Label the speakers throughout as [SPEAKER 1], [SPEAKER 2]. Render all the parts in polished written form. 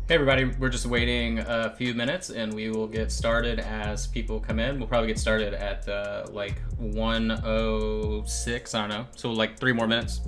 [SPEAKER 1] Hey everybody, we're just waiting a few minutes and we will get started as people come in. We'll probably get started at like 1:06, I don't know, so like 3 more minutes.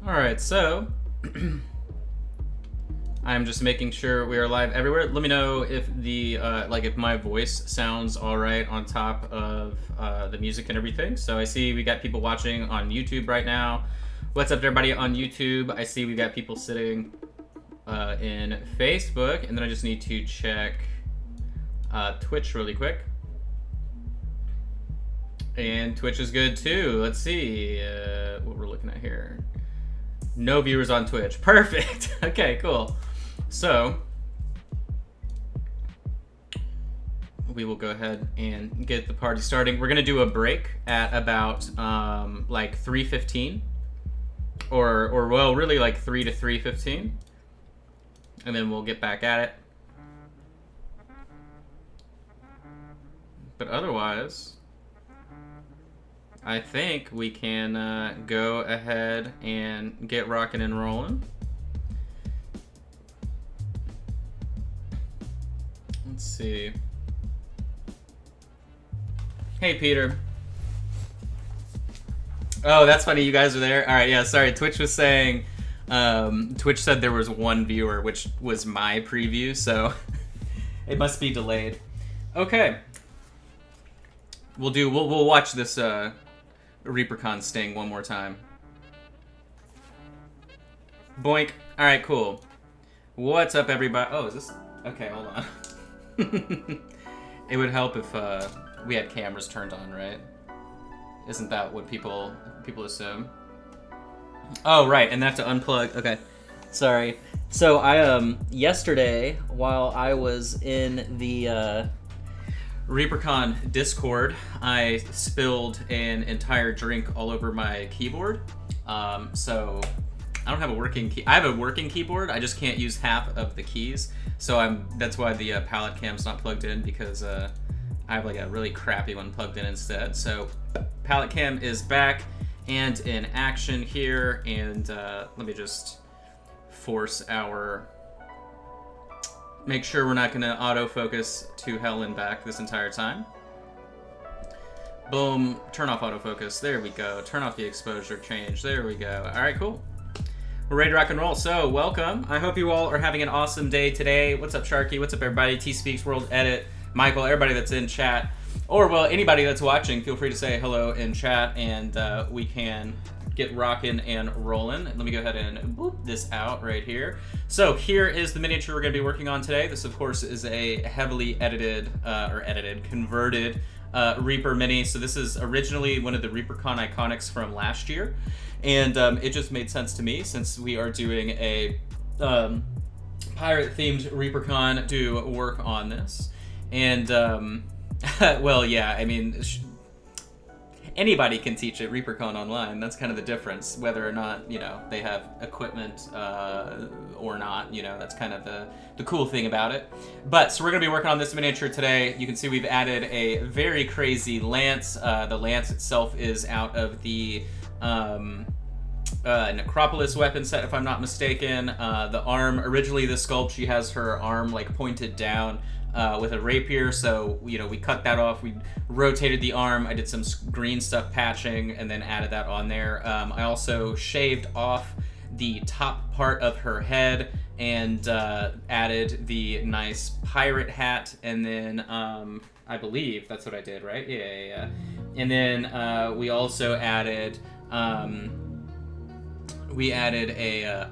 [SPEAKER 1] All right, so I'm just making sure we are live everywhere. Let me know if the if my voice sounds all right on top of the music and everything. So I see we got people watching on YouTube right now. What's up, everybody on YouTube? I see we got people sitting in Facebook, and then I just need to check Twitch really quick. And Twitch is good too. Let's see what we're looking at here. No viewers on Twitch. Perfect. Okay, cool. So we will go ahead and get the party starting. We're gonna do a break at about like 3:15, or well, really like 3 to 3:15, and then we'll get back at it. But otherwise, I think we can go ahead and get rocking and rolling. Let's see. Hey, Peter. Oh, that's funny. You guys are there. All right. Yeah. Sorry. Twitch was saying. Twitch said there was one viewer, which was my preview, so it must be delayed. Okay. We'll watch this ReaperCon sting one more time. Boink. All right. Cool. What's up, everybody? Oh, is this? Okay. Hold on. It would help if we had cameras turned on, right? Isn't that what people assume? Oh, right, and they have to unplug. Okay, sorry. So I yesterday, while I was in the ReaperCon Discord, I spilled an entire drink all over my keyboard. So I don't have a working key. I have a working keyboard. I just can't use half of the keys. So that's why the palette cam's not plugged in, because I have like a really crappy one plugged in instead. So palette cam is back and in action here, and let me just force make sure we're not gonna autofocus to hell and back this entire time. Boom, turn off autofocus, there we go. Turn off the exposure change, there we go. All right, cool. We're ready to rock and roll, so welcome. I hope you all are having an awesome day today. What's up, Sharky? What's up, everybody? T-Speaks, World Edit, Michael, everybody that's in chat. Or, well, anybody that's watching, feel free to say hello in chat, and we can get rocking and rolling. Let me go ahead and boop this out right here. So here is the miniature we're going to be working on today. This, of course, is a heavily converted Reaper Mini. So this is originally one of the ReaperCon iconics from last year. And it just made sense to me, since we are doing a pirate-themed ReaperCon, to work on this. And, well, yeah, I mean, anybody can teach at ReaperCon online. That's kind of the difference, whether or not, you know, they have equipment or not. You know, that's kind of the cool thing about it. But, so we're going to be working on this miniature today. You can see we've added a very crazy lance. The lance itself is out of the Necropolis weapon set, if I'm not mistaken. The arm, originally the sculpt, she has her arm like pointed down with a rapier, so you know, we cut that off, we rotated the arm, I did some green stuff patching and then added that on there. I also shaved off the top part of her head and added the nice pirate hat, and then I believe that's what I did, right? Yeah. And then we also added a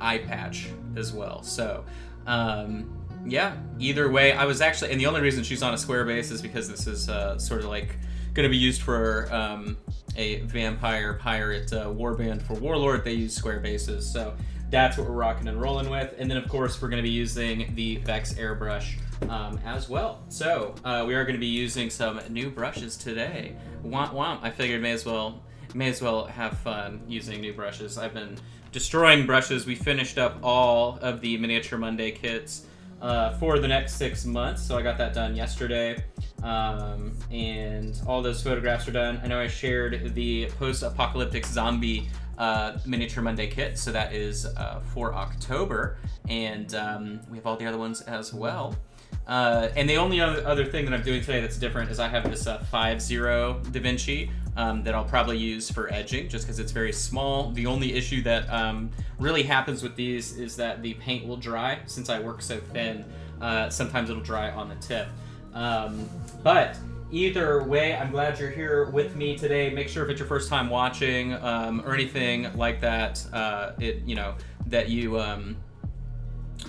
[SPEAKER 1] eye patch as well. So yeah, either way, I was actually, and the only reason she's on a square base is because this is sort of like going to be used for a vampire pirate warband for Warlord. They use square bases, so that's what we're rocking and rolling with. And then of course we're going to be using the Vex airbrush as well. So we are going to be using some new brushes today. Womp womp. I figured may as well have fun using new brushes. I've been destroying brushes. We finished up all of the Miniature Monday kits for the next 6 months, so I got that done yesterday, and all those photographs are done. I know I shared the post-apocalyptic zombie Miniature Monday kit, so that is for October, and we have all the other ones as well. And the only other thing that I'm doing today that's different is I have this 5.0 DaVinci that I'll probably use for edging, just because it's very small. The only issue that really happens with these is that the paint will dry. Since I work so thin, sometimes it'll dry on the tip. But either way, I'm glad you're here with me today. Make sure if it's your first time watching or anything like that, that you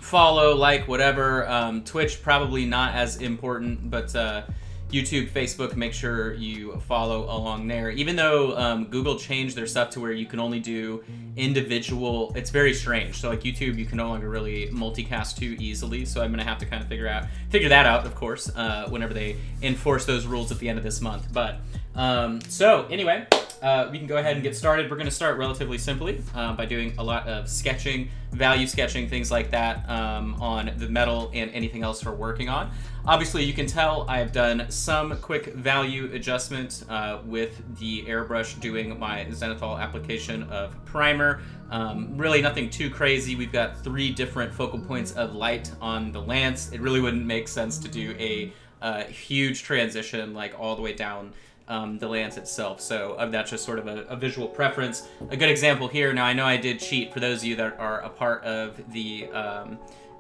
[SPEAKER 1] follow, like, whatever. Twitch, probably not as important, but YouTube, Facebook, make sure you follow along there. Even though Google changed their stuff to where you can only do individual, it's very strange. So like YouTube, you can no longer really multicast too easily. So I'm gonna have to kind of figure that out, of course, whenever they enforce those rules at the end of this month. But so anyway, we can go ahead and get started. We're gonna start relatively simply by doing a lot of sketching, value sketching, things like that on the metal and anything else we're working on. Obviously, you can tell I have done some quick value adjustment with the airbrush doing my zenithal application of primer. Really nothing too crazy. We've got 3 different focal points of light on the lance. It really wouldn't make sense to do a huge transition like all the way down the lance itself. So that's just sort of a visual preference. A good example here. Now I know I did cheat for those of you that are a part of the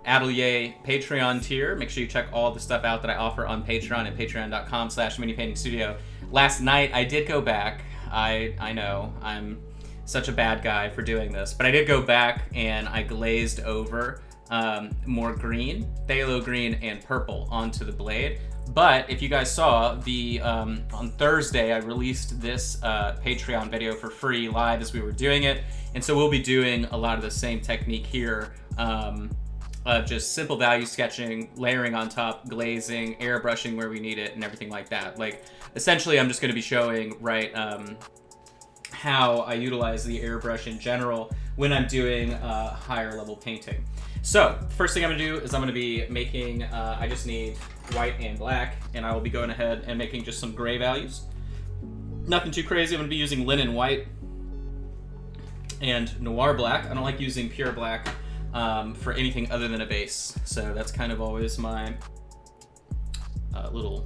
[SPEAKER 1] Atelier Patreon tier. Make sure you check all the stuff out that I offer on Patreon at patreon.com/minipaintingstudio. Last night I did go back. I know I'm such a bad guy for doing this, but I did go back and I glazed over more green, phthalo green, and purple onto the blade. But if you guys saw, the on Thursday I released this Patreon video for free live as we were doing it, and so we'll be doing a lot of the same technique here, just simple value sketching, layering on top, glazing, airbrushing where we need it, and everything like that. Like essentially I'm just going to be showing how I utilize the airbrush in general when I'm doing higher level painting. So first thing I'm gonna do is I'm gonna be making, I just need white and black, and I will be going ahead and making just some gray values. Nothing too crazy. I'm gonna be using linen white and noir black. I don't like using pure black for anything other than a base. So that's kind of always my little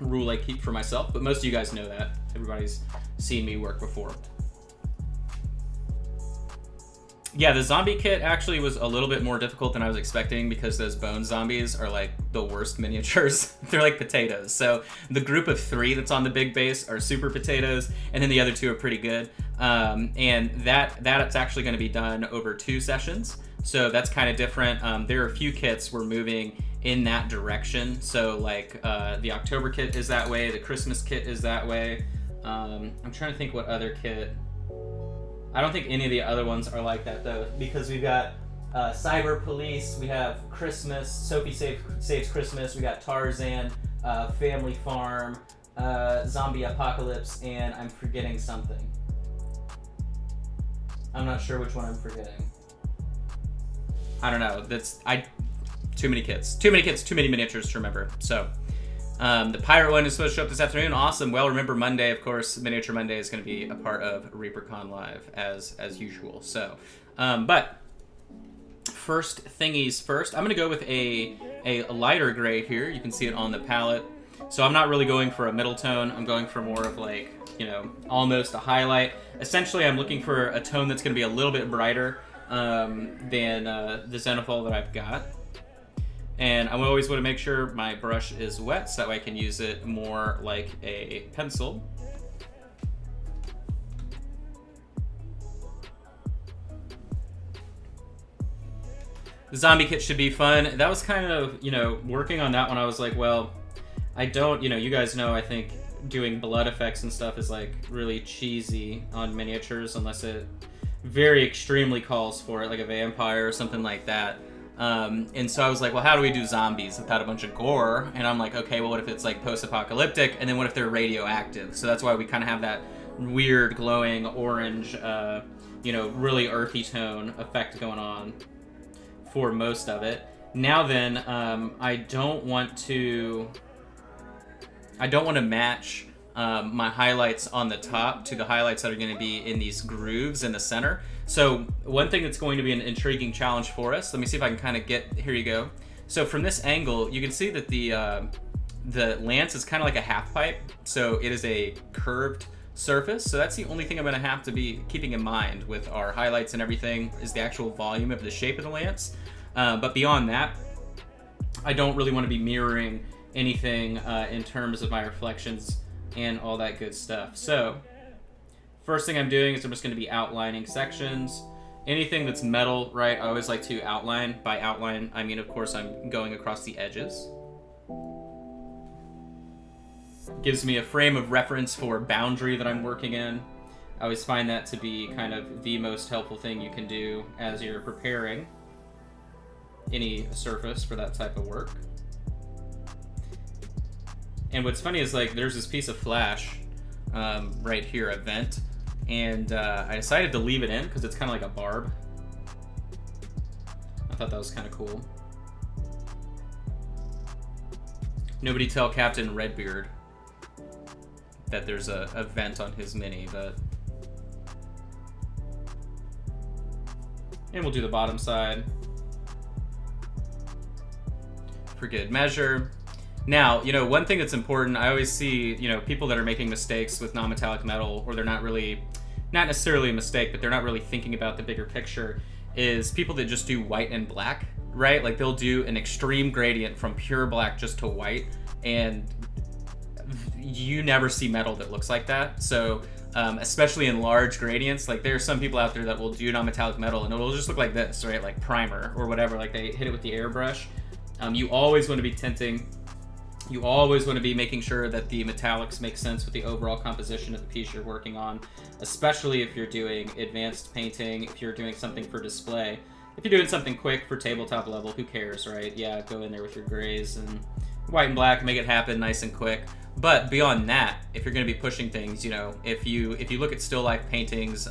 [SPEAKER 1] rule I keep for myself, but most of you guys know that. Everybody's seen me work before. Yeah, the zombie kit actually was a little bit more difficult than I was expecting because those bone zombies are like the worst miniatures. They're like potatoes. So the group of 3 that's on the big base are super potatoes, and then the other 2 are pretty good. And that's actually going to be done over 2 sessions. So that's kind of different. There are a few kits we're moving in that direction. So like the October kit is that way, the Christmas kit is that way. I'm trying to think what other kit. I don't think any of the other ones are like that though, because we've got Cyber Police, we have Christmas, Sophie Saves Christmas, we got Tarzan, Family Farm, Zombie Apocalypse, and I'm forgetting something. I'm not sure which one I'm forgetting. I don't know. Too many kits, too many miniatures to remember. So the pirate one is supposed to show up this afternoon. Awesome. Well, remember Monday, of course, Miniature Monday is going to be a part of ReaperconLIVE as usual. So, but first thingies first, I'm going to go with a lighter gray here. You can see it on the palette. So I'm not really going for a middle tone. I'm going for more of like, you know, almost a highlight. Essentially, I'm looking for a tone that's going to be a little bit brighter than the Zenithal that I've got. And I always want to make sure my brush is wet so that way I can use it more like a pencil. The zombie kit should be fun. That was kind of, you know, working on that one, I was like, well, I don't, you know, you guys know, I think doing blood effects and stuff is like really cheesy on miniatures unless it very extremely calls for it, like a vampire or something like that. And so I was like, well, how do we do zombies without a bunch of gore? And I'm like, okay, well, what if it's like post-apocalyptic, and then what if they're radioactive? So that's why we kind of have that weird glowing orange, you know, really earthy tone effect going on for most of it. Now then, I don't want to match my highlights on the top to the highlights that are going to be in these grooves in the center. So one thing that's going to be an intriguing challenge for us, let me see if I can kind of get, here you go. So from this angle, you can see that the lance is kind of like a half pipe. So it is a curved surface. So that's the only thing I'm going to have to be keeping in mind with our highlights and everything is the actual volume of the shape of the lance. But beyond that, I don't really want to be mirroring anything in terms of my reflections and all that good stuff. So first thing I'm doing is I'm just going to be outlining sections. Anything that's metal, right, I always like to outline. By outline, I mean, of course, I'm going across the edges. Gives me a frame of reference for boundary that I'm working in. I always find that to be kind of the most helpful thing you can do as you're preparing any surface for that type of work. And what's funny is, like, there's this piece of flash right here, a vent, and I decided to leave it in because it's kind of like a barb. I thought that was kind of cool. Nobody tell Captain Redbeard that there's a vent on his mini, but... And we'll do the bottom side for good measure. Now, you know, one thing that's important, I always see, you know, people that are making mistakes with non-metallic metal, or they're not necessarily a mistake, but they're not really thinking about the bigger picture, is people that just do white and black, right? Like they'll do an extreme gradient from pure black just to white, and you never see metal that looks like that. So especially in large gradients, like there are some people out there that will do non-metallic metal and it'll just look like this, right? Like primer or whatever, like they hit it with the airbrush. You always want to be tinting. You always want to be making sure that the metallics make sense with the overall composition of the piece you're working on, especially if you're doing advanced painting, if you're doing something for display. If you're doing something quick for tabletop level, who cares, right? Yeah, go in there with your grays and white and black, make it happen nice and quick. But beyond that, if you're going to be pushing things, you know, if you look at still life paintings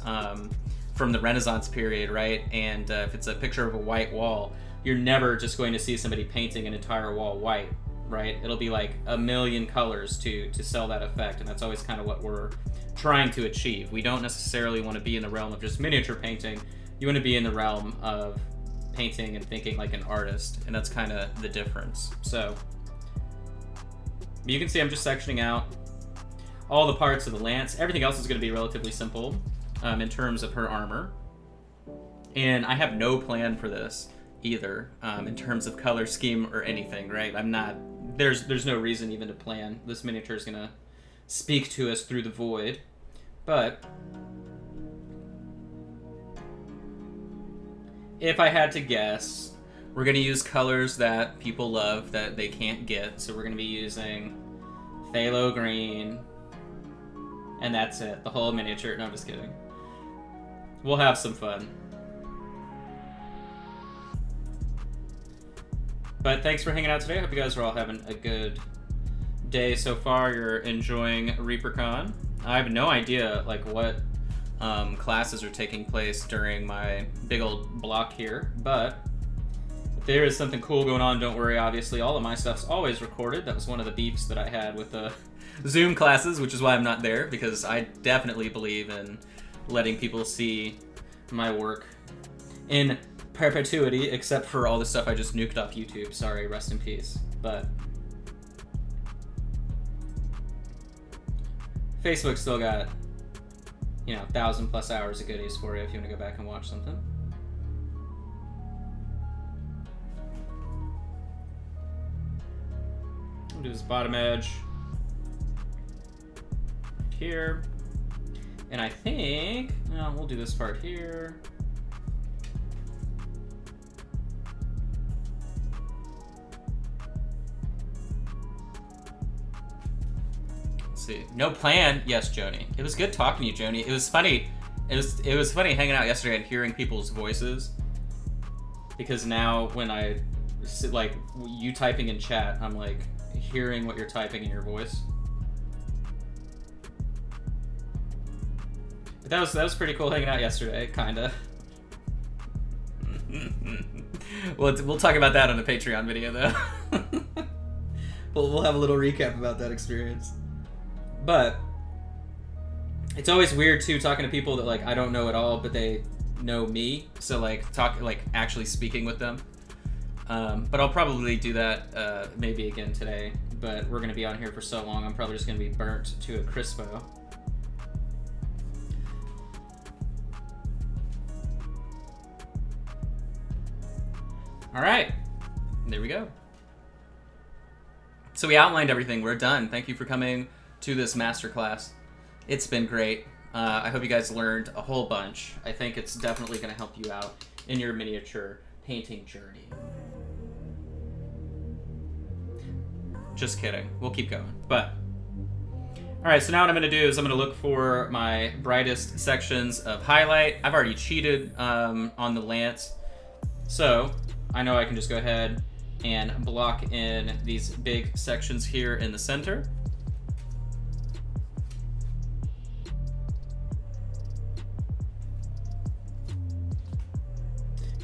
[SPEAKER 1] from the Renaissance period, right, and if it's a picture of a white wall, you're never just going to see somebody painting an entire wall white, right? It'll be like a million colors to sell that effect, and that's always kind of what we're trying to achieve. We don't necessarily want to be in the realm of just miniature painting. You want to be in the realm of painting and thinking like an artist, and that's kind of the difference. So you can see I'm just sectioning out all the parts of the lance. Everything else is going to be relatively simple in terms of her armor, and I have no plan for this either in terms of color scheme or anything, right? I'm not, there's no reason even to plan. This miniature is gonna speak to us through the void. But if I had to guess, we're gonna use colors that people love that they can't get. So we're gonna be using phthalo green, and that's it, the whole miniature. No, I'm just kidding. We'll have some fun. But thanks for hanging out today. I hope you guys are all having a good day so far. You're enjoying ReaperCon. I have no idea like what classes are taking place during my big old block here, but if there is something cool going on, don't worry. Obviously, all of my stuff's always recorded. That was one of the beefs that I had with the Zoom classes, which is why I'm not there, because I definitely believe in letting people see my work in perpetuity, except for all the stuff I just nuked off YouTube. Sorry, rest in peace. But Facebook still got, you know, 1,000+ hours of goodies for you if you want to go back and watch something. We'll do this bottom edge here, and I think we'll do this part here. See. No plan. Yes, Joni. It was good talking to you, Joni. It was funny. It was funny hanging out yesterday and hearing people's voices, because now when I like you typing in chat, I'm like hearing what you're typing in your voice. But that was pretty cool hanging out yesterday, kinda. We'll talk about that on the Patreon video though. We'll have a little recap about that experience. But it's always weird too talking to people that like I don't know at all, but they know me. So like actually speaking with them. But I'll probably do that maybe again today. But we're gonna be on here for so long, I'm probably just gonna be burnt to a crispo. All right, there we go. So we outlined everything. We're done. Thank you for coming to this masterclass. It's been great. I hope you guys learned a whole bunch. I think it's definitely going to help you out in your miniature painting journey. Just kidding. We'll keep going. But all right, so now what I'm going to do is I'm going to look for my brightest sections of highlight. I've already cheated on the lance, so I know I can just go ahead and block in these big sections here in the center.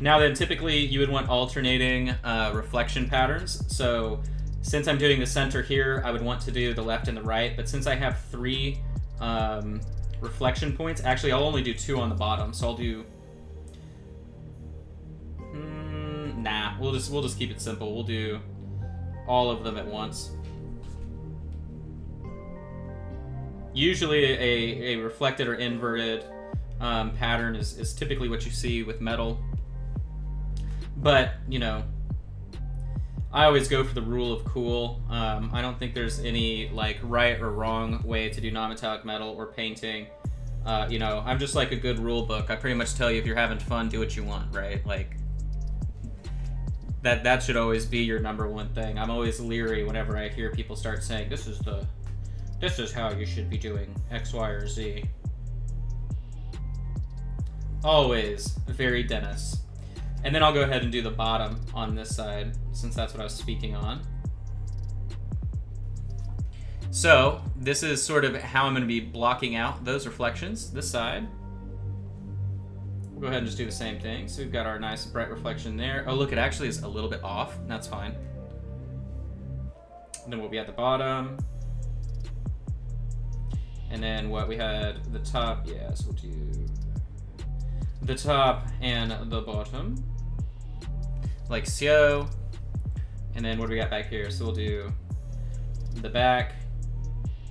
[SPEAKER 1] Now then, typically you would want alternating reflection patterns. So since I'm doing the center here, I would want to do the left and the right, but since I have 3 reflection points, actually I'll only do 2 on the bottom. So I'll do, nah, we'll just keep it simple. We'll do all of them at once. Usually a reflected or inverted pattern is typically what you see with metal. But, you know, I always go for the rule of cool. I don't think there's any like right or wrong way to do non-metallic metal or painting. You know, I'm just like a good rule book. I pretty much tell you, if you're having fun, do what you want, right? Like that should always be your number one thing. I'm always leery whenever I hear people start saying, this is how you should be doing X, Y, or Z. Always very Dennis. And then I'll go ahead and do the bottom on this side, since that's what I was speaking on. So this is sort of how I'm going to be blocking out those reflections, this side. We'll go ahead and just do the same thing. So we've got our nice bright reflection there. Oh, look, it actually is a little bit off. That's fine. And then we'll be at the bottom. And then what we had, the top, yeah, so we'll do the top and the bottom, like so. And then what do we got back here? So we'll do the back,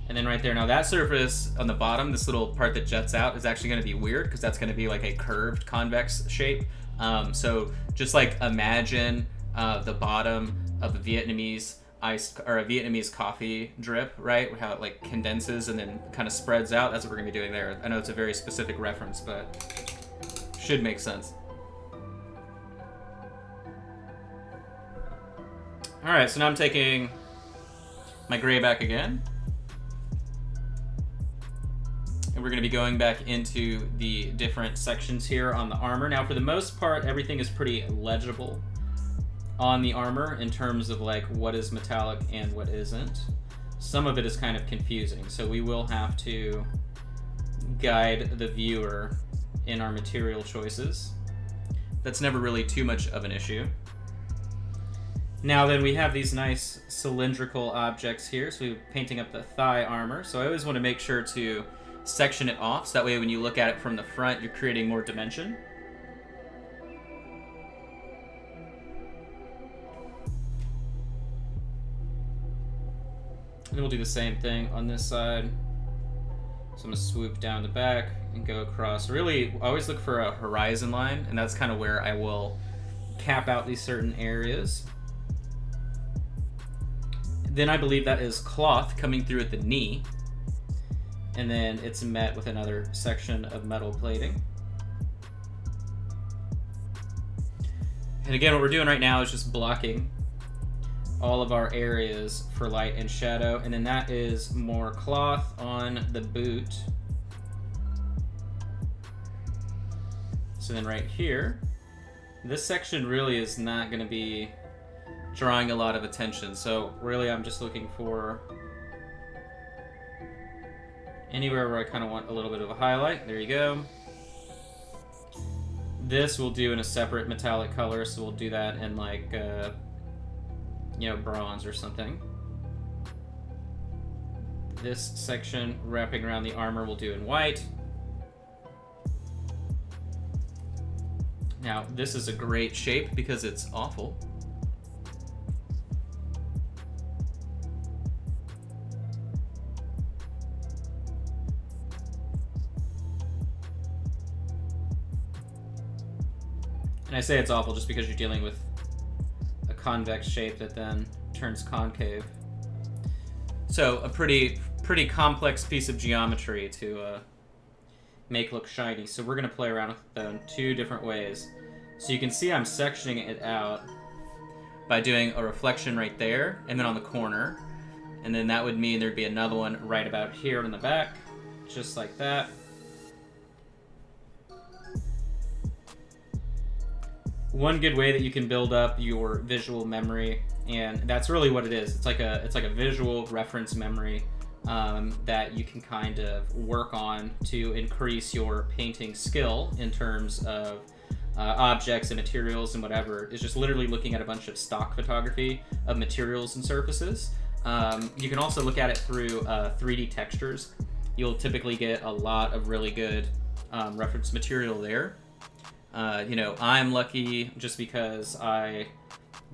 [SPEAKER 1] and then right there. Now that surface on the bottom, this little part that juts out, is actually gonna be weird because that's gonna be like a curved convex shape. So just like imagine the bottom of a Vietnamese iced or a Vietnamese coffee drip, right? How it like condenses and then kind of spreads out. That's what we're gonna be doing there. I know it's a very specific reference, but should make sense. All right, so now I'm taking my gray back again. And we're gonna be going back into the different sections here on the armor. Now, for the most part, everything is pretty legible on the armor in terms of like what is metallic and what isn't. Some of it is kind of confusing, so we will have to guide the viewer in our material choices. That's never really too much of an issue. Now then, we have these nice cylindrical objects here, so we're painting up the thigh armor. So I always want to make sure to section it off, so that way when you look at it from the front, you're creating more dimension. And we'll do the same thing on this side. So I'm gonna swoop down the back and go across. Really, I always look for a horizon line, and that's kind of where I will cap out these certain areas. Then I believe that is cloth coming through at the knee, and then it's met with another section of metal plating. And again, what we're doing right now is just blocking all of our areas for light and shadow, and then that is more cloth on the boot. So then right here, this section really is not going to be drawing a lot of attention, so really I'm just looking for anywhere where I kind of want a little bit of a highlight. There you go. This we'll do in a separate metallic color, so we'll do that in like you know, bronze or something. This section wrapping around the armor we'll do in white. Now this is a great shape because it's awful. And I say it's awful just because you're dealing with a convex shape that then turns concave. So a pretty complex piece of geometry to make look shiny. So we're going to play around with it in two different ways. So you can see I'm sectioning it out by doing a reflection right there and then on the corner. And then that would mean there'd be another one right about here on the back, just like that. One good way that you can build up your visual memory, and that's really what it is. It's like a visual reference memory that you can kind of work on to increase your painting skill in terms of objects and materials and whatever. It's just literally looking at a bunch of stock photography of materials and surfaces. You can also look at it through 3D textures. You'll typically get a lot of really good reference material there. You know, I'm lucky just because I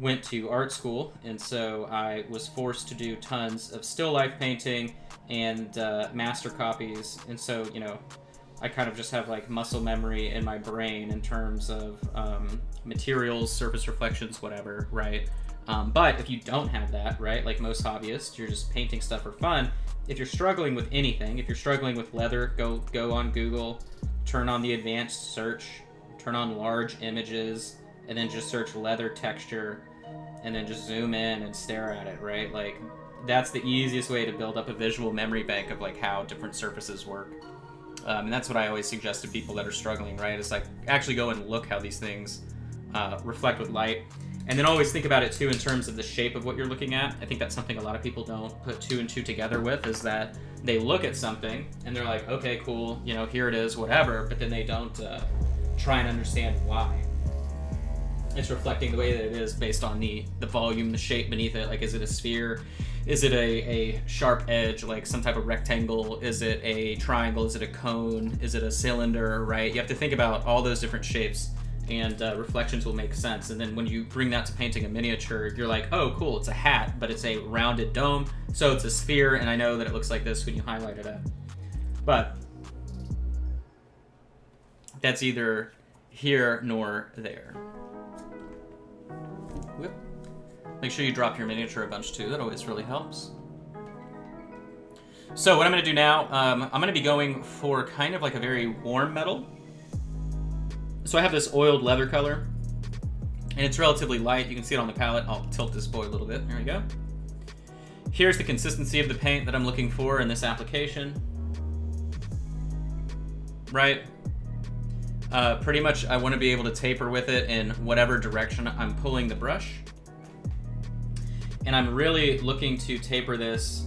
[SPEAKER 1] went to art school, and so I was forced to do tons of still life painting and master copies, and so, you know, I kind of just have like muscle memory in my brain in terms of materials, surface reflections, whatever, right? But if you don't have that, right, like most hobbyists, you're just painting stuff for fun. If you're struggling with anything, if you're struggling with leather, go on Google, turn on the advanced search, turn on large images, and then just search leather texture, and then just zoom in and stare at it, right? Like, that's the easiest way to build up a visual memory bank of like how different surfaces work. And that's what I always suggest to people that are struggling, right? It's like, actually go and look how these things reflect with light. And then always think about it too in terms of the shape of what you're looking at. I think that's something a lot of people don't put two and two together with, is that they look at something and they're like, okay, cool, you know, here it is, whatever, but then they don't try and understand why. It's reflecting the way that it is based on the volume, the shape beneath it. Like, is it a sphere? Is it a sharp edge, like some type of rectangle? Is it a triangle? Is it a cone? Is it a cylinder, right? You have to think about all those different shapes, and reflections will make sense. And then when you bring that to painting a miniature, you're like, oh, cool, it's a hat, but it's a rounded dome, so it's a sphere, and I know that it looks like this when you highlight it up. But that's either here nor there. Whoop. Make sure you drop your miniature a bunch too, that always really helps. So what I'm going to do now, I'm going to be going for kind of like a very warm metal. So I have this oiled leather color, and it's relatively light. You can see it on the palette. I'll tilt this boy a little bit. There we go. Here's the consistency of the paint that I'm looking for in this application. Right? Pretty much I want to be able to taper with it in whatever direction I'm pulling the brush. And I'm really looking to taper this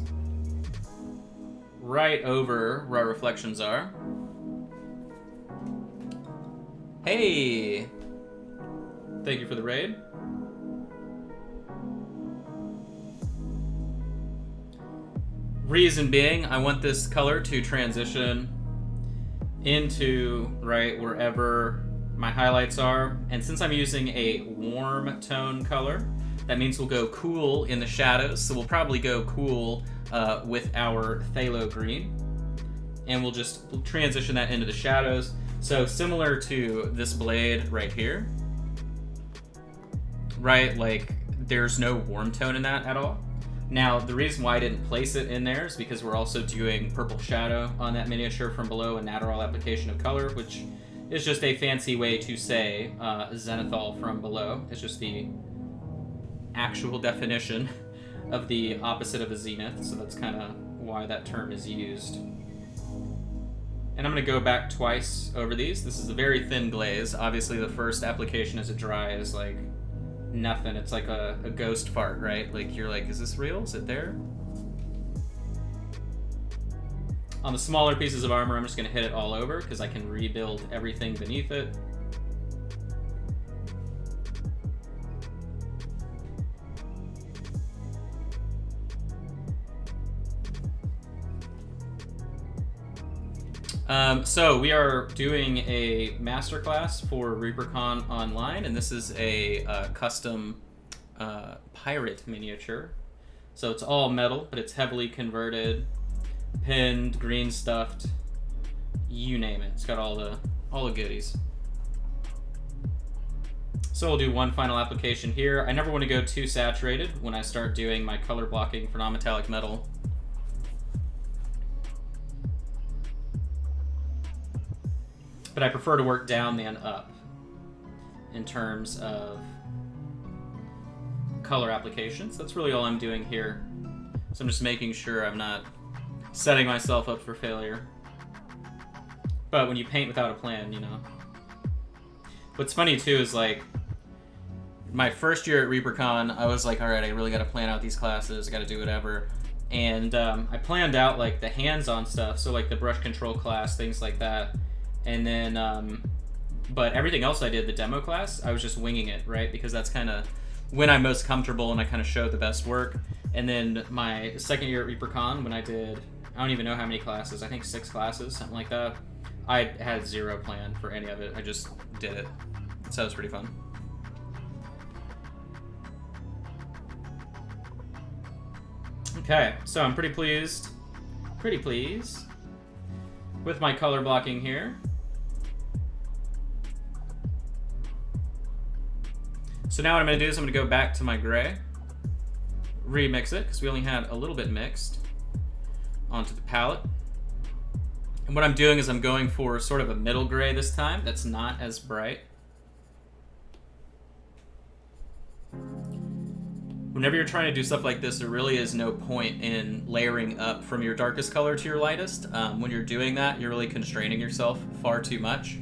[SPEAKER 1] right over where our reflections are. Hey! Thank you for the raid. Reason being, I want this color to transition into right wherever my highlights are, and since I'm using a warm tone color, that means we'll go cool in the shadows, so we'll probably go cool with our phthalo green, and we'll transition that into the shadows. So similar to this blade right here, right, like there's no warm tone in that at all. Now, the reason why I didn't place it in there is because we're also doing purple shadow on that miniature from below, a natural application of color, which is just a fancy way to say zenithal from below. It's just the actual definition of the opposite of a zenith, so that's kind of why that term is used. And I'm going to go back twice over these. This is a very thin glaze. Obviously, the first application as it dry is like nothing. It's like a ghost fart, right? Like, you're like, is this real? Is it there? On the smaller pieces of armor, I'm just going to hit it all over because I can rebuild everything beneath it. So we are doing a masterclass for ReaperconLIVE, and this is a custom pirate miniature. So it's all metal, but it's heavily converted, pinned, green stuffed, you name it. It's got all the goodies. So we'll do one final application here. I never want to go too saturated when I start doing my color blocking for non-metallic metal. But I prefer to work down than up in terms of color applications. That's really all I'm doing here. So I'm just making sure I'm not setting myself up for failure. But when you paint without a plan, you know. What's funny too is like, my first year at ReaperCon, I was like, all right, I really got to plan out these classes, I got to do whatever. And I planned out like the hands-on stuff, so like the brush control class, things like that. And then, but everything else I did, the demo class, I was just winging it, right? Because that's kind of when I'm most comfortable and I kind of show the best work. And then my second year at ReaperCon, when I did, I don't even know how many classes, I think 6 classes, something like that. I had zero plan for any of it. I just did it. So it was pretty fun. Okay, so I'm pretty pleased with my color blocking here. So now what I'm going to do is I'm going to go back to my gray, remix it, because we only had a little bit mixed, onto the palette. And what I'm doing is I'm going for sort of a middle gray this time that's not as bright. Whenever you're trying to do stuff like this, there really is no point in layering up from your darkest color to your lightest. When you're doing that, you're really constraining yourself far too much.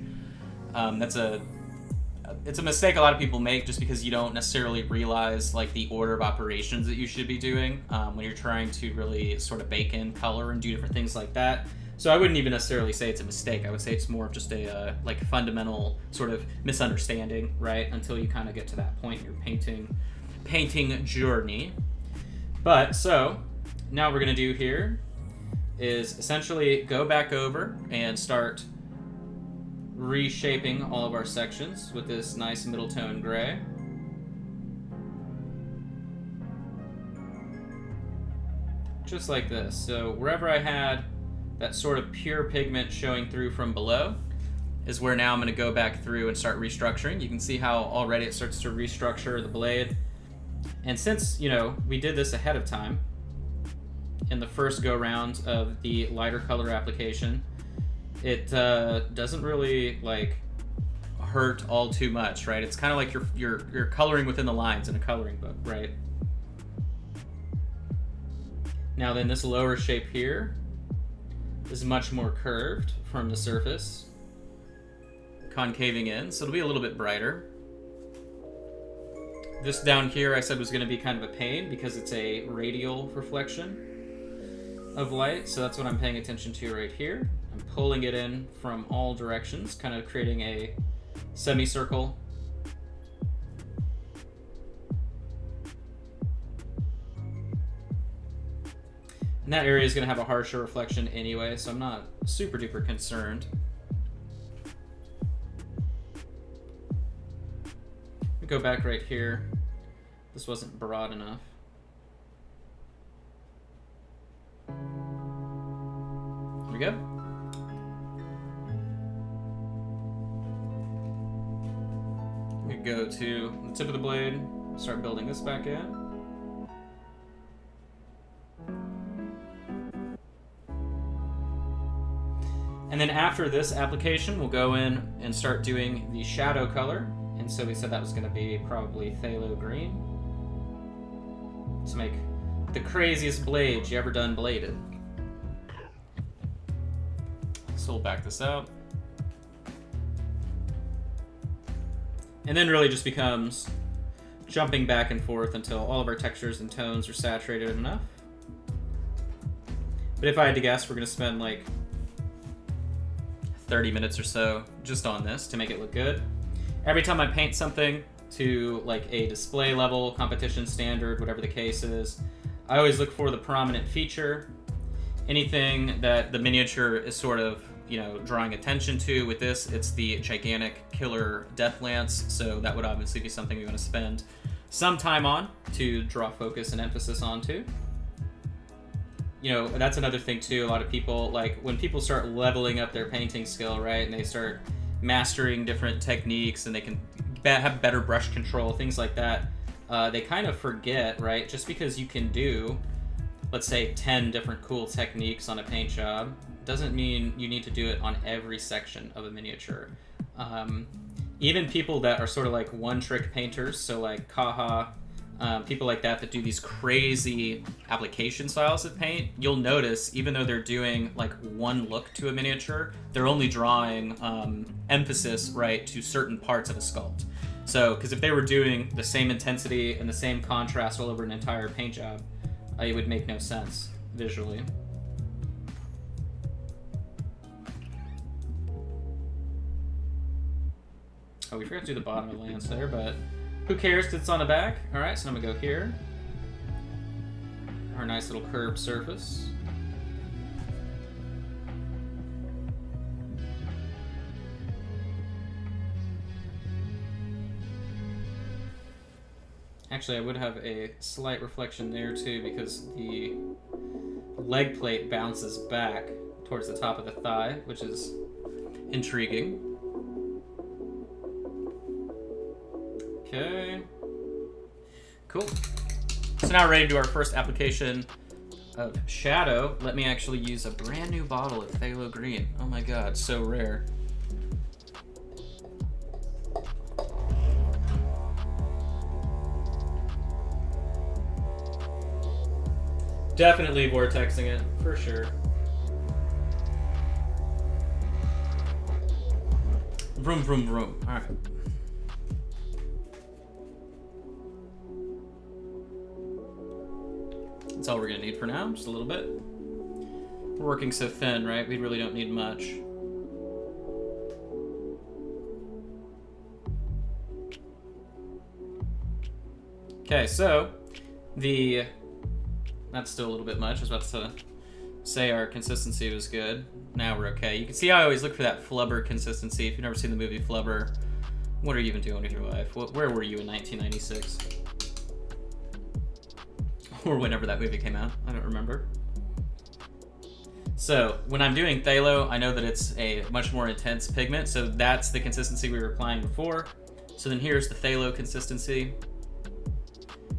[SPEAKER 1] It's a mistake a lot of people make just because you don't necessarily realize like the order of operations that you should be doing when you're trying to really sort of bake in color and do different things like that. So I wouldn't even necessarily say it's a mistake. I would say it's more of just a like fundamental sort of misunderstanding, right? Until you kind of get to that point in your painting journey. But so now what we're gonna do here is essentially go back over and start reshaping all of our sections with this nice middle tone gray. Just like this. So wherever I had that sort of pure pigment showing through from below is where now I'm going to go back through and start restructuring. You can see how already it starts to restructure the blade. And since, you know, we did this ahead of time in the first go round of the lighter color application, it doesn't really like hurt all too much, right? It's kind of like you're coloring within the lines in a coloring book, right? Now then, this lower shape here is much more curved from the surface, concaving in, so it'll be a little bit brighter. This down here I said was going to be kind of a pain because it's a radial reflection of light, so that's what I'm paying attention to right here. I'm pulling it in from all directions, kind of creating a semicircle. And that area is going to have a harsher reflection anyway, so I'm not super duper concerned. Go back right here. This wasn't broad enough. There we go. We go to the tip of the blade, start building this back in. And then after this application, we'll go in and start doing the shadow color. And so we said that was going to be probably phthalo green to make the craziest blade you ever done bladed. So we'll back this out. And then really just becomes jumping back and forth until all of our textures and tones are saturated enough. But if I had to guess, we're going to spend like 30 minutes or so just on this to make it look good. Every time I paint something to like a display level, competition standard, whatever the case is, I always look for the prominent feature, anything that the miniature is sort of, you know, drawing attention to. With this, it's the gigantic killer death lance, so that would obviously be something we want to spend some time on to draw focus and emphasis onto. You know, that's another thing too. A lot of people, like when people start leveling up their painting skill, right, and they start mastering different techniques and they can have better brush control, things like that, they kind of forget, right, just because you can do, let's say, 10 different cool techniques on a paint job doesn't mean you need to do it on every section of a miniature. Even people that are sort of like one-trick painters, so like Kaha, people like that do these crazy application styles of paint, you'll notice even though they're doing like one look to a miniature, they're only drawing emphasis, right, to certain parts of a sculpt. So, because if they were doing the same intensity and the same contrast all over an entire paint job, it would make no sense visually. Oh, we forgot to do the bottom of the lance there, but who cares because it's on the back? All right, so I'm gonna go here. Our nice little curved surface. Actually, I would have a slight reflection there too because the leg plate bounces back towards the top of the thigh, which is intriguing. Okay. Cool. So now we're ready to do our first application of shadow. Let me actually use a brand new bottle of phthalo green. Oh my god, so rare. Definitely vortexing it, for sure. Vroom, vroom, vroom. All right. That's all we're gonna need for now, just a little bit. We're working so thin, right? We really don't need much. Okay, so that's still a little bit much. I was about to say our consistency was good. Now we're okay. You can see I always look for that flubber consistency. If you've never seen the movie Flubber, what are you even doing with your life? Where were you in 1996? Or whenever that movie came out. I don't remember. So when I'm doing phthalo, I know that it's a much more intense pigment. So that's the consistency we were applying before. So then here's the phthalo consistency.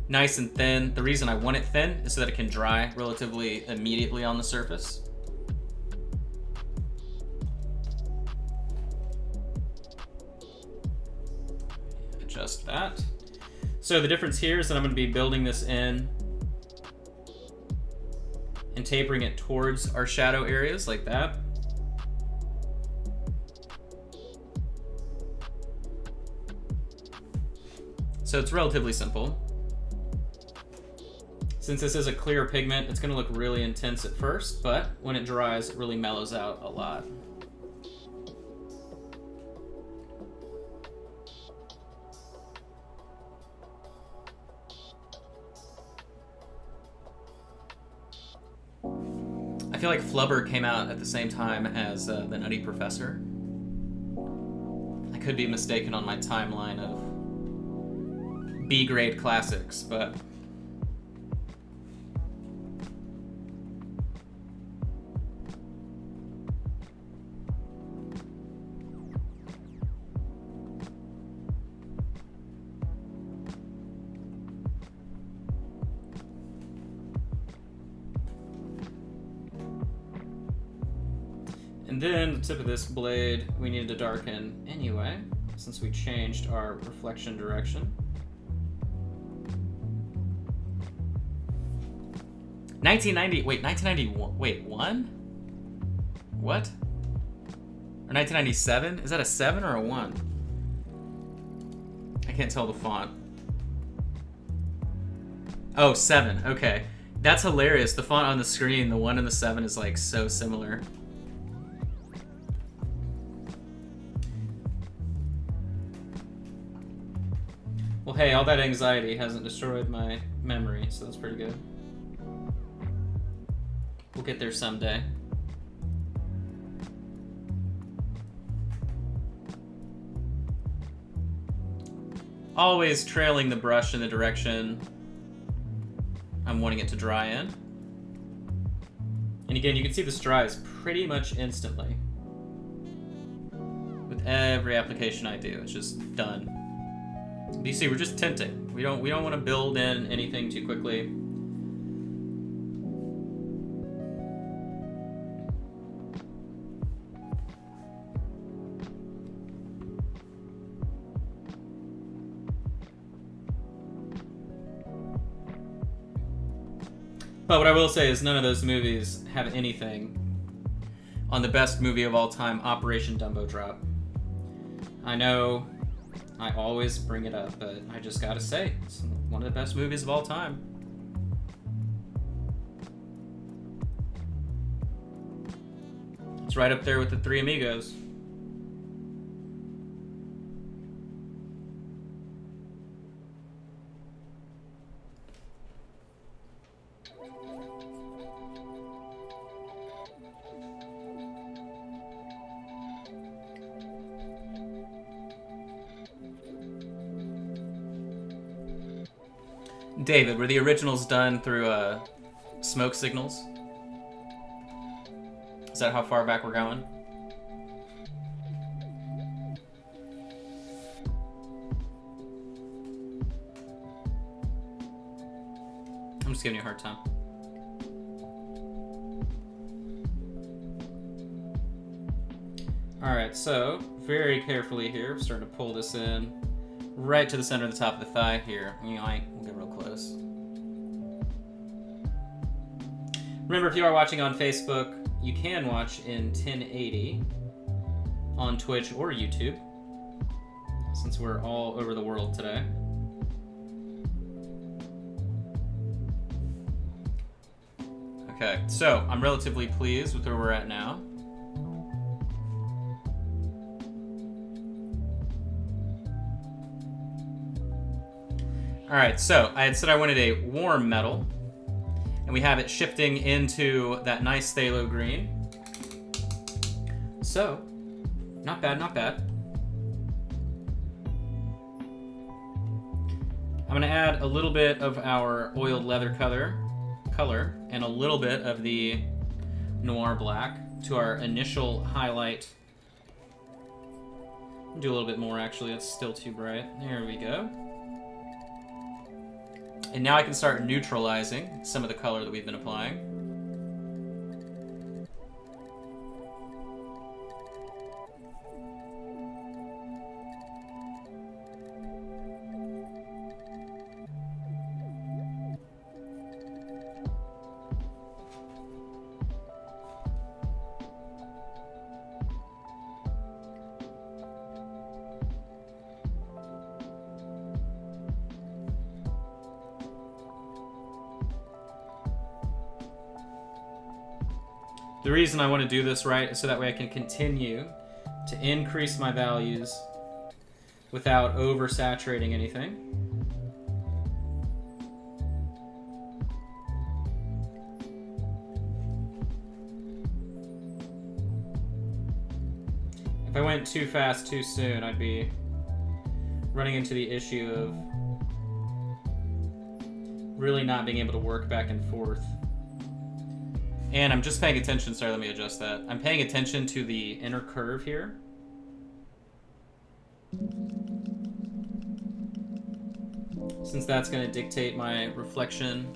[SPEAKER 1] Nice and thin. The reason I want it thin is so that it can dry relatively immediately on the surface. Adjust that. So the difference here is that I'm going to be building this in and tapering it towards our shadow areas like that. So it's relatively simple. Since this is a clear pigment, it's going to look really intense at first, but when it dries, it really mellows out a lot. I feel like Flubber came out at the same time as The Nutty Professor. I could be mistaken on my timeline of B-grade classics, but and then the tip of this blade we needed to darken anyway, since we changed our reflection direction. 1990, wait, 1991, wait, one? What? Or 1997? Is that a 7 or a 1? I can't tell the font. Oh, 7, okay. That's hilarious. The font on the screen, the 1 and the 7 is like so similar. Well, hey, all that anxiety hasn't destroyed my memory, so that's pretty good. We'll get there someday. Always trailing the brush in the direction I'm wanting it to dry in. And again, you can see this dries pretty much instantly. With every application I do, it's just done. But you see, we're just tinting. We don't want to build in anything too quickly. But what I will say is none of those movies have anything on the best movie of all time, Operation Dumbo Drop. I know I always bring it up, but I just gotta say, it's one of the best movies of all time. It's right up there with The Three Amigos. David, were the originals done through smoke signals? Is that how far back we're going? I'm just giving you a hard time. All right, so very carefully here, starting to pull this in right to the center of the top of the thigh here. We'll get real close. Remember, if you are watching on Facebook, you can watch in 1080 on Twitch or YouTube, since we're all over the world today. Okay, so I'm relatively pleased with where we're at now. All right, so I had said I wanted a warm metal, and we have it shifting into that nice phthalo green. So, not bad, not bad. I'm gonna add a little bit of our oiled leather color and a little bit of the noir black to our initial highlight. Do a little bit more actually, it's still too bright. There we go. And now I can start neutralizing some of the color that we've been applying. The reason I want to do this right is so that way I can continue to increase my values without oversaturating anything. If I went too fast too soon, I'd be running into the issue of really not being able to work back and forth. And I'm just paying attention, sorry, let me adjust that. I'm paying attention to the inner curve here. Since that's going to dictate my reflection.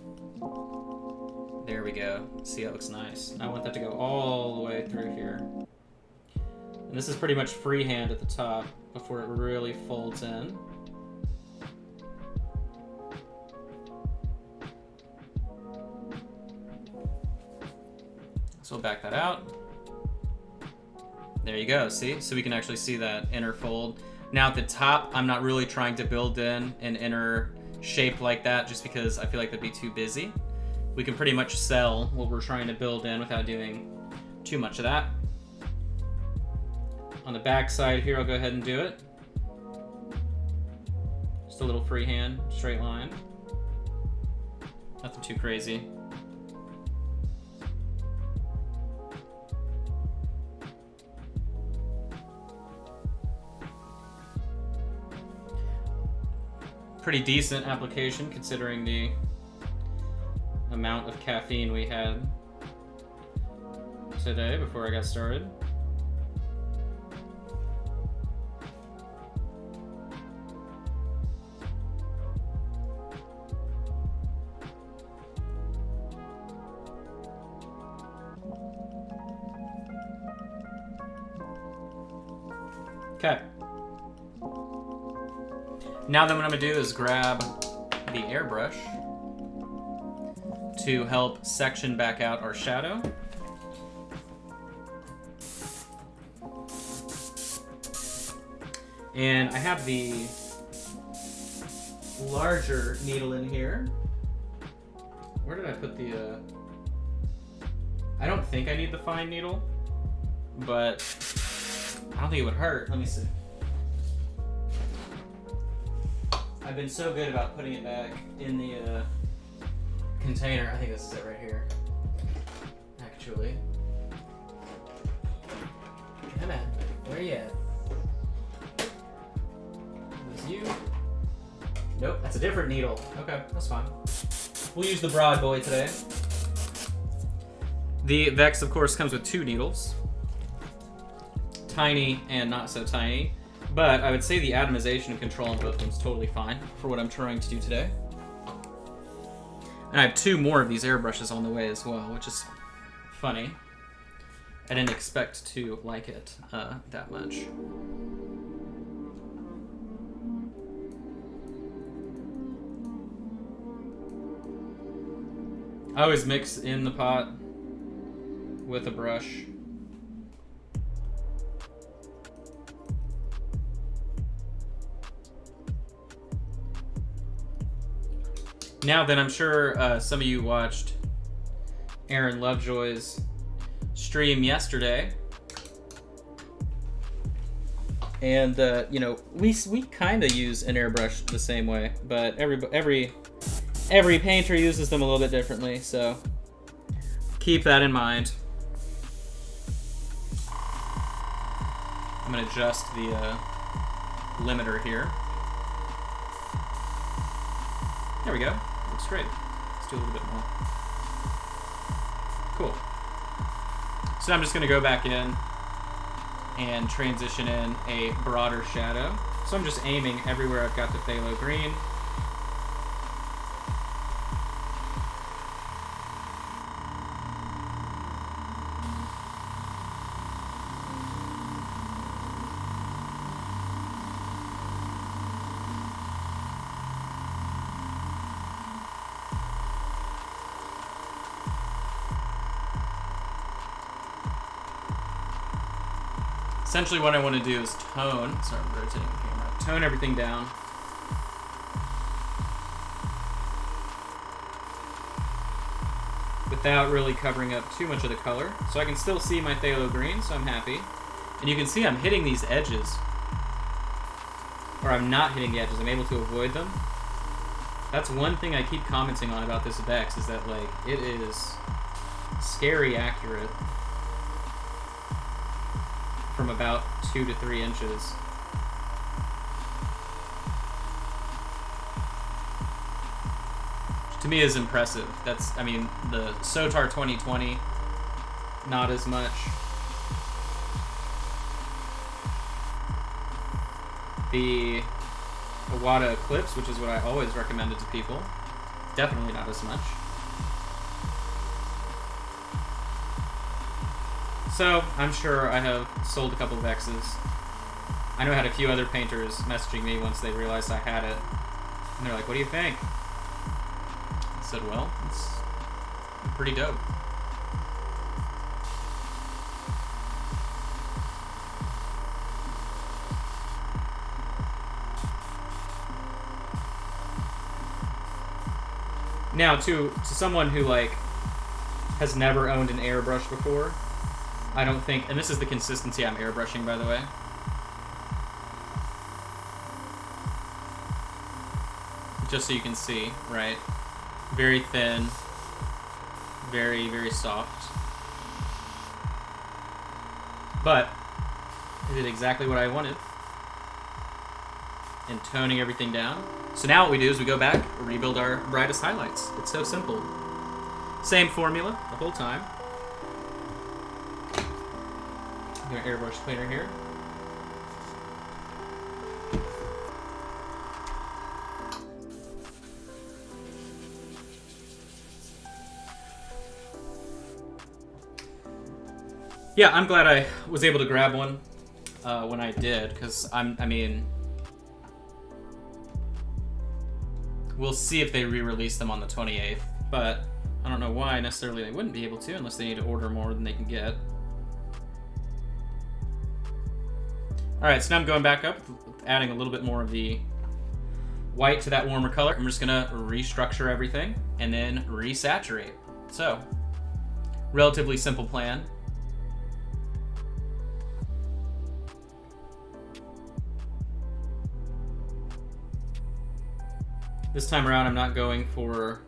[SPEAKER 1] There we go. See, that looks nice. I want that to go all the way through here. And this is pretty much freehand at the top before it really folds in. So we'll back that out. There you go, see? So we can actually see that inner fold. Now at the top, I'm not really trying to build in an inner shape like that just because I feel like that'd be too busy. We can pretty much sell what we're trying to build in without doing too much of that. On the back side here, I'll go ahead and do it. Just a little freehand, straight line. Nothing too crazy. Pretty decent application considering the amount of caffeine we had today before I got started. Okay. Now then what I'm going to do is grab the airbrush to help section back out our shadow. And I have the larger needle in here. Where did I put the... I don't think I need the fine needle, but I don't think it would hurt. Let me see. I've been so good about putting it back in the container. I think this is it right here. Actually. Come on. Where are you at? Was you? Nope, that's That's a different needle. Okay, that's fine. We'll use the broad boy today. The Vex, of course, comes with 2 needles. Tiny and not so tiny. But I would say the atomization and control on both of them is totally fine for what I'm trying to do today. And I have 2 more of these airbrushes on the way as well, which is funny. I didn't expect to like it that much. I always mix in the pot with a brush. Now then, I'm sure some of you watched Aaron Lovejoy's stream yesterday, and you know, we kind of use an airbrush the same way, but every painter uses them a little bit differently, so keep that in mind. I'm gonna adjust the limiter here. There we go. Looks great. Let's do a little bit more. Cool. So now I'm just gonna go back in and transition in a broader shadow. So I'm just aiming everywhere I've got the phthalo green. Essentially what I want to do is tone, sorry, I'm rotating the camera, tone everything down. Without really covering up too much of the color. So I can still see my phthalo green, so I'm happy. And you can see I'm hitting these edges. Or I'm not hitting the edges, I'm able to avoid them. That's one thing I keep commenting on about this Vex, is that like, it is scary accurate. From about 2 to 3 inches. Which to me is impressive. That's, I mean, the Sotar 2020, not as much. The Iwata Eclipse, which is what I always recommended to people, definitely not as much. So, I'm sure I have sold a couple of Vexes. I know I had a few other painters messaging me once they realized I had it. And they're like, what do you think? I said, well, it's pretty dope. Now, to someone who, like, has never owned an airbrush before, I don't think, and this is the consistency I'm airbrushing, by the way. Just so you can see, right? Very thin, very, very soft. But I did exactly what I wanted in toning everything down. So now what we do is we go back, rebuild our brightest highlights. It's so simple. Same formula the whole time. Get an airbrush cleaner here. Yeah, I'm glad I was able to grab one when I did, because I mean, we'll see if they re-release them on the 28th, but I don't know why necessarily they wouldn't be able to unless they need to order more than they can get. Alright, so now I'm going back up, adding a little bit more of the white to that warmer color. I'm just gonna restructure everything and then resaturate. So, relatively simple plan. This time around, I'm not going for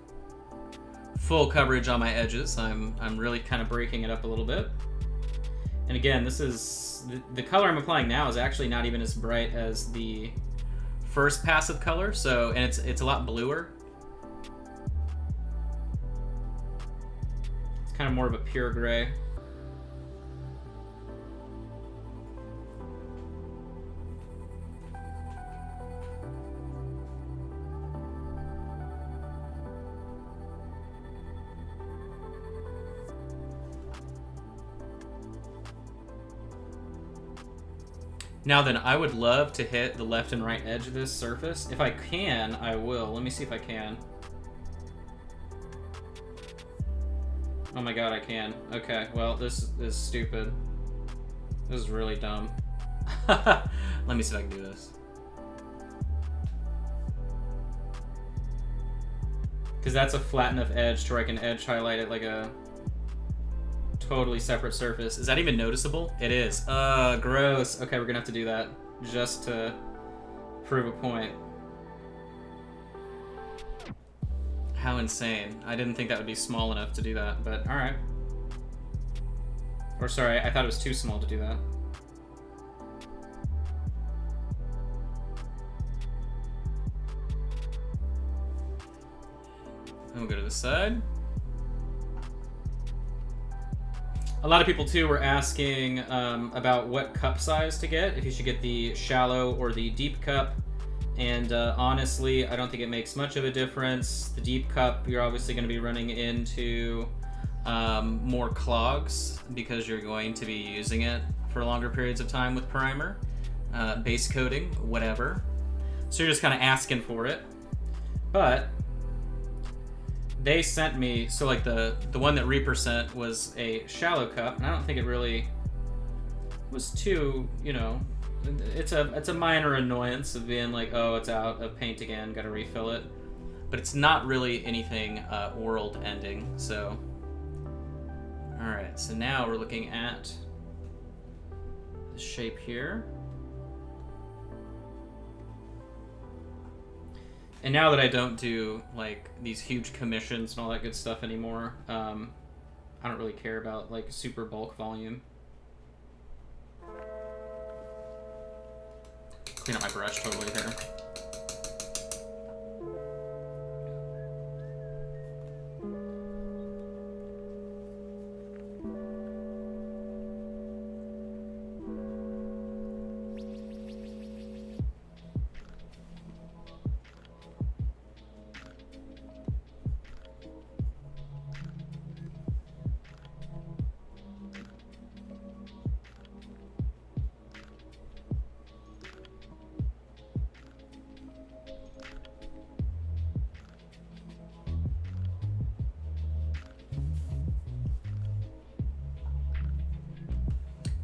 [SPEAKER 1] full coverage on my edges. I'm really kind of breaking it up a little bit. And again, this is the color I'm applying now is actually not even as bright as the first pass of color, so, and it's a lot bluer. It's kind of more of a pure gray. Now then, I would love to hit the left and right edge of this surface. If I can, I will. Let me see if I can. Oh my god, I can. Okay, well, this is stupid. This is really dumb. Let me see if I can do this. Because that's a flat enough edge to where I can edge highlight it like a totally separate surface. Is that even noticeable? It is. Gross. Okay, we're gonna have to do that just to prove a point. How insane. I didn't think that would be small enough to do that, but alright. Or sorry, I thought it was too small to do that. And we'll go to the side. A lot of people too were asking about what cup size to get, if you should get the shallow or the deep cup. And honestly, I don't think it makes much of a difference. The deep cup, you're obviously going to be running into more clogs because you're going to be using it for longer periods of time with primer, base coating, whatever. So you're just kind of asking for it. But they sent me, so like the one that Reaper sent was a shallow cup, and I don't think it really was too, you know, it's a minor annoyance of being like, oh, it's out of paint again, gotta refill it. But it's not really anything world ending, so. Alright, so now we're looking at the shape here. And now that I don't do like these huge commissions and all that good stuff anymore, I don't really care about like super bulk volume. Clean up my brush totally here.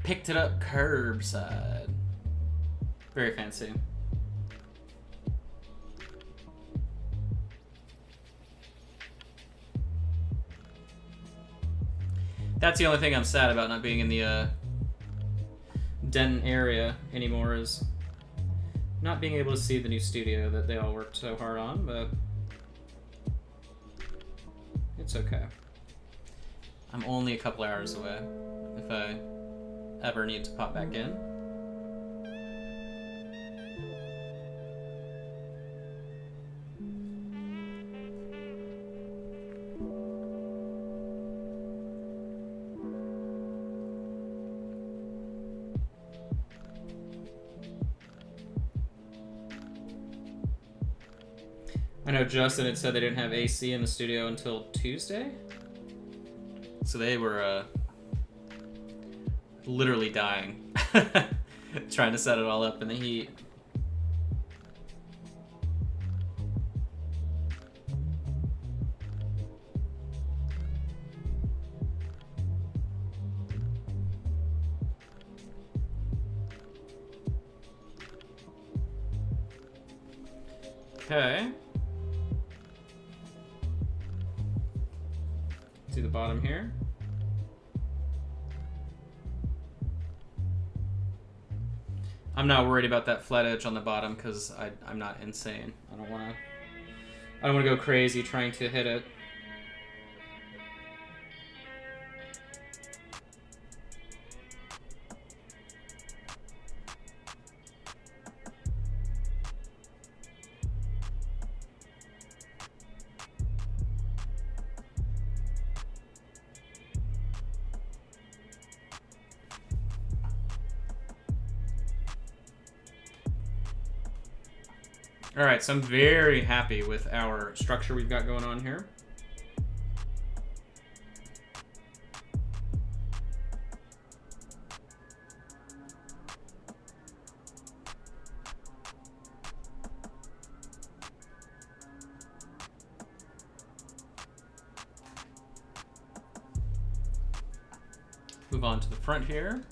[SPEAKER 1] Picked it up curbside. Very fancy. That's the only thing I'm sad about not being in the Denton area anymore, is not being able to see the new studio that they all worked so hard on, but it's okay. I'm only a couple hours away if I ever need to pop back in. I know Justin had said they didn't have AC in the studio until Tuesday. So they were literally dying trying to set it all up in the heat. Okay. To the bottom here. I'm not worried about that flat edge on the bottom because I'm not insane. I don't want to go crazy trying to hit it. All right, so I'm very happy with our structure we've got going on here. Move on to the front here.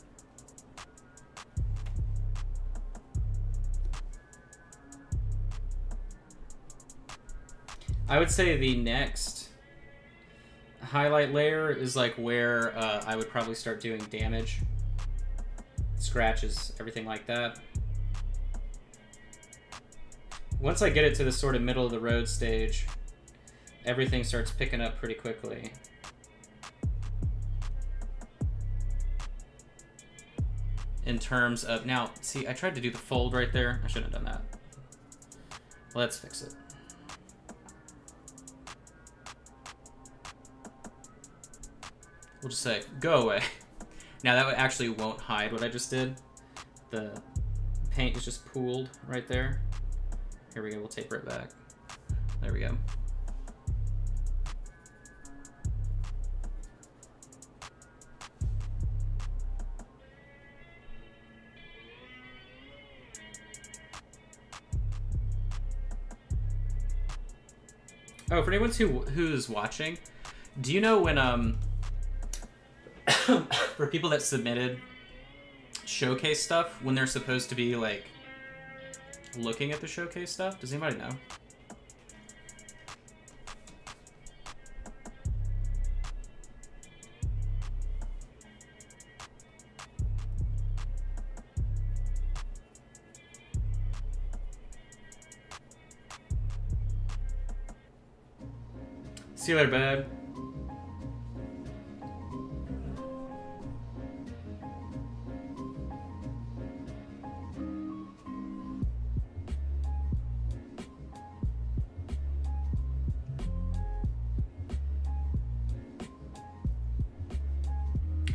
[SPEAKER 1] I would say the next highlight layer is like where I would probably start doing damage, scratches, everything like that. Once I get it to the sort of middle of the road stage, everything starts picking up pretty quickly. In terms of, now, see, I tried to do the fold right there. I shouldn't have done that. Let's fix it. We'll just say, go away. Now that actually won't hide what I just did. The paint is just pooled right there. Here we go, we'll taper it back. There we go. Oh, for anyone who's watching, do you know when for people that submitted showcase stuff, when they're supposed to be like looking at the showcase stuff? Does anybody know? See you later, babe.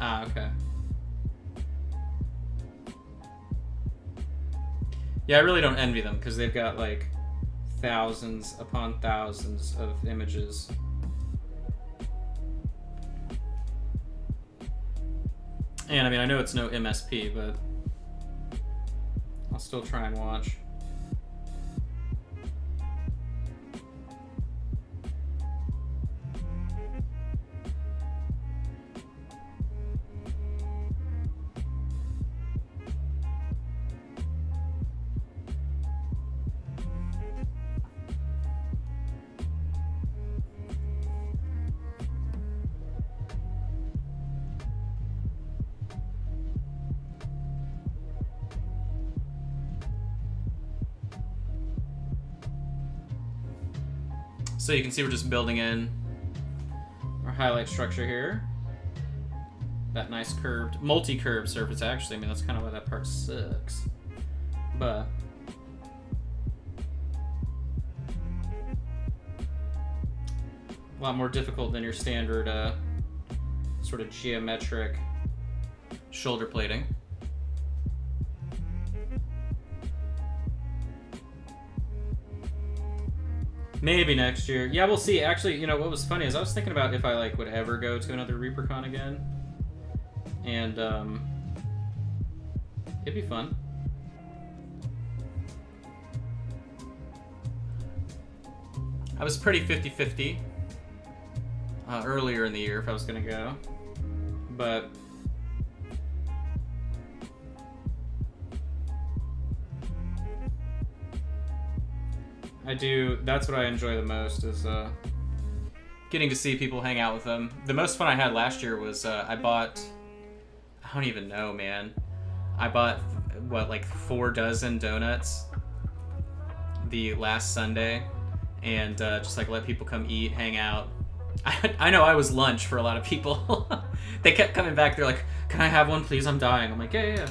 [SPEAKER 1] Ah, okay. Yeah, I really don't envy them because they've got like thousands upon thousands of images. And I mean, I know it's no MSP, but I'll still try and watch. So you can see we're just building in our highlight structure here. That nice curved, multi-curved surface actually. I mean, that's kind of why that part sucks. But a lot more difficult than your standard sort of geometric shoulder plating. Maybe next year. Yeah, we'll see. Actually, you know, what was funny is I was thinking about if I like would ever go to another ReaperCon again. And it'd be fun. I was pretty 50-50 earlier in the year if I was gonna go. But that's what I enjoy the most is getting to see people, hang out with them. The most fun I had last year was I don't even know, man. I bought, what, like 4 dozen donuts the last Sunday and just like let people come eat, hang out. I know I was lunch for a lot of people. They kept coming back, they're like, can I have one, please? I'm dying. I'm like, yeah.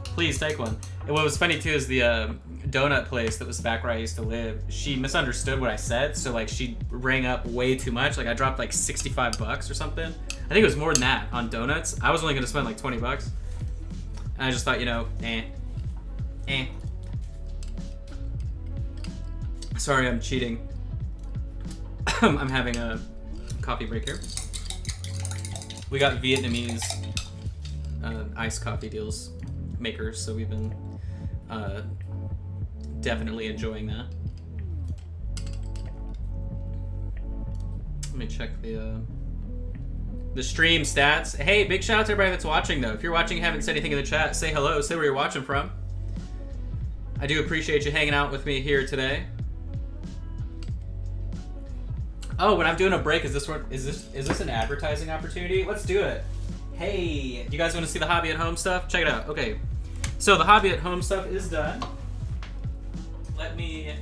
[SPEAKER 1] Please take one. And what was funny too is the donut place that was back where I used to live, she misunderstood what I said, so like she rang up way too much. Like I dropped like $65 or something. I think it was more than that on donuts. I was only gonna spend like $20. And I just thought, you know, Sorry, I'm cheating. I'm having a coffee break here. We got Vietnamese iced coffee deals makers, so we've been definitely enjoying that. Let me check the stream stats. Hey, big shout out to everybody that's watching though. If you're watching and haven't said anything in the chat, say hello, say where you're watching from. I do appreciate you hanging out with me here today. Oh, when I'm doing a break, is this an advertising opportunity? Let's do it. Hey, you guys want to see the hobby at home stuff? Check it out. Okay, so the hobby at home stuff is done. Let me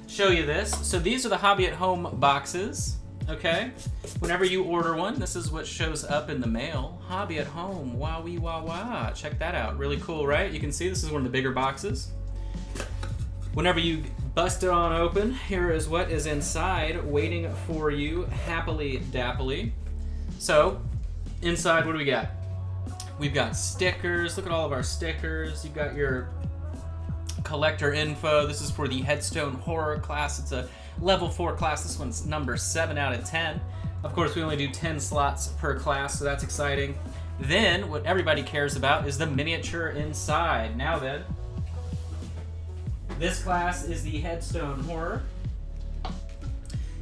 [SPEAKER 1] show you this. So these are the hobby at home boxes. Okay, whenever you order one, this is what shows up in the mail. Hobby at home, wow wee wah wah. Check that out, really cool, right? You can see this is one of the bigger boxes. Whenever you bust it on open, here is what is inside, waiting for you happily dappily. So, inside, what do we got? We've got stickers. Look at all of our stickers. You've got your collector info. This is for the Headstone Horror class. It's a level 4 class. This one's number 7 out of 10. Of course, we only do 10 slots per class, so that's exciting. Then, what everybody cares about is the miniature inside. Now then, this class is the Headstone Horror.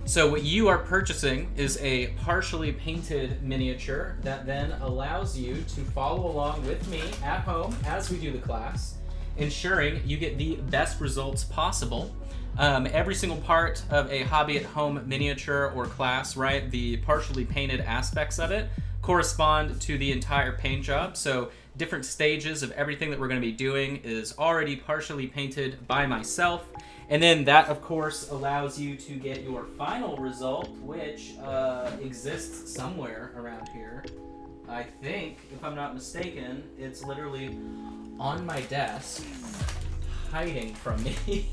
[SPEAKER 1] So what you are purchasing is a partially painted miniature that then allows you to follow along with me at home as we do the class, ensuring you get the best results possible. Every single part of a hobby at home miniature or class, right, the partially painted aspects of it correspond to the entire paint job. So different stages of everything that we're going to be doing is already partially painted by myself. And then that, of course, allows you to get your final result, which exists somewhere around here. I think, if I'm not mistaken, it's literally on my desk, hiding from me.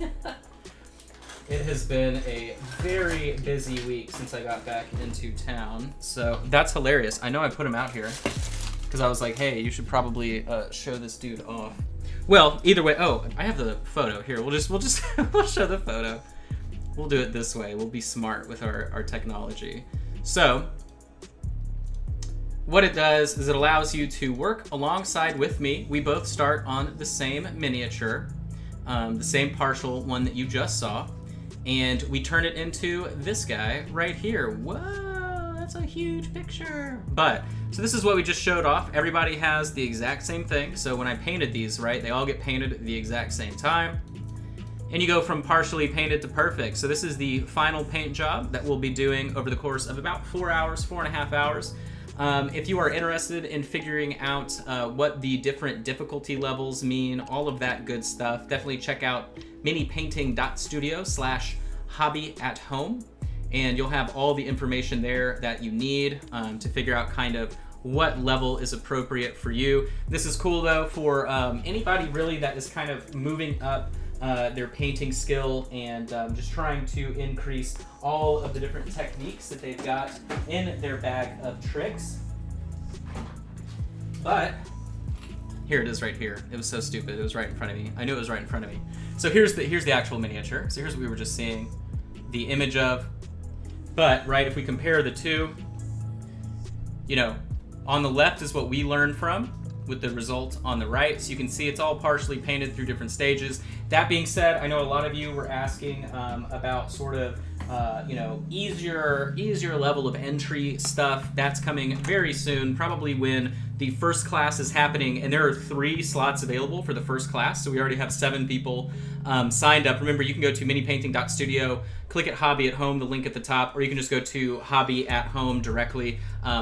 [SPEAKER 1] It has been a very busy week since I got back into town, so that's hilarious. I know I put him out here because I was like, hey, you should probably show this dude off. Well, either way, oh, I have the photo here. We'll show the photo. We'll do it this way. We'll be smart with our technology. So, what it does is it allows you to work alongside with me. We both start on the same miniature, the same partial one that you just saw, and we turn it into this guy right here. Whoa, that's a huge picture. But, so this is what we just showed off. Everybody has the exact same thing. So when I painted these, right, they all get painted at the exact same time. And you go from partially painted to perfect. So this is the final paint job that we'll be doing over the course of about 4 hours, 4.5 hours. If you are interested in figuring out what the different difficulty levels mean, all of that good stuff, definitely check out minipainting.studio/hobbyathome, and you'll have all the information there that you need to figure out kind of what level is appropriate for you. This is cool though for anybody really that is kind of moving up their painting skill and just trying to increase all of the different techniques that they've got in their bag of tricks. But here it is right here. It was so stupid. It was right in front of me. I knew it was right in front of me. So here's the actual miniature. So here's what we were just seeing the image of. But right, if we compare the two, you know, on the left is what we learned from, with the result on the right. So you can see it's all partially painted through different stages. That being said, I know a lot of you were asking about sort of, you know, easier level of entry stuff. That's coming very soon, probably when the first class is happening, and there are 3 slots available for the first class. So we already have 7 people signed up. Remember, you can go to minipainting.studio, click at Hobby at Home, the link at the top, or you can just go to Hobby at Home directly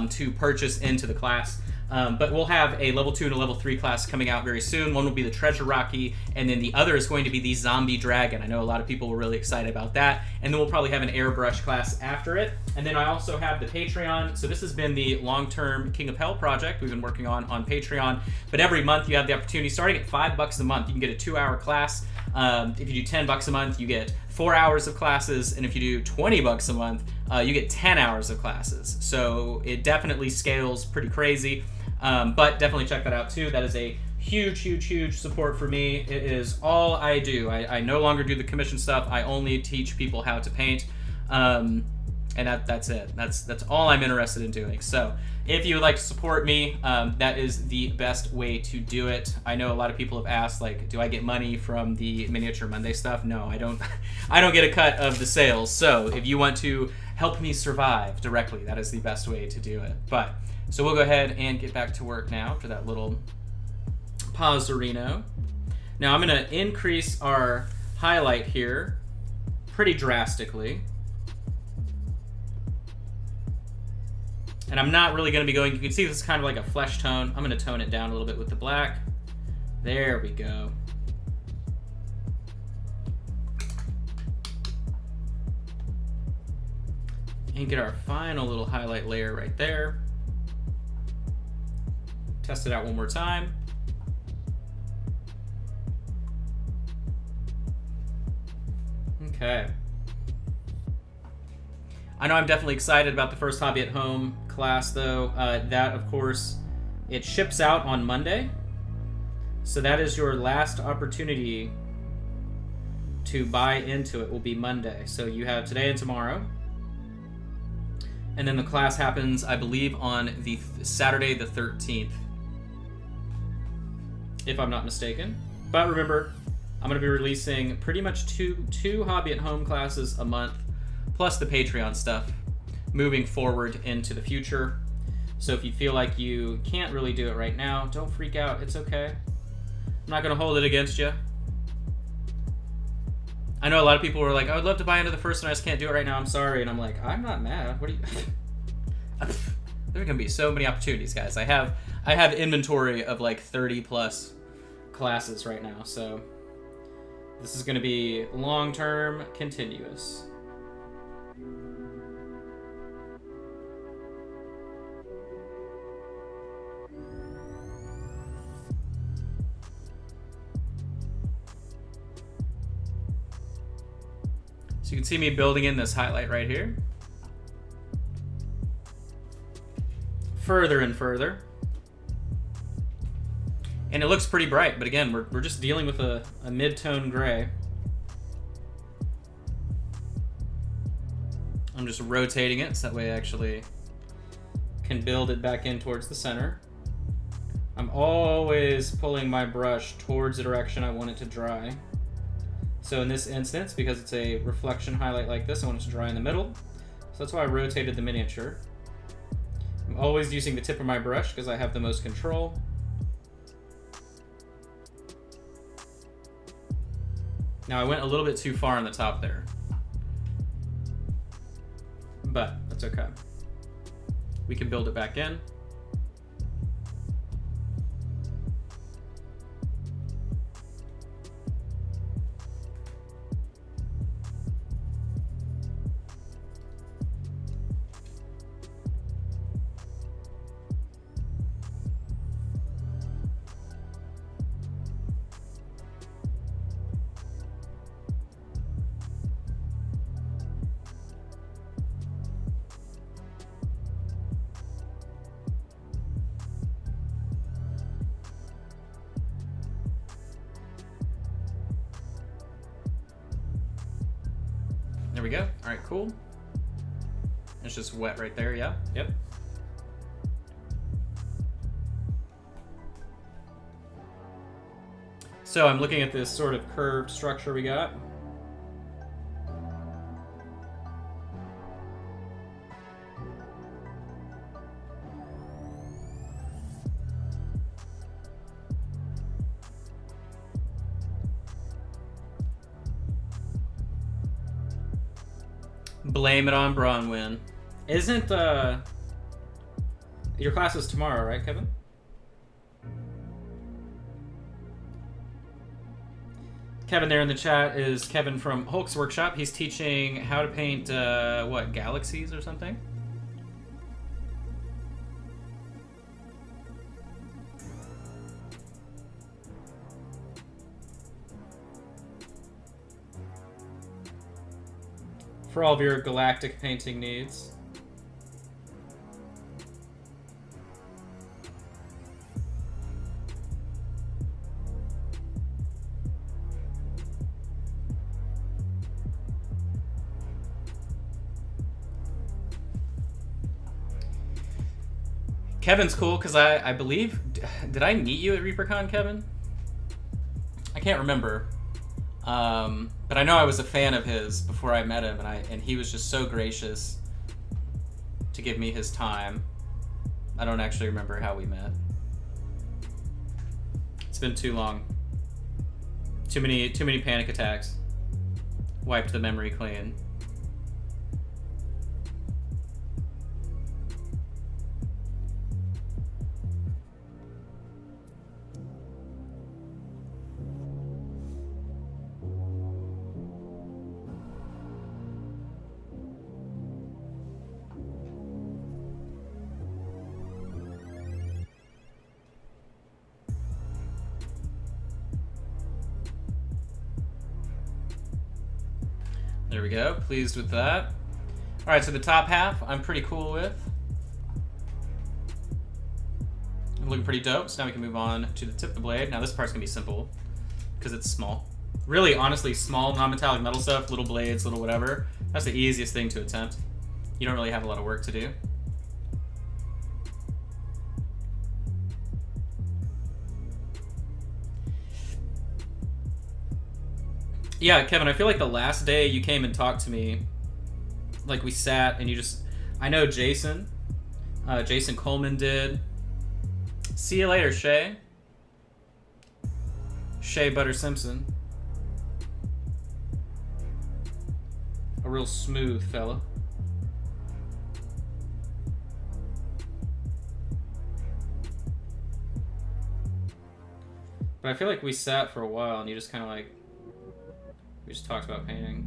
[SPEAKER 1] to purchase into the class. But we'll have a level 2 and a level 3 class coming out very soon. One will be the Treasure Rocky, and then the other is going to be the Zombie Dragon. I know a lot of people were really excited about that. And then we'll probably have an airbrush class after it. And then I also have the Patreon. So this has been the long-term King of Hell project we've been working on Patreon. But every month you have the opportunity, starting at $5 a month, you can get a 2-hour class. If you do $10 a month, you get 4 hours of classes. And if you do $20 a month, you get 10 hours of classes. So it definitely scales pretty crazy. But definitely check that out too. That is a huge, huge, huge support for me. It is all I do. I no longer do the commission stuff. I only teach people how to paint. And that's it. That's all I'm interested in doing. So if you would like to support me, that is the best way to do it. I know a lot of people have asked, like, do I get money from the Miniature Monday stuff? No, I don't. I don't get a cut of the sales. So if you want to help me survive directly, that is the best way to do it. But so we'll go ahead and get back to work now after that little pausarino. Now I'm going to increase our highlight here pretty drastically. And I'm not really going to be going, you can see this is kind of like a flesh tone. I'm going to tone it down a little bit with the black. There we go. And get our final little highlight layer right there. Test it out one more time. Okay. I know I'm definitely excited about the first Hobby at Home class, though. That, of course, it ships out on Monday. So that is your last opportunity to buy into it will be Monday. So you have today and tomorrow. And then the class happens, I believe, on the Saturday the 13th. If I'm not mistaken. But remember, I'm going to be releasing pretty much two Hobby at Home classes a month, plus the Patreon stuff, moving forward into the future. So if you feel like you can't really do it right now, don't freak out. It's okay. I'm not going to hold it against you. I know a lot of people were like, I would love to buy into the first one, I just can't do it right now, I'm sorry. And I'm like, I'm not mad. What are you... There are going to be so many opportunities, guys. I have inventory of like 30 plus classes right now, so this is going to be long-term, continuous. So you can see me building in this highlight right here. Further and further. And it looks pretty bright, but again, we're just dealing with a mid-tone gray. I'm just rotating it so that way I actually can build it back in towards the center. I'm always pulling my brush towards the direction I want it to dry. So in this instance, because it's a reflection highlight like this, I want it to dry in the middle. So that's why I rotated the miniature. I'm always using the tip of my brush because I have the most control. Now I went a little bit too far on the top there, but that's okay. We can build it back in. There we go. All right, cool. It's just wet right there, yeah? Yep. So I'm looking at this sort of curved structure we got. Blame it on Bronwyn. Isn't your class is tomorrow, right, Kevin? Kevin there in the chat is Kevin from Hulk's Workshop. He's teaching how to paint what, galaxies or something? For all of your galactic painting needs. Kevin's cool because I believe, did I meet you at ReaperCon, Kevin? I can't remember. But I know I was a fan of his before I met him, and he was just so gracious to give me his time. I don't actually remember how we met. It's been too long. Too many panic attacks. Wiped the memory clean. There we go. Pleased with that. All right, so the top half I'm pretty cool with. Looking pretty dope. So now we can move on to the tip of the blade. Now this part's gonna be simple because it's small. Really, honestly, small non-metallic metal stuff, little blades, little whatever. That's the easiest thing to attempt. You don't really have a lot of work to do. Yeah, Kevin, I feel like the last day you came and talked to me, like we sat and you just, I know Jason Coleman did. See you later, Shay. Shay Butter Simpson. A real smooth fella. But I feel like we sat for a while and you just kind of like, we just talked about painting.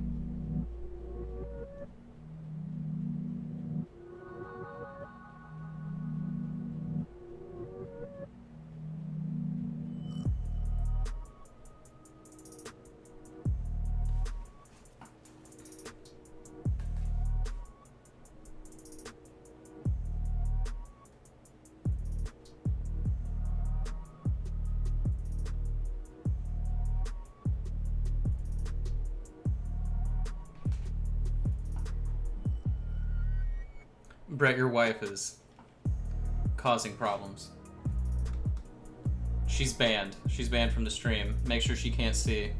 [SPEAKER 1] Brett, your wife is causing problems. She's banned. She's banned from the stream. Make sure she can't see.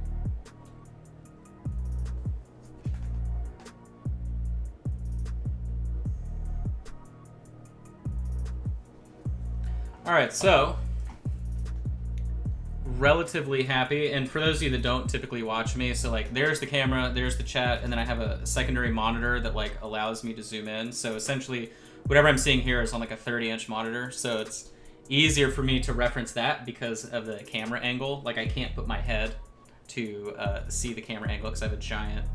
[SPEAKER 1] Alright, so relatively happy, and for those of you that don't typically watch me, so like there's the camera, there's the chat, and then I have a secondary monitor that like allows me to zoom in. So essentially whatever I'm seeing here is on like a 30-inch monitor, so it's easier for me to reference that because of the camera angle. Like I can't put my head to see the camera angle because I have a giant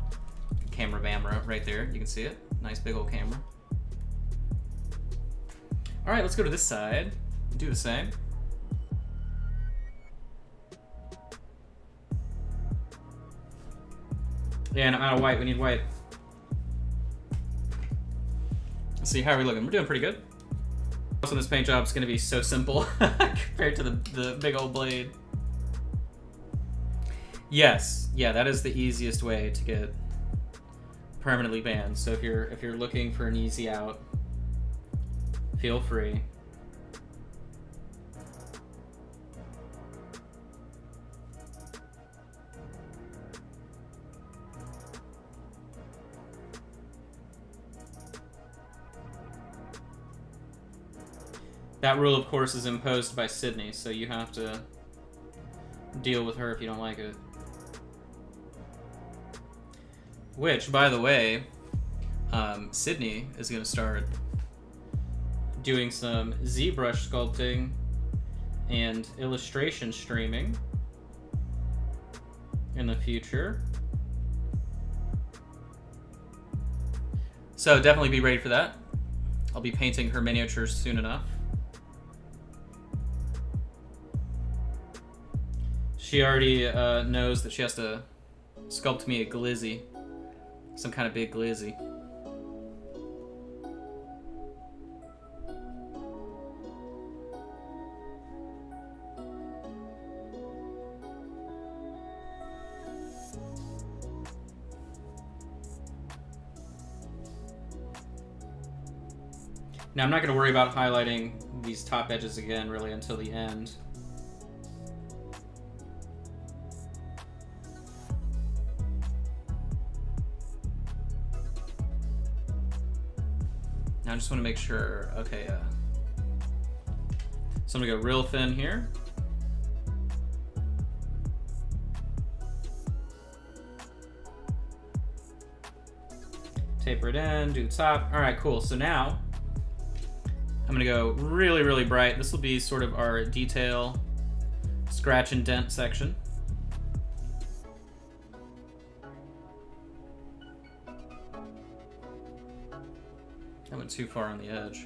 [SPEAKER 1] camera bamera right there. You can see it. Nice big old camera. All right, let's go to this side. Do the same. Yeah, and I'm out of white. We need white. Let's see, how are we looking? We're doing pretty good. Also, this paint job is going to be so simple compared to the big old blade. Yes, yeah, that is the easiest way to get permanently banned. So if you're looking for an easy out, feel free. That rule, of course, is imposed by Sydney, so you have to deal with her if you don't like it. Which, by the way, Sydney is going to start doing some ZBrush sculpting and illustration streaming in the future. So definitely be ready for that. I'll be painting her miniatures soon enough. She already knows that she has to sculpt me a glizzy. Some kind of big glizzy. Now I'm not going to worry about highlighting these top edges again really until the end. Now I just want to make sure, okay, so I'm gonna go real thin here. Taper it in, do the top. All right, cool. So now I'm gonna go really, really bright. This will be sort of our detail, scratch and dent section. I went too far on the edge.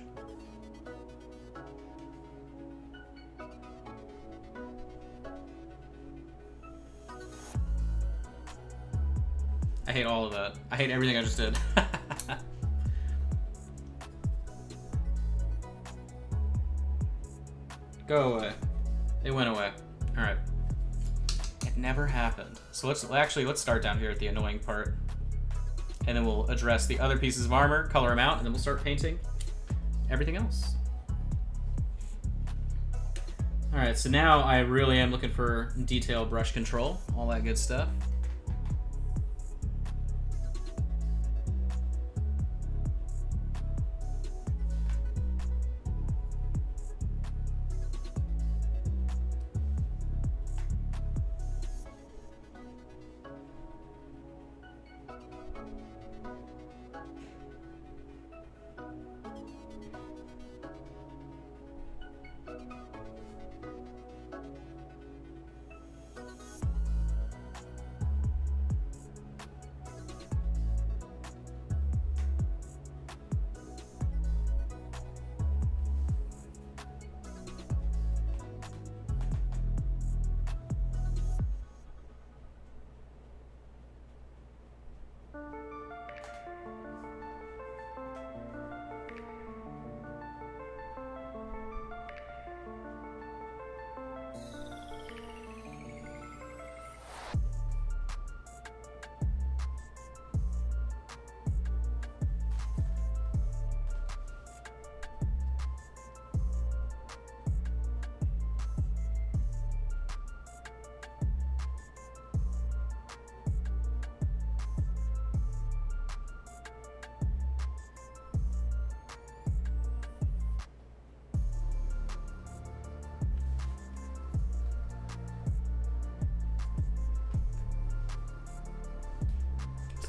[SPEAKER 1] I hate all of that. I hate everything I just did. Go away. It went away. All right. It never happened. So let's start down here at the annoying part. And then we'll address the other pieces of armor, color them out, and then we'll start painting everything else. All right, so now I really am looking for detail, brush control, all that good stuff.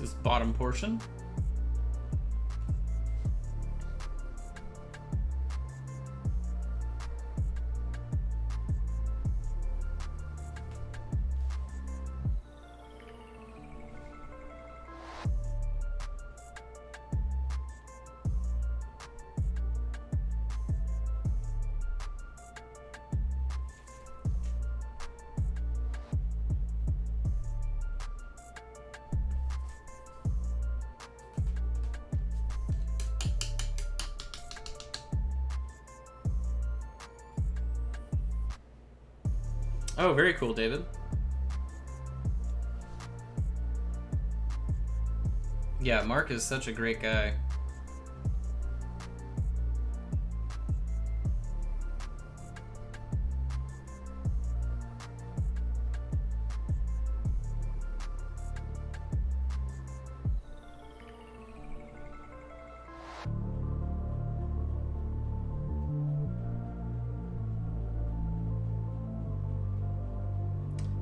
[SPEAKER 1] This bottom portion. Oh, very cool, David. Yeah, Mark is such a great guy.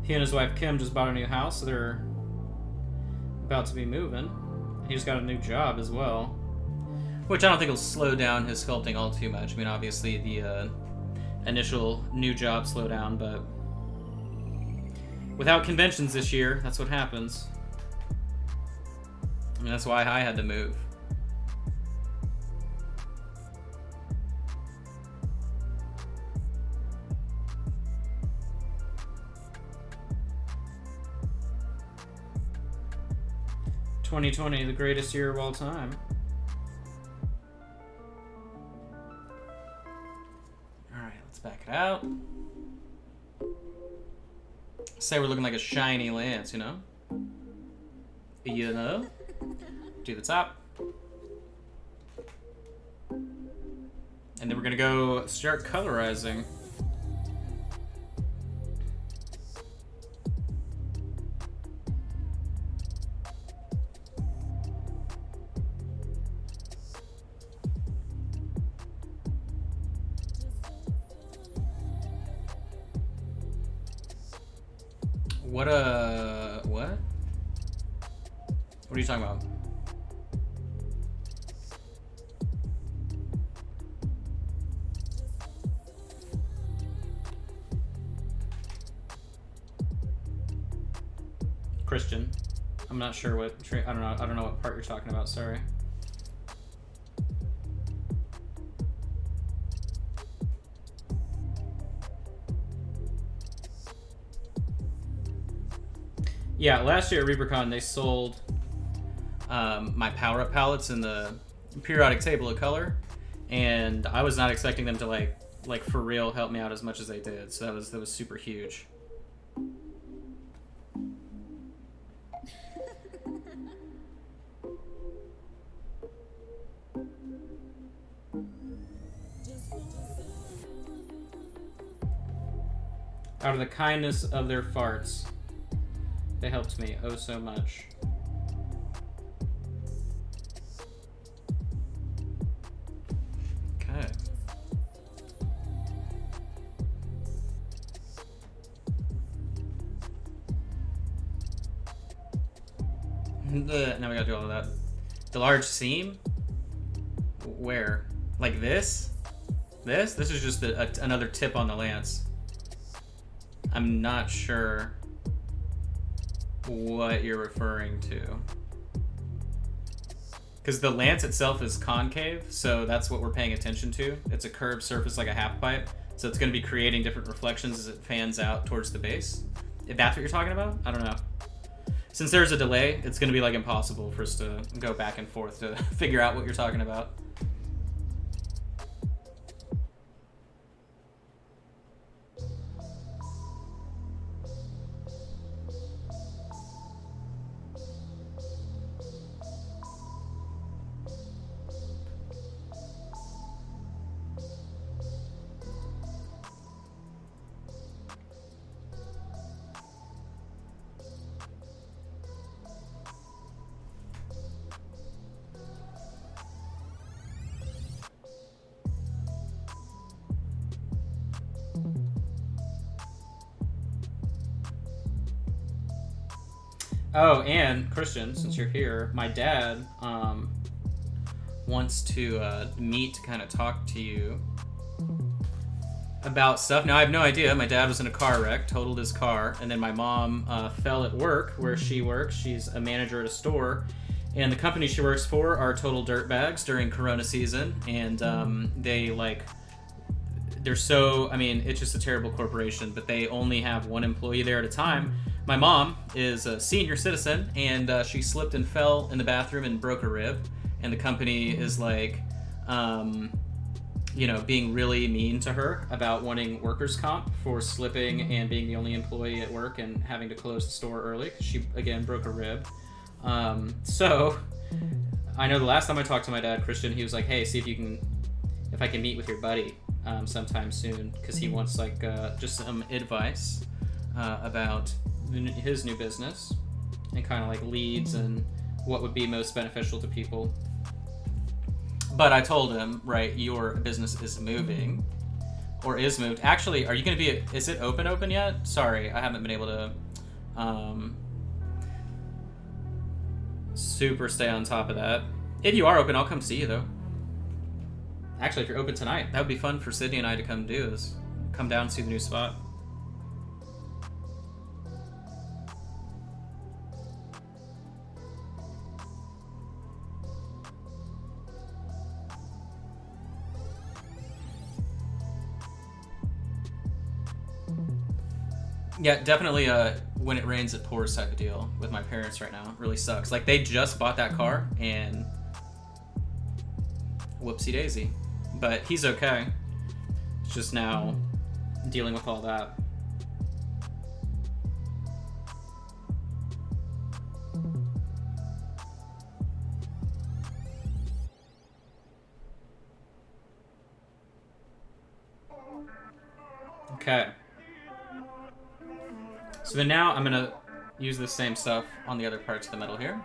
[SPEAKER 1] He and his wife Kim just bought a new house, so they're about to be moving. He just got a new job as well, which I don't think will slow down his sculpting all too much. I mean, obviously the initial new job slow down, but without conventions this year, that's what happens. I mean, that's why I had to move. "2020, the greatest year of all time." Alright, let's back it out. Say we're looking like a shiny lance, you know? You know? Do the top. And then we're gonna go start colorizing. What what? What are you talking about? Christian. I'm not sure what I don't know what part you're talking about, sorry. Yeah, last year at ReaperCon they sold my power-up palettes in the periodic table of color, and I was not expecting them to like for real help me out as much as they did. So that was super huge. Out of the kindness of their farts, they helped me oh so much. Okay. Now we gotta do all of that. The large seam? Where? Like this? This? This is just another tip on the lance. I'm not sure what you're referring to. Because the lance itself is concave, so that's what we're paying attention to. It's a curved surface like a half pipe, so it's going to be creating different reflections as it fans out towards the base. If that's what you're talking about, I don't know. Since there's a delay, it's going to be like impossible for us to go back and forth to figure out what you're talking about. Oh, and Christian, since you're here, my dad wants to meet to kind of talk to you about stuff. Now, I have no idea. My dad was in a car wreck, totaled his car, and then my mom fell at work where she works. She's a manager at a store, and the company she works for are total dirtbags during Corona season, and they're so, I mean, it's just a terrible corporation, but they only have one employee there at a time. My mom is a senior citizen, and she slipped and fell in the bathroom and broke a rib, and the company is like, being really mean to her about wanting workers' comp for slipping and being the only employee at work and having to close the store early because she, again, broke a rib. So I know the last time I talked to my dad, Christian, he was like, hey, see if I can meet with your buddy sometime soon, because he wants just some advice about his new business and kind of like leads and what would be most beneficial to people. But I told him, right, your business is moving or is moved. Actually, are you going to be, is it open yet? Sorry, I haven't been able to super stay on top of that. If you are open, I'll come see you though. Actually, if you're open tonight, that would be fun for Sydney and I to come do, is come down and see the new spot. Yeah, definitely when it rains it pours type of deal with my parents right now. It really sucks. Like, they just bought that car and whoopsie daisy. But he's okay. It's just now dealing with all that. Okay. So then now I'm gonna use the same stuff on the other parts of the metal here.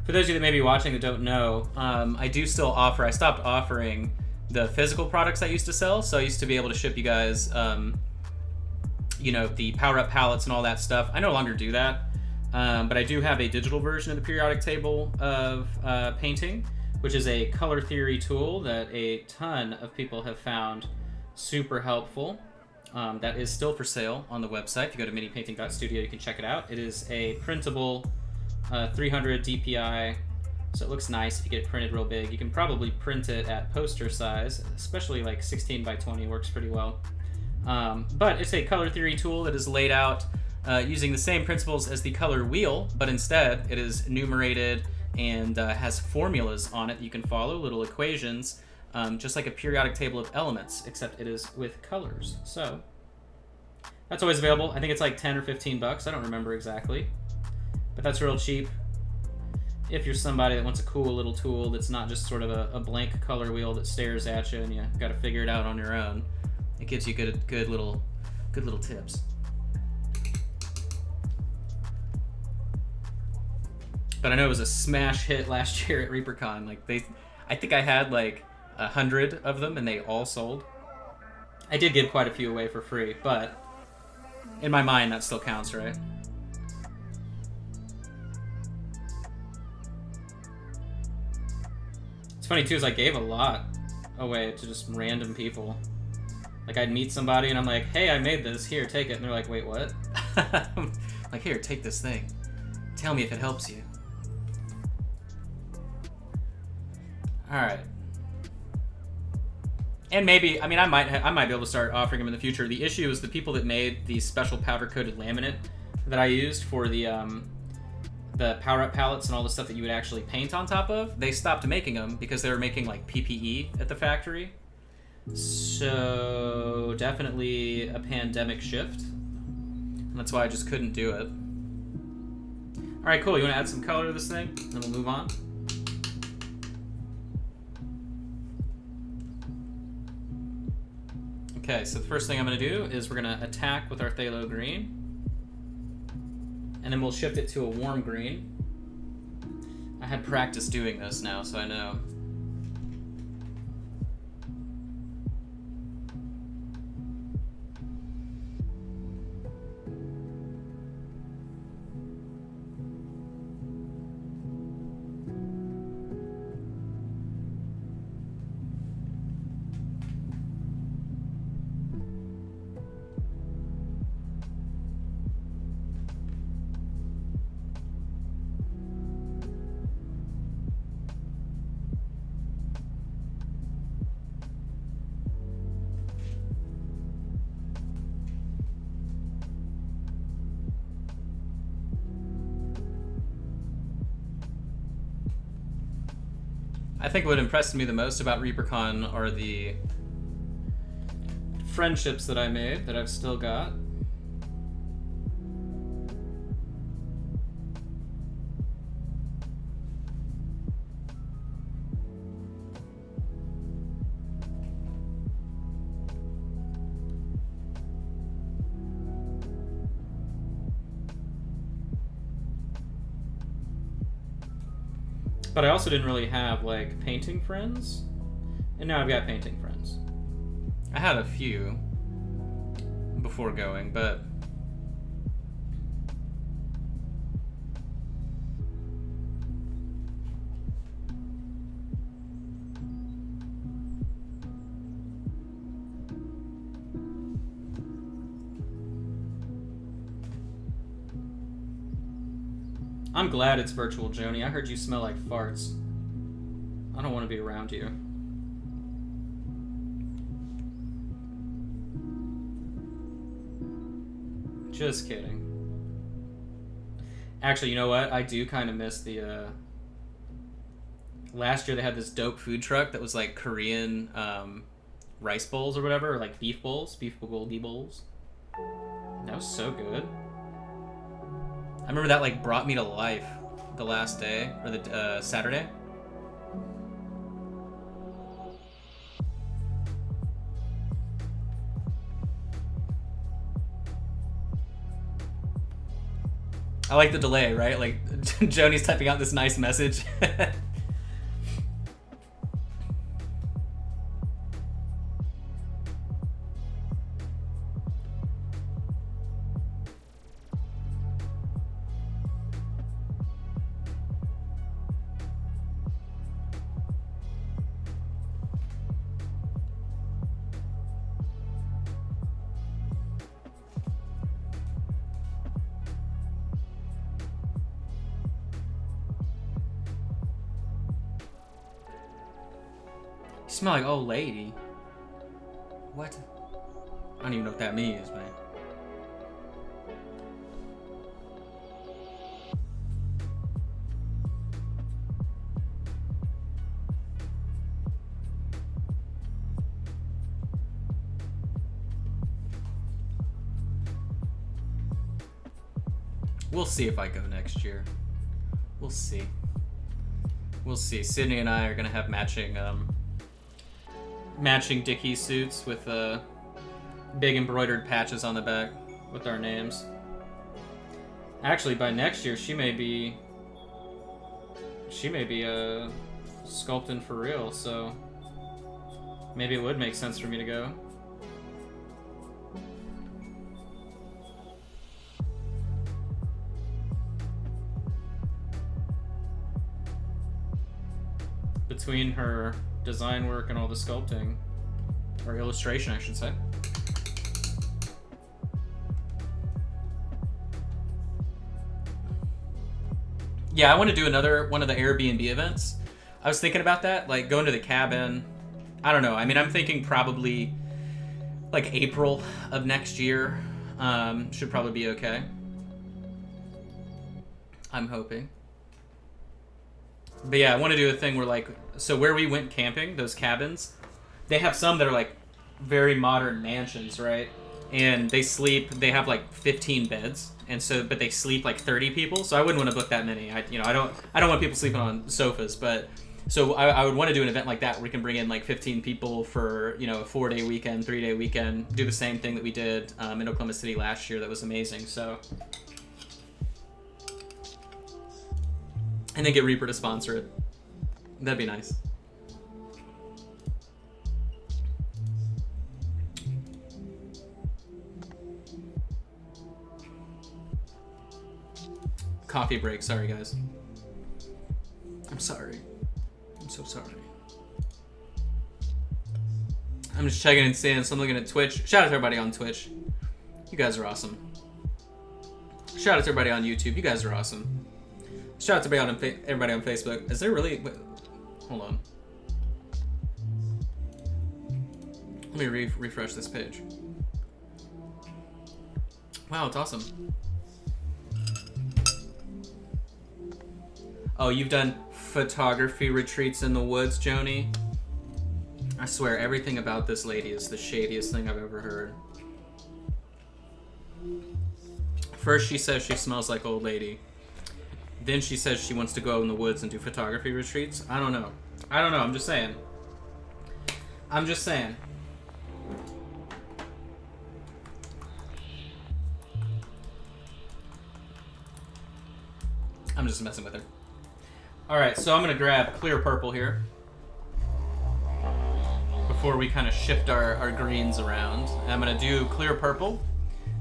[SPEAKER 1] For those of you that may be watching that don't know, I do still offer, I stopped offering the physical products I used to sell. So I used to be able to ship you guys, you know, the power-up palettes and all that stuff. I no longer do that, but I do have a digital version of the periodic table of painting, which is a color theory tool that a ton of people have found super helpful. That is still for sale on the website. If you go to minipainting.studio, you can check it out. It is a printable 300 DPI, so it looks nice if you get it printed real big. You can probably print it at poster size, especially like 16 by 20 works pretty well. But it's a color theory tool that is laid out using the same principles as the color wheel, but instead it is numerated and has formulas on it that you can follow, little equations, just like a periodic table of elements, except it is with colors. So that's always available. I think it's like 10 or 15 bucks. I don't remember exactly. But that's real cheap if you're somebody that wants a cool little tool that's not just sort of a blank color wheel that stares at you and you got to figure it out on your own. It gives you good little tips. But I know it was a smash hit last year at ReaperCon. Like I think I had like 100 of them and they all sold. I did give quite a few away for free, but in my mind that still counts, right? It's funny too, is I gave a lot away to just random people. Like I'd meet somebody and I'm like, hey, I made this, here, take it. And they're like, wait, what? Like, here, take this thing. Tell me if it helps you. All right. And maybe, I mean, I might be able to start offering them in the future. The issue is the people that made the special powder coated laminate that I used for the power-up palettes and all the stuff that you would actually paint on top of, they stopped making them because they were making like PPE at the factory. So definitely a pandemic shift. And that's why I just couldn't do it. All right, cool. You want to add some color to this thing? Then we'll move on. Okay, so the first thing I'm going to do is we're going to attack with our phthalo green. And then we'll shift it to a warm green. I had practice doing this now, so I know. I think what impressed me the most about ReaperCon are the friendships that I made that I've still got. But I also didn't really have, like, painting friends. And now I've got painting friends. I had a few before going, but... I'm glad it's virtual, Joni. I heard you smell like farts. I don't want to be around you. Just kidding. Actually, you know what? I do kind of miss the... Last year they had this dope food truck that was like Korean rice bowls or whatever, or like beef bowls, beef bulgogi bowls. That was so good. I remember that like brought me to life the last day, or the Saturday. I like the delay, right? Like, Joni's typing out this nice message. You smell like old lady. What? I don't even know what that means, man. We'll see if I go next year. We'll see. We'll see. Sydney and I are gonna have matching Dickies suits with big embroidered patches on the back with our names. Actually, by next year, she may be sculpting for real. So maybe it would make sense for me to go. Between her design work and all the sculpting, or illustration, I should say. Yeah, I want to do another one of the Airbnb events. I was thinking about that, like going to the cabin. I don't know. I mean, I'm thinking probably like April of next year. Should probably be okay. I'm hoping. But yeah, I want to do a thing where like, so where we went camping, those cabins, they have some that are like very modern mansions, right? And they have like 15 beds, and so, but they sleep like 30 people. So I wouldn't want to book that many. I don't want people sleeping on sofas, but so I would want to do an event like that where we can bring in like 15 people for, a 4-day weekend, 3-day weekend, do the same thing that we did in Oklahoma City last year. That was amazing. So. And then get Reaper to sponsor it. That'd be nice. Coffee break. Sorry, guys. I'm sorry. I'm so sorry. I'm just checking and seeing. So I'm looking at Twitch. Shout out to everybody on Twitch. You guys are awesome. Shout out to everybody on YouTube. You guys are awesome. Shout out to everybody on Facebook. Is there really... Wait, hold on. Let me refresh this page. Wow, it's awesome. Oh, you've done photography retreats in the woods, Joni? I swear, everything about this lady is the shadiest thing I've ever heard. First, she says she smells like old lady. Then she says she wants to go in the woods and do photography retreats. I don't know. I'm just saying. I'm just messing with her. Alright, so I'm going to grab clear purple here. Before we kind of shift our greens around. I'm going to do clear purple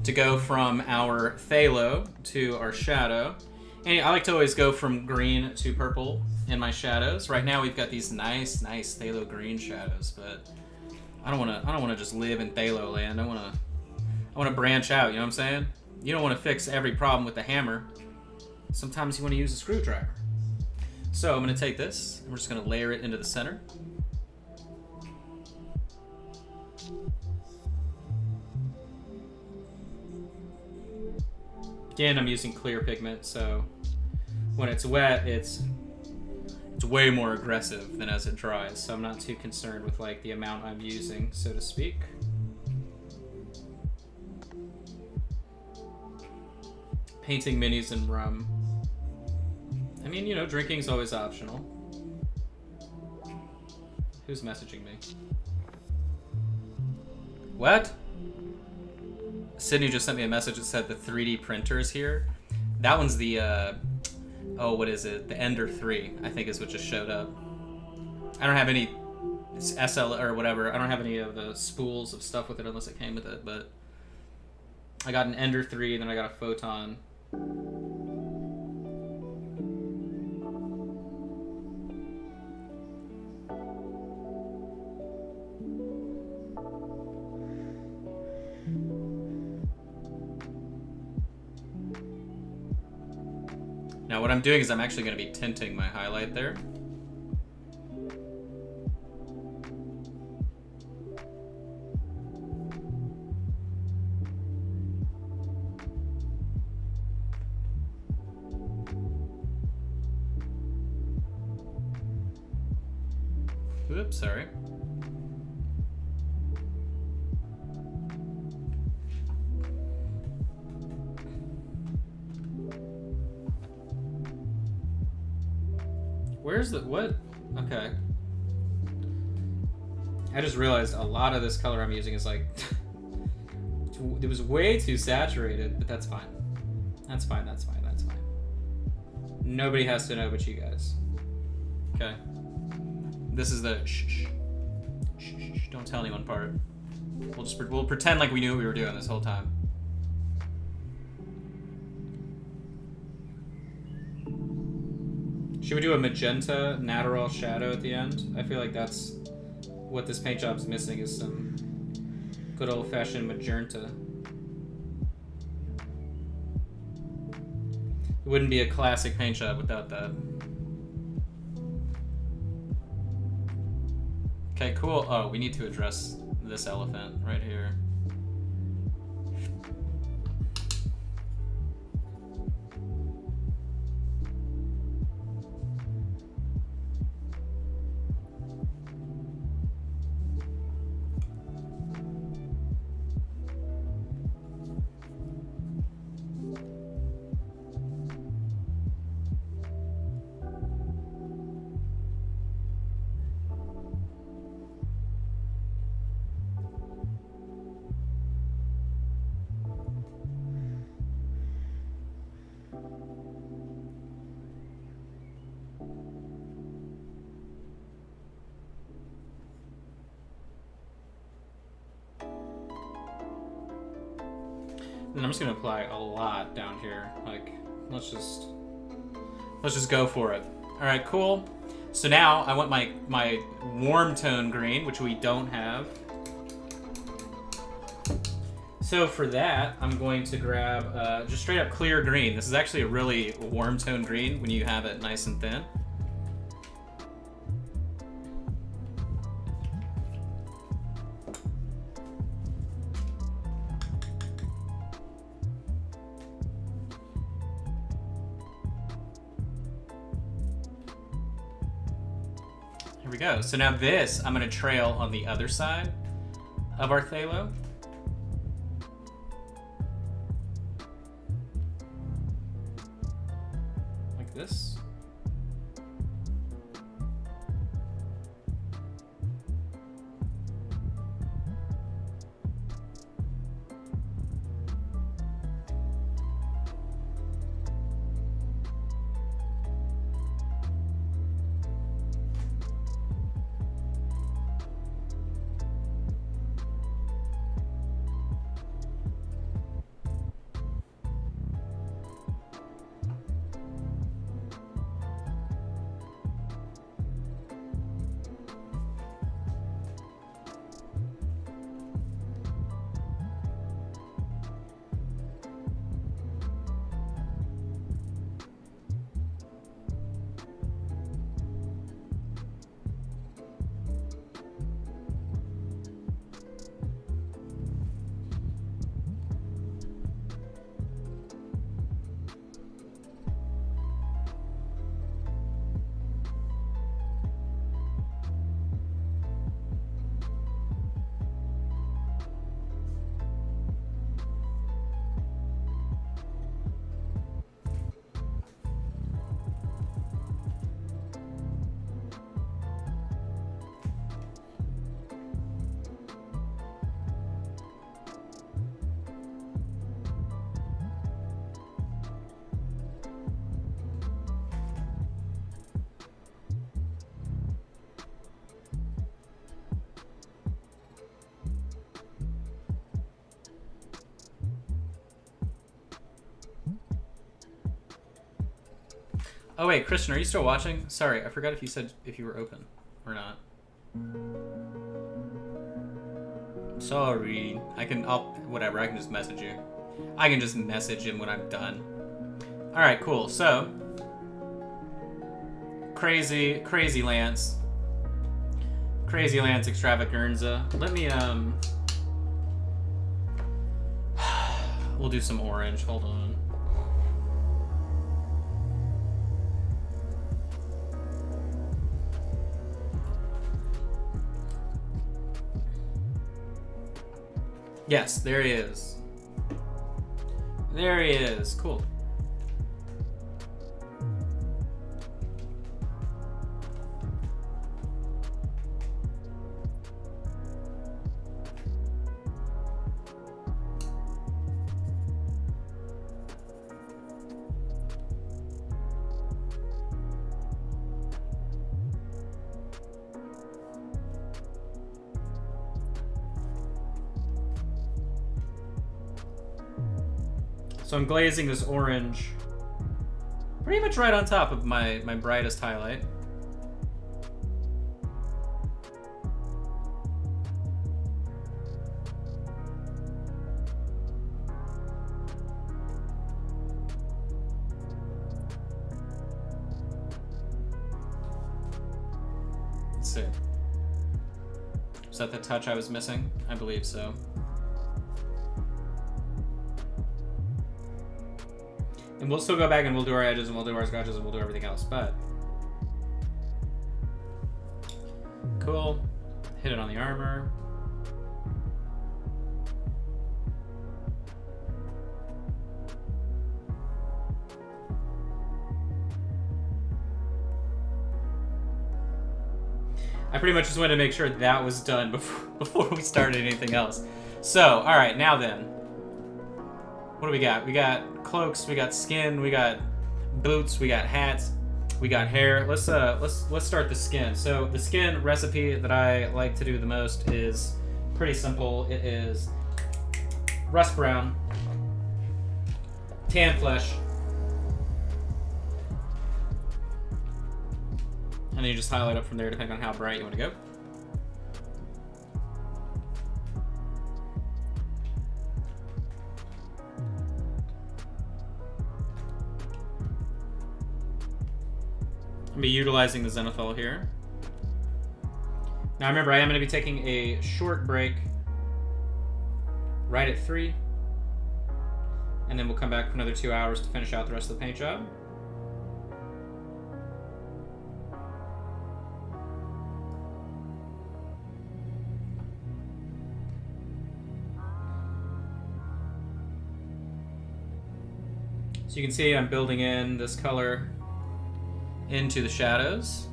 [SPEAKER 1] to go from our phthalo to our shadow. And I like to always go from green to purple in my shadows. Right now we've got these nice phthalo green shadows, but I don't want to just live in phthalo land. I want to branch out, you know what I'm saying? You don't want to fix every problem with the hammer. Sometimes you want to use a screwdriver. So I'm going to take this, and we're just going to layer it into the center. Again, I'm using clear pigment, so when it's wet, it's way more aggressive than as it dries, so I'm not too concerned with like the amount I'm using, so to speak. Painting minis in rum. I mean, you know, drinking's always optional. Who's messaging me? What? Sydney just sent me a message that said the 3D printer is here. That one's the, oh, what is it? The Ender 3, I think is what just showed up. I don't have any SL or whatever. I don't have any of the spools of stuff with it unless it came with it, but I got an Ender 3 and then I got a Photon. Now what I'm doing is I'm actually going to be tinting my highlight there. Oops, sorry. Where's the, what? Okay. I just realized a lot of this color I'm using is like, it was way too saturated, but that's fine. That's fine, that's fine, that's fine. Nobody has to know but you guys. Okay. This is the shh, don't tell anyone part. We'll pretend like we knew what we were doing this whole time. Should we do a magenta natural shadow at the end? I feel like that's what this paint job's missing, is some good old-fashioned magenta. It wouldn't be a classic paint job without that. Okay, cool. Oh, we need to address this elephant right here. And I'm just gonna apply a lot down here. Like, let's just go for it. All right, cool. So now I want my warm tone green, which we don't have. So for that, I'm going to grab just straight up clear green. This is actually a really warm tone green when you have it nice and thin. Here we go. So now this, I'm going to trail on the other side of our phthalo. Like this. Oh wait, Christian, are you still watching? Sorry, I forgot if you said if you were open or not. Sorry. Whatever, I can just message you. I can just message him when I'm done. Alright, cool. So, Crazy Lance. Crazy Lance Extravaganza. Let me, we'll do some orange. Hold on. Yes, there he is. There he is. Cool. So I'm glazing this orange pretty much right on top of my brightest highlight. Let's see. Is that the touch I was missing? I believe so. And we'll still go back and we'll do our edges and we'll do our scratches and we'll do everything else, but... Cool. Hit it on the armor. I pretty much just wanted to make sure that was done before we started anything else. So, alright, now then. What do we got? We got cloaks, we got skin, we got boots, we got hats, we got hair. Let's start the skin. So the skin recipe that I like to do the most is pretty simple. It is rust brown, tan flesh, and then you just highlight up from there depending on how bright you want to go. I'm going to be utilizing the zenithal here. Now remember, I am going to be taking a short break right at 3. And then we'll come back for another 2 hours to finish out the rest of the paint job. So you can see I'm building in this color into the shadows.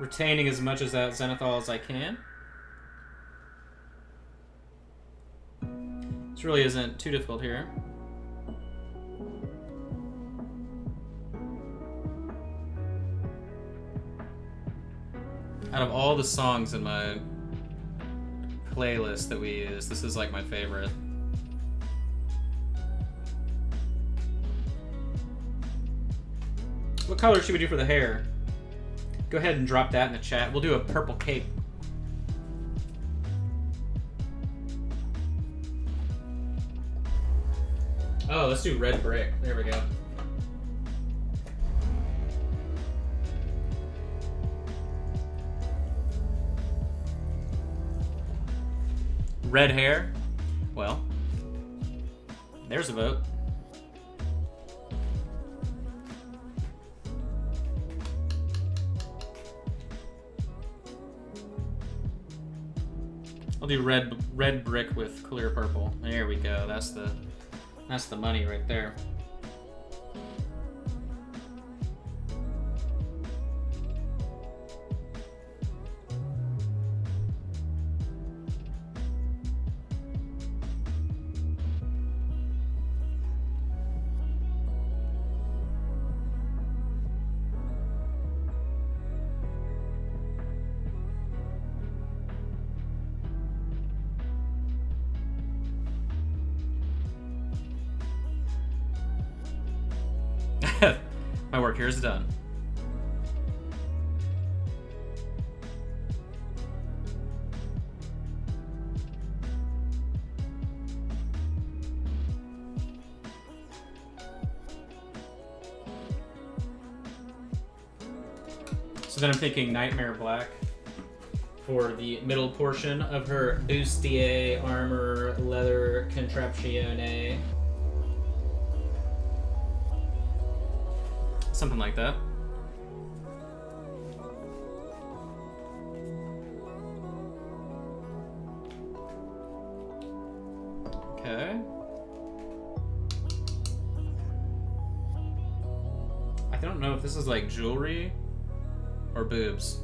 [SPEAKER 1] Retaining as much of that zenithal as I can. This really isn't too difficult here. Out of all the songs in my playlist that we use, this is like my favorite. What color should we do for the hair? Go ahead and drop that in the chat. We'll do a purple cape. Oh, let's do red brick. There we go. Red hair? Well, there's a vote. I'll do red brick with clear purple. There we go. That's the money right there. My work here is done. So then I'm thinking Nightmare Black for the middle portion of her bustier armor leather contraptione. Something like that. Okay. I don't know if this is like jewelry or boobs.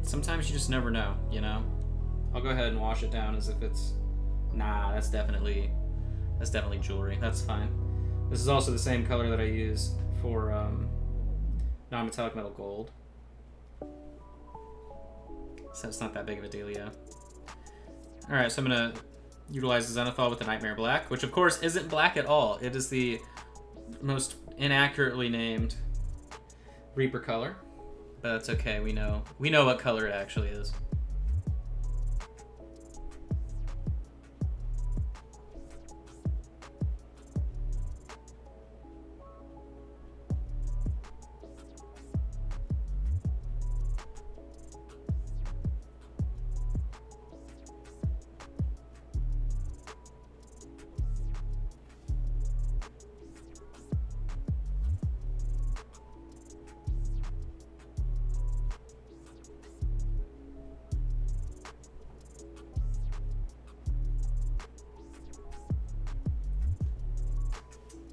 [SPEAKER 1] Sometimes you just never know, you know? I'll go ahead and wash it down as if it's... Nah, that's definitely jewelry. That's fine. This is also the same color that I use for non-metallic metal gold. So it's not that big of a dealio. Alright, so I'm gonna utilize the Zenithal with the Nightmare Black, which of course isn't black at all. It is the most inaccurately named Reaper color, but that's okay. We know what color it actually is.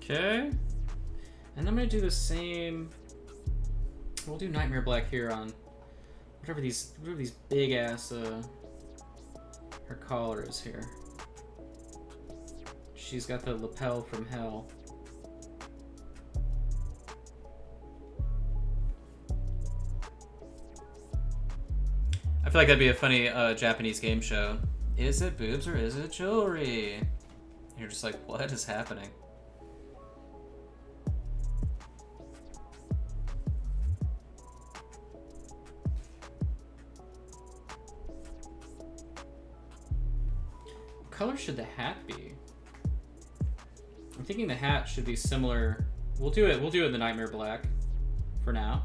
[SPEAKER 1] Okay, and I'm gonna do the same. We'll do Nightmare Black here on whatever these big ass her collar is here. She's got the lapel from hell. I feel like that'd be a funny Japanese game show. Is it boobs or is it jewelry? You're just like, what is happening? What color should the hat be? I'm thinking the hat should be similar. We'll do it in the Nightmare Black for now.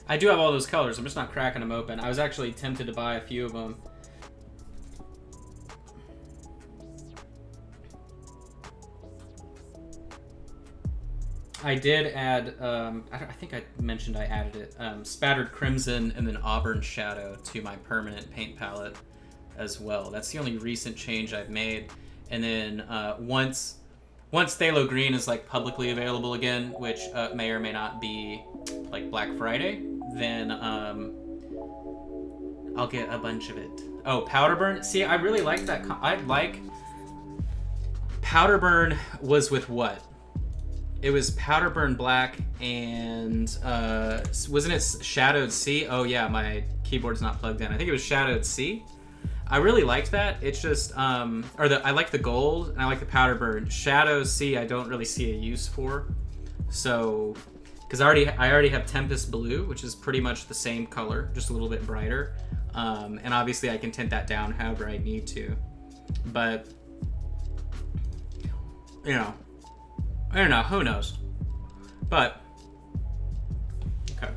[SPEAKER 1] I do have all those colors. I'm just not cracking them open. I was actually tempted to buy a few of them. I did add, I think I mentioned I added it, Spattered Crimson and then Auburn Shadow to my permanent paint palette as well. That's the only recent change I've made. And then once Phthalo Green is like publicly available again, which may or may not be like Black Friday, then I'll get a bunch of it. Oh, Powder Burn. See, I really like that. I like Powder Burn was with what? It was Powder Burn Black and wasn't it Shadowed Sea? Oh yeah, my keyboard's not plugged in. I think it was Shadowed Sea. I really liked that. It's just I like the gold and I like the Powder Burn. Shadow Sea I don't really see a use for. So because I already have Tempest Blue, which is pretty much the same color, just a little bit brighter. And obviously I can tint that down however I need to. But you know, I don't know, who knows? But okay.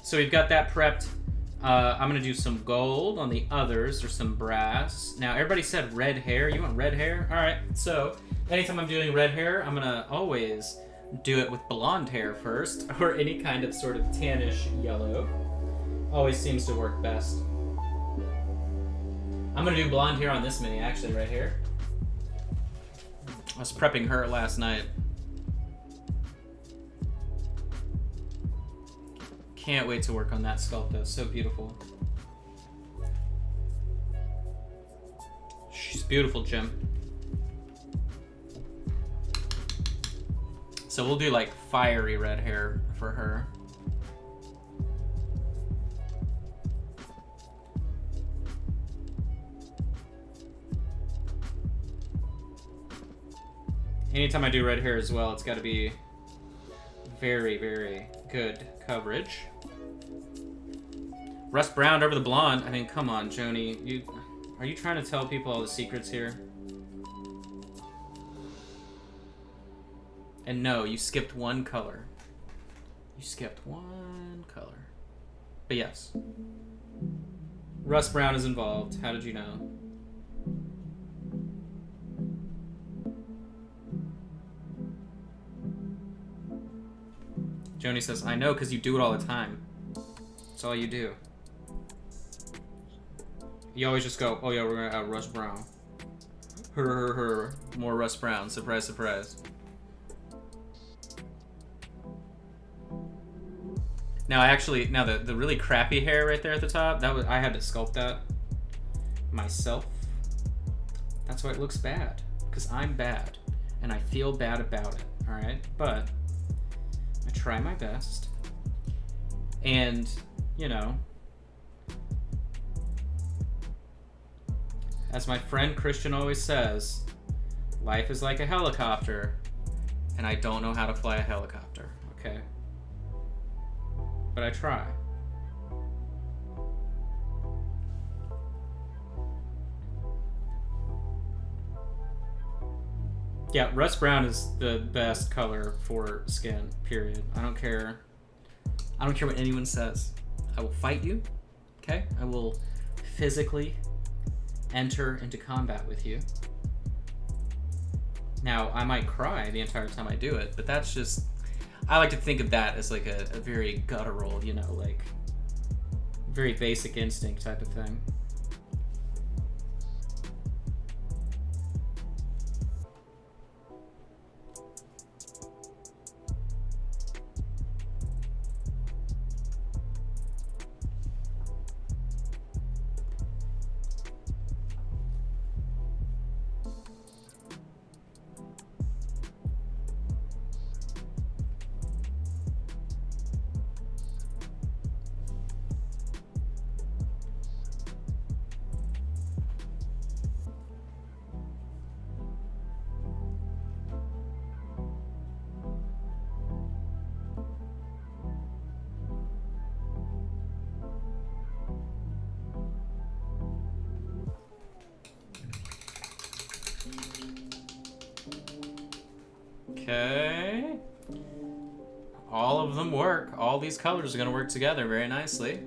[SPEAKER 1] So we've got that prepped. I'm gonna do some gold on the others, or some brass. Now everybody said red hair. You want red hair? All right. So anytime I'm doing red hair, I'm gonna always do it with blonde hair first, or any kind of sort of tannish yellow. Always seems to work best. I'm gonna do blonde here on this mini, actually, right here. I was prepping her last night. Can't wait to work on that sculpt, though. It's so beautiful. She's beautiful, Jim. So we'll do like fiery red hair for her. Anytime I do red hair as well, it's got to be very, very good coverage. Rust browned over the blonde. I mean, come on, Joni. Are you trying to tell people all the secrets here? And no, you skipped one color. You skipped one color. But yes. Rust brown is involved. How did you know? Joni says, I know because you do it all the time. That's all you do. You always just go, oh yeah, we're gonna add rust brown. Her. More rust brown. Surprise, surprise. Now the really crappy hair right there at the top, I had to sculpt that myself. That's why it looks bad. Because I'm bad. And I feel bad about it. Alright? But I try my best. And, you know, as my friend Christian always says, life is like a helicopter, and I don't know how to fly a helicopter, okay? But I try. Yeah, rust brown is the best color for skin, period. I don't care what anyone says. I will fight you, okay? I will physically enter into combat with you. Now, I might cry the entire time I do it, but that's just... I like to think of that as like a very guttural, you know, like very basic instinct type of thing. Okay. All of them work. All these colors are going to work together very nicely.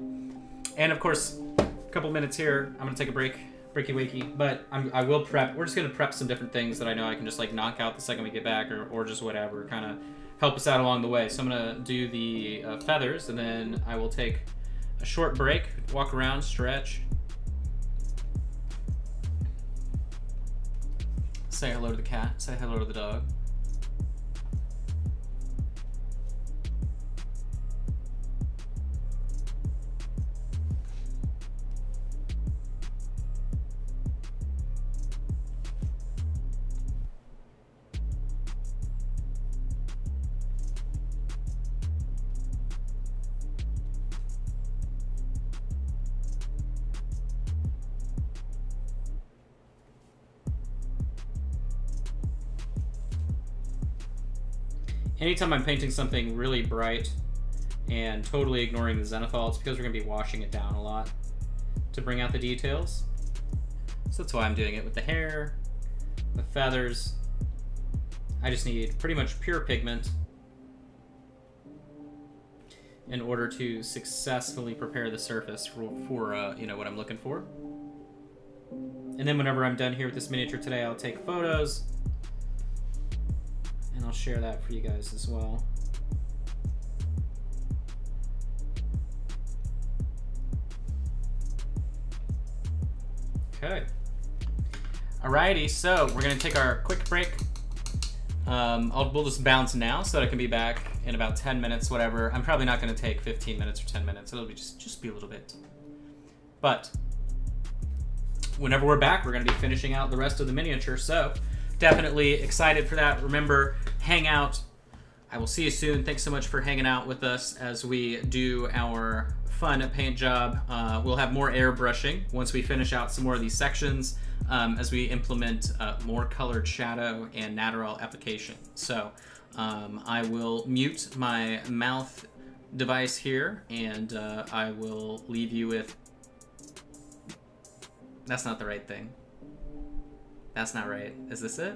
[SPEAKER 1] And of course, a couple minutes here, I'm going to take a breaky wakey, but I will prep. We're just going to prep some different things that I know I can just like knock out the second we get back, or just whatever, kind of help us out along the way. So I'm going to do the feathers, and then I will take a short break, walk around, stretch. Say hello to the cat, say hello to the dog. Anytime I'm painting something really bright and totally ignoring the zenithal, it's because we're going to be washing it down a lot to bring out the details. So that's why I'm doing it with the hair, the feathers. I just need pretty much pure pigment in order to successfully prepare the surface for you know, what I'm looking for. And then whenever I'm done here with this miniature today, I'll take photos, and I'll share that for you guys as well. Okay. Alrighty, so we're gonna take our quick break. We'll just bounce now so that I can be back in about 10 minutes, whatever. I'm probably not gonna take 15 minutes or 10 minutes. It'll be just be a little bit. But whenever we're back, we're gonna be finishing out the rest of the miniature. So definitely excited for that. Remember, hang out. I will see you soon. Thanks so much for hanging out with us as we do our fun paint job. We'll have more airbrushing once we finish out some more of these sections, as we implement more colored shadow and natural application. So I will mute my mouth device here, and I will leave you with... That's not the right thing. That's not right. Is this it?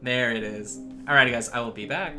[SPEAKER 1] There it is. Alrighty guys, I will be back.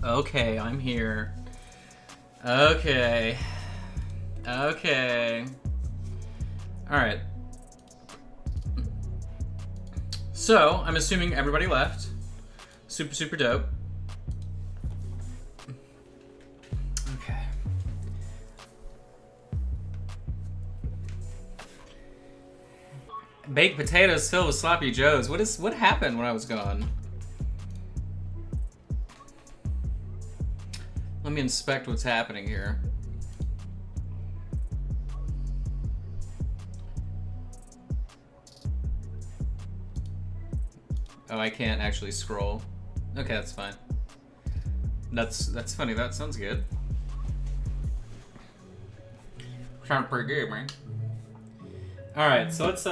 [SPEAKER 1] Okay, I'm here. Okay. Okay. Alright. So, I'm assuming everybody left. Super, super dope. Okay. Baked potatoes filled with sloppy joes. What happened when I was gone? Let me inspect what's happening here. Oh, I can't actually scroll. Okay, that's fine. That's funny. That sounds good. Sounds pretty good, man. All right, so let's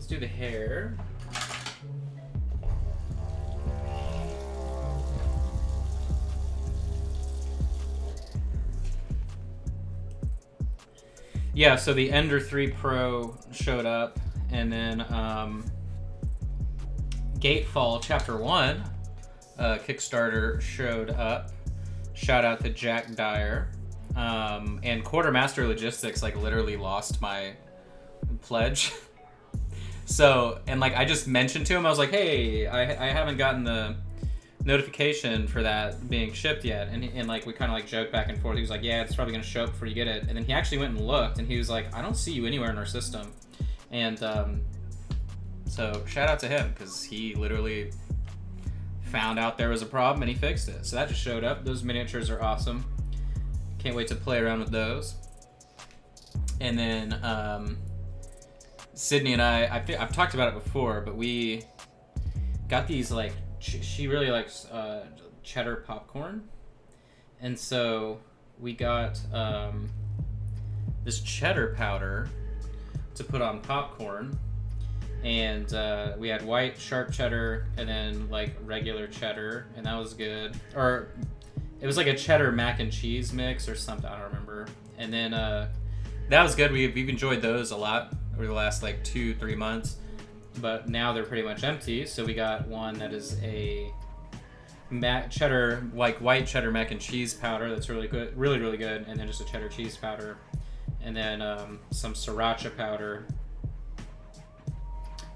[SPEAKER 1] do the hair. Yeah, so the Ender 3 Pro showed up, and then Gatefall Chapter 1 Kickstarter showed up. Shout out to Jack Dyer. And Quartermaster Logistics like literally lost my pledge. So, and like I just mentioned to him, I was like, hey, I haven't gotten the notification for that being shipped yet, and like we kind of like joked back and forth. He was like, yeah, it's probably gonna show up before you get it, and then he actually went and looked, and he was like, I don't see you anywhere in our system. And so shout out to him, because he literally found out there was a problem and he fixed it. So that just showed up. Those miniatures are awesome. Can't wait to play around with those. And then Sydney and I've talked about it before, but we got these like she really likes cheddar popcorn, and so we got this cheddar powder to put on popcorn, and we had white sharp cheddar and then like regular cheddar, and that was good. Or it was like a cheddar mac and cheese mix or something, I don't remember. And then that was good. We've enjoyed those a lot over the last like 2-3 months, but now they're pretty much empty. So we got one that is a cheddar, like white cheddar mac and cheese powder that's really good, really good, and then just a cheddar cheese powder, and then some sriracha powder.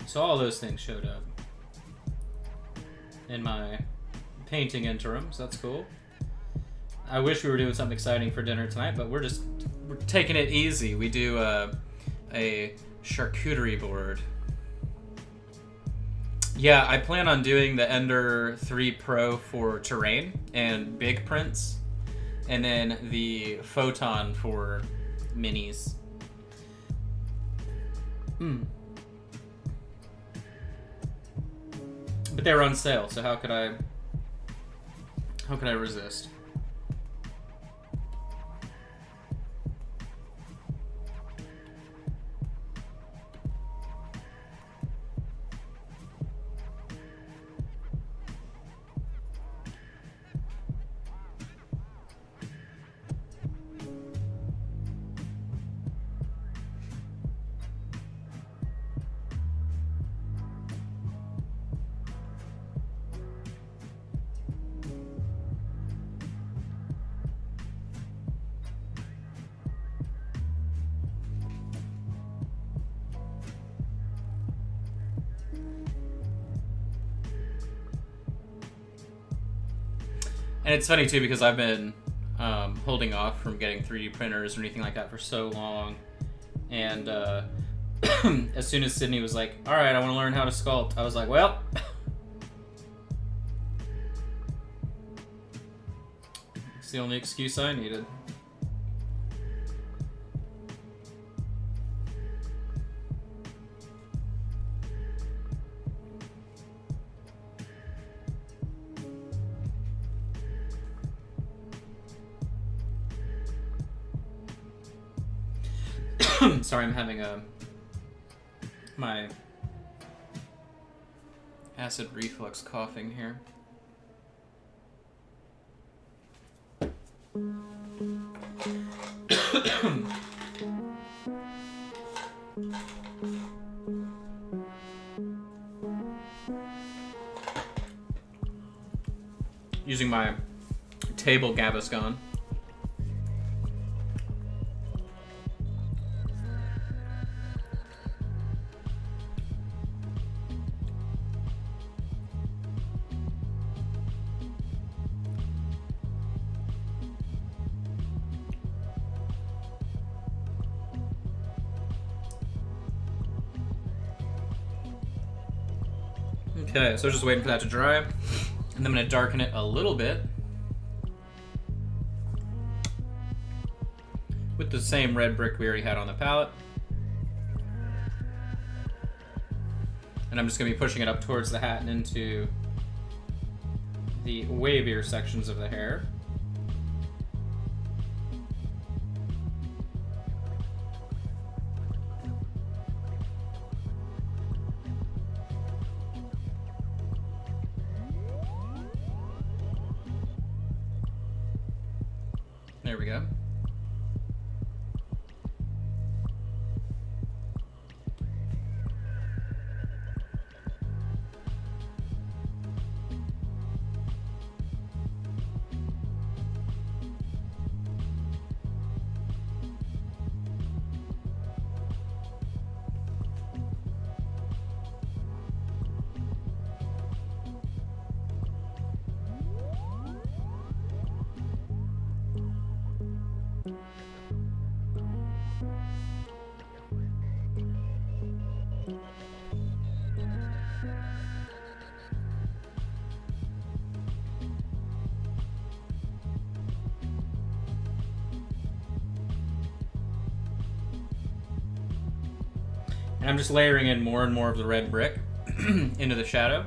[SPEAKER 1] So all those things showed up in my painting interims. That's cool. I wish we were doing something exciting for dinner tonight, but we're taking it easy. We do a charcuterie board. Yeah, I plan on doing the Ender 3 Pro for terrain and big prints, and then the Photon for minis. But they were on sale, so how could I resist? And it's funny too, because I've been holding off from getting 3D printers or anything like that for so long, and as soon as Sydney was like, all right, I want to learn how to sculpt, I was like, well, it's the only excuse I needed. Sorry, I'm having my acid reflux coughing here. using my table Gaviscon. Okay, so just waiting for that to dry. And then I'm going to darken it a little bit with the same red brick we already had on the palette. And I'm just going to be pushing it up towards the hat and into the wavier sections of the hair. There we go. And I'm just layering in more and more of the red brick into the shadow.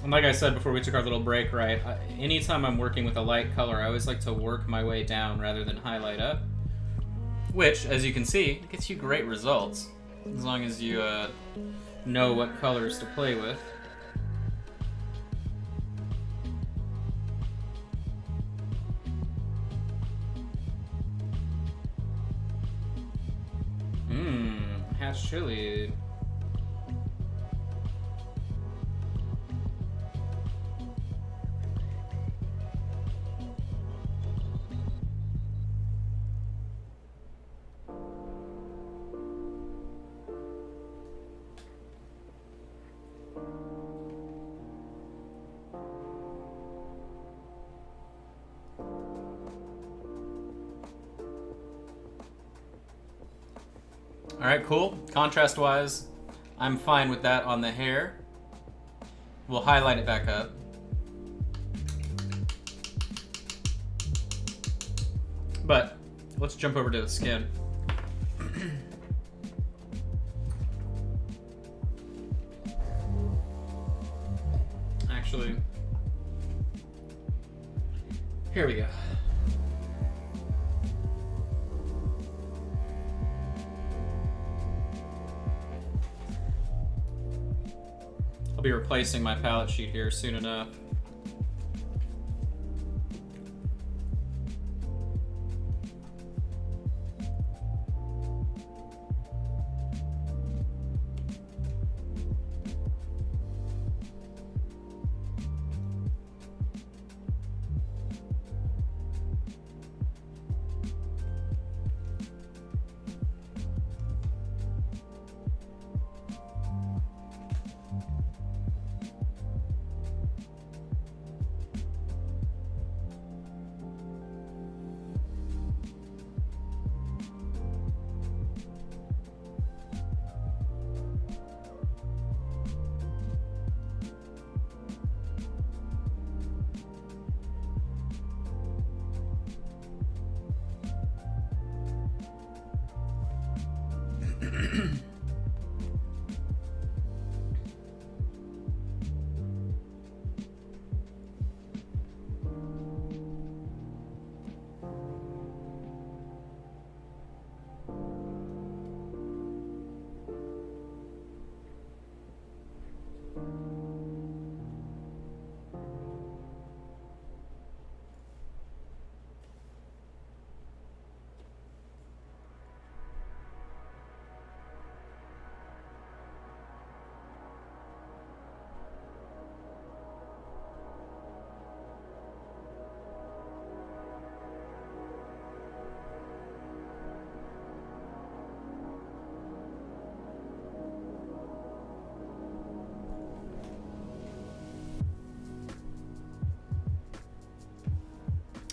[SPEAKER 1] And like I said before we took our little break, right, anytime I'm working with a light color, I always like to work my way down rather than highlight up. Which, as you can see, gets you great results, as long as you know what colors to play with. Hatch chili. All right, cool. Contrast-wise, I'm fine with that on the hair. We'll highlight it back up. But let's jump over to the skin. Actually, here we go. I'll be replacing my palette sheet here soon enough.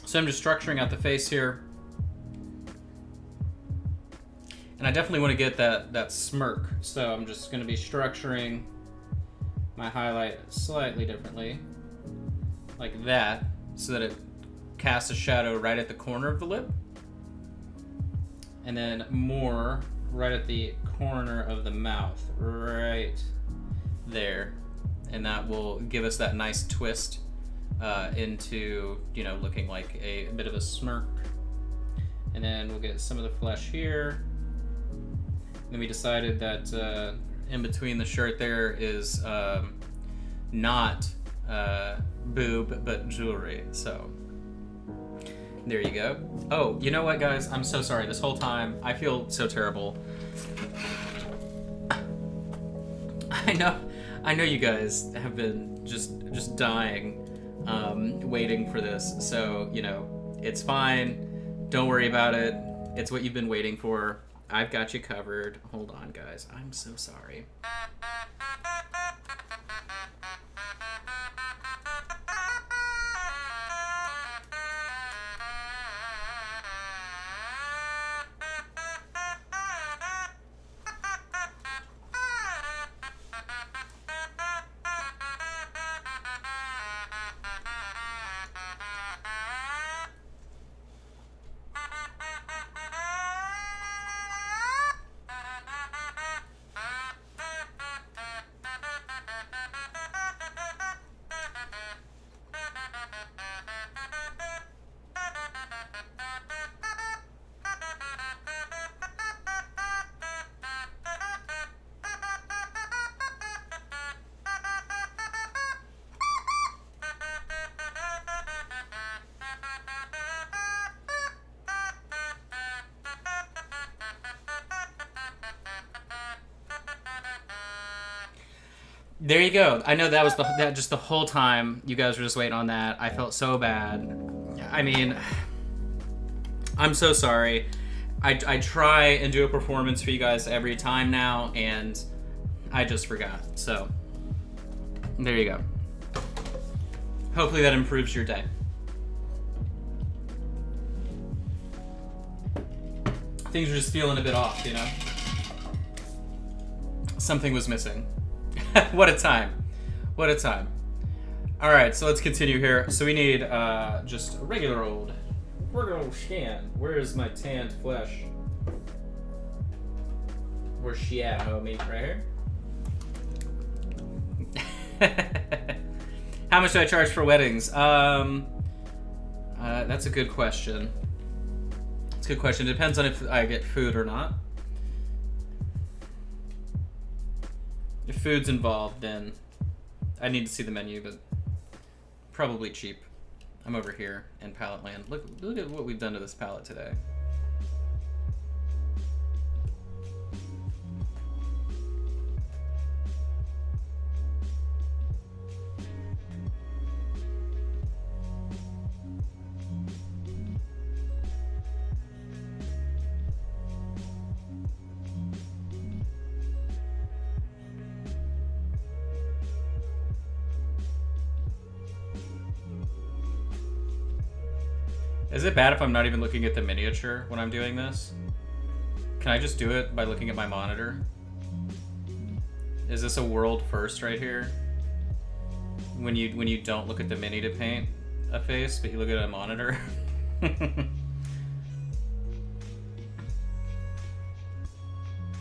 [SPEAKER 1] So I'm just structuring out the face here. And I definitely want to get that smirk. So I'm just going to be structuring my highlight slightly differently. Like that. So that it casts a shadow right at the corner of the lip. And then more right at the corner of the mouth. Right there. And that will give us that nice twist into, you know, looking like a bit of a smirk. And then we'll get some of the flesh here. Then we decided that in between the shirt there is not boob, but jewelry. So there you go. Oh, you know what, guys? I'm so sorry. This whole time, I feel so terrible. I know you guys have been just dying, waiting for this. So, you know, it's fine. Don't worry about it. It's what you've been waiting for. I've got you covered. Hold on, guys. I'm so sorry. There you go. I know that was just the whole time you guys were just waiting on that. I felt so bad. I mean, I'm so sorry. I try and do a performance for you guys every time now, and I just forgot. So there you go. Hopefully that improves your day. Things are just feeling a bit off, you know? Something was missing. What a time. What a time. All right, so let's continue here. So we need just a regular old scan. Where is my tanned flesh? Where's she at, homie? Right here? How much do I charge for weddings? That's a good question. It's a good question. Depends on if I get food or not. If food's involved, then I need to see the menu, but probably cheap. I'm over here in palette land. Look at what we've done to this palette today. Is it bad if I'm not even looking at the miniature when I'm doing this? Can I just do it by looking at my monitor? Is this a world first right here? When you don't look at the mini to paint a face, but you look at a monitor?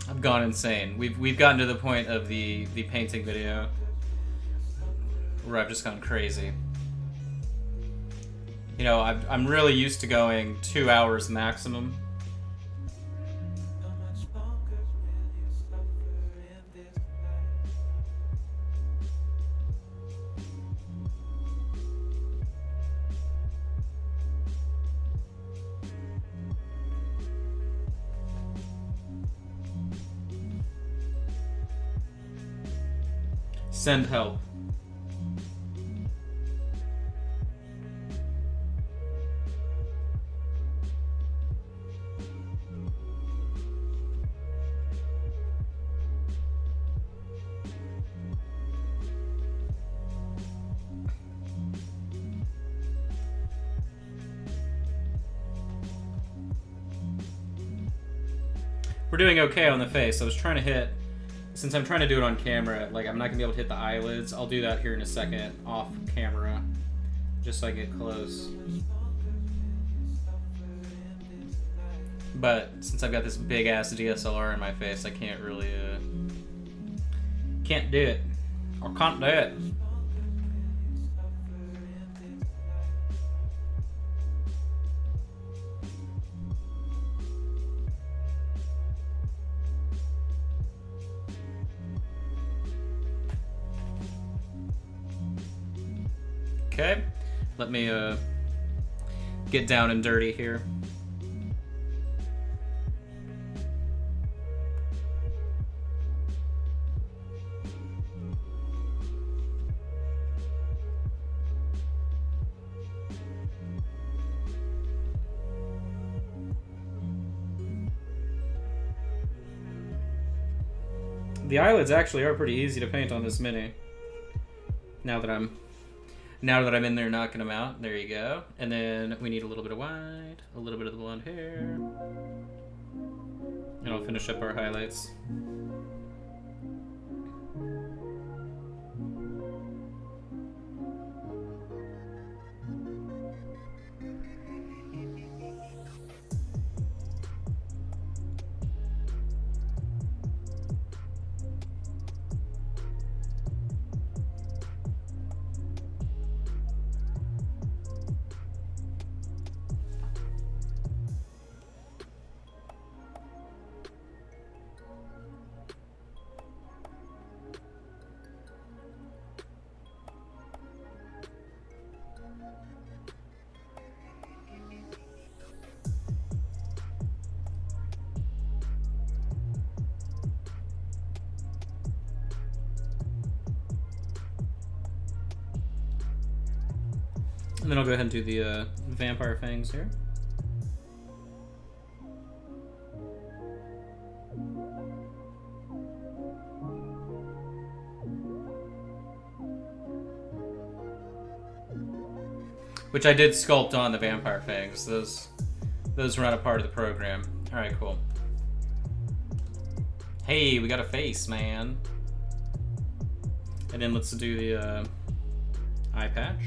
[SPEAKER 1] I've gone insane. We've gotten to the point of the painting video where I've just gone crazy. You know, I'm really used to going 2 hours maximum. Send help. we're doing okay on the face. I was trying to hit, since I'm trying to do it on camera, like I'm not gonna be able to hit the eyelids. I'll do that here in a second off camera, just so I get close. But since I've got this big ass DSLR in my face, I can't really, can't do it. Or can't do it. Okay, let me get down and dirty here. The eyelids actually are pretty easy to paint on this mini. Now that I'm in there knocking them out, there you go. And then we need a little bit of white, a little bit of the blonde hair, and I'll finish up our highlights. And then I'll go ahead and do the vampire fangs here. Which I did sculpt on the vampire fangs. Those were not a part of the program. All right, cool. Hey, we got a face, man. And then let's do the eye patch.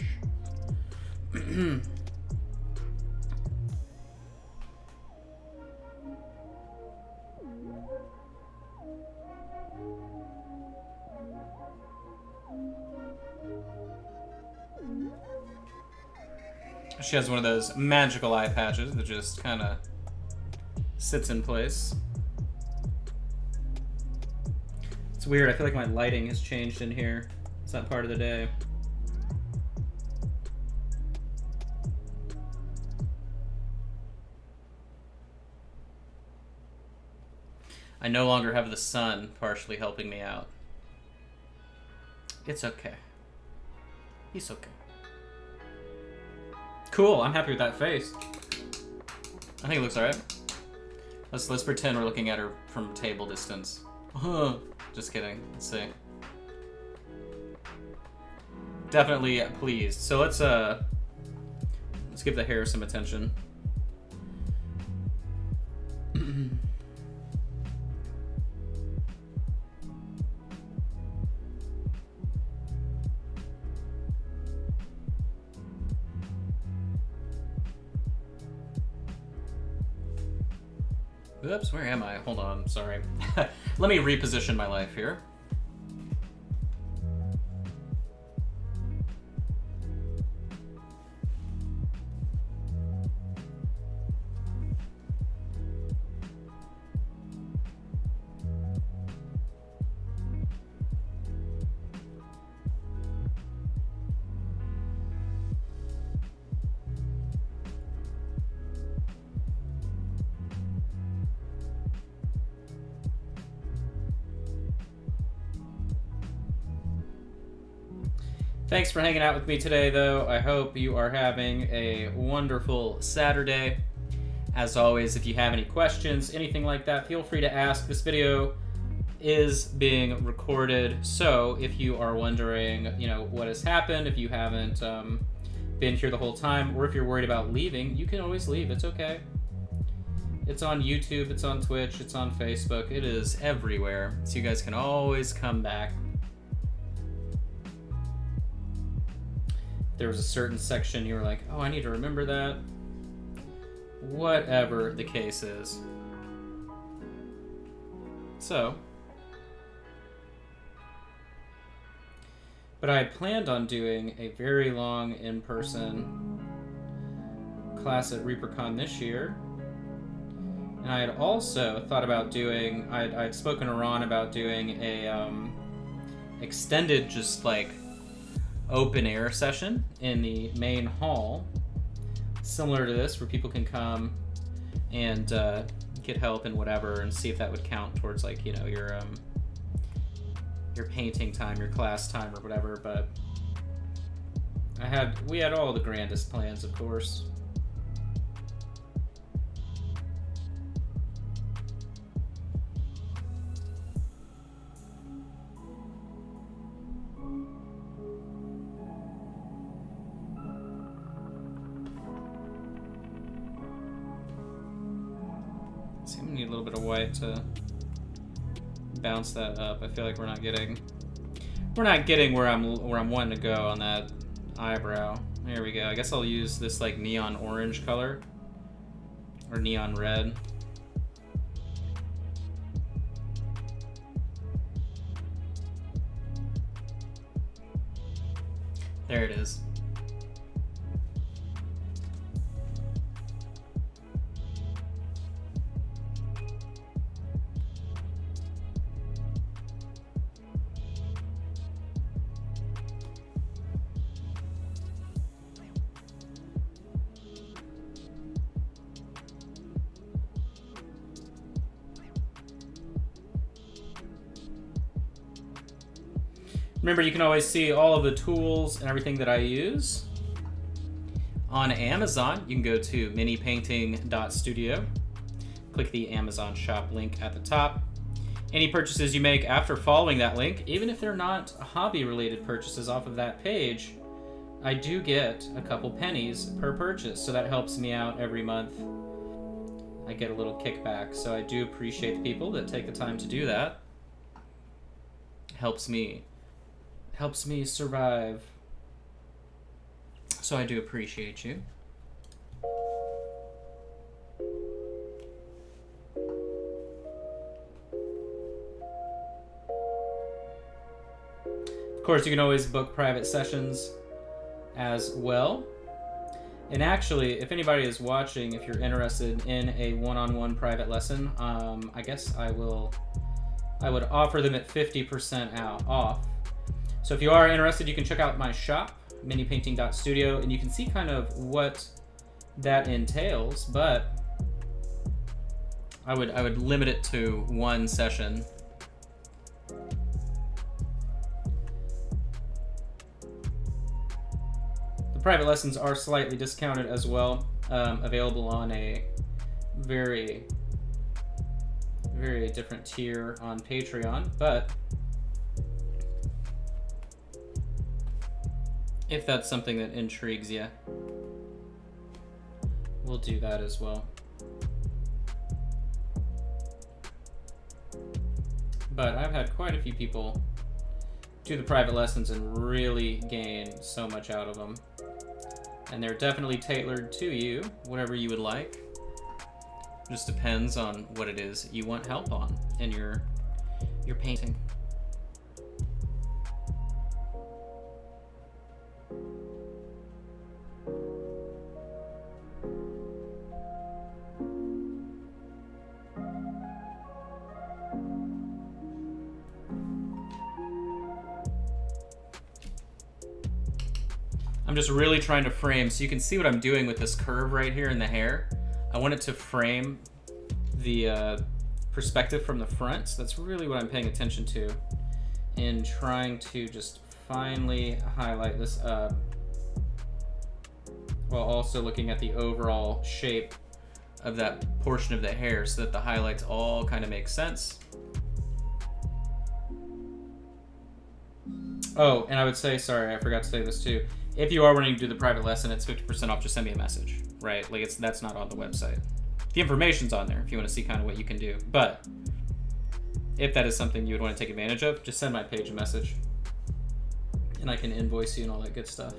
[SPEAKER 1] She has one of those magical eye patches that just kind of sits in place. It's weird, I feel like my lighting has changed in here. It's not part of the day. I no longer have the sun partially helping me out. It's okay. He's okay. Cool, I'm happy with that face. I think it looks alright. Let's pretend we're looking at her from table distance. Just kidding. Let's see. Definitely pleased. So let's give the hair some attention. Oops, where am I? Hold on, sorry. Let me reposition my life here. Thanks for hanging out with me today, though. I hope you are having a wonderful Saturday. As always, if you have any questions, anything like that, feel free to ask. This video is being recorded, so if you are wondering, what has happened, if you haven't been here the whole time, or if you're worried about leaving, you can always leave. It's okay. It's on YouTube, it's on Twitch, it's on Facebook. It is everywhere. So you guys can always come back. If there was a certain section you were like, oh, I need to remember that. Whatever the case is. So, but I had planned on doing a very long in-person class at ReaperCon this year. And I had also thought about doing, I'd spoken to Ron about doing a extended, just like open air session in the main hall, similar to this, where people can come and get help and whatever, and see if that would count towards, like, you know, your painting time, your class time, or whatever. But we had all the grandest plans, of course. See, we need a little bit of white to bounce that up. I feel like we're not getting where I'm wanting to go on that eyebrow. There we go. I guess I'll use this like neon orange color or neon red. There it is. Remember, you can always see all of the tools and everything that I use on Amazon. You can go to minipainting.studio, click the Amazon shop link at the top. Any purchases you make after following that link, even if they're not hobby-related purchases off of that page, I do get a couple pennies per purchase, so that helps me out every month. I get a little kickback, so I do appreciate the people that take the time to do that. Helps me survive. So I do appreciate you. Of course, you can always book private sessions as well. And actually, if anybody is watching, if you're interested in a one-on-one private lesson, I guess I would offer them at 50% off. So if you are interested, you can check out my shop, minipainting.studio, and you can see kind of what that entails, but I would limit it to one session. The private lessons are slightly discounted as well, available on a very, very different tier on Patreon, but if that's something that intrigues you, we'll do that as well. But I've had quite a few people do the private lessons and really gain so much out of them. And they're definitely tailored to you, whatever you would like. Just depends on what it is you want help on in your painting. I'm just really trying to frame, so you can see what I'm doing with this curve right here in the hair. I want it to frame the perspective from the front, so that's really what I'm paying attention to in trying to just finely highlight this up, while also looking at the overall shape of that portion of the hair so that the highlights all kind of make sense. Oh, and I would say, sorry, I forgot to say this too. If you are wanting to do the private lesson, it's 50% off. Just send me a message, right? Like that's not on the website. The information's on there if you want to see kind of what you can do. But if that is something you would want to take advantage of, just send my page a message and I can invoice you and all that good stuff.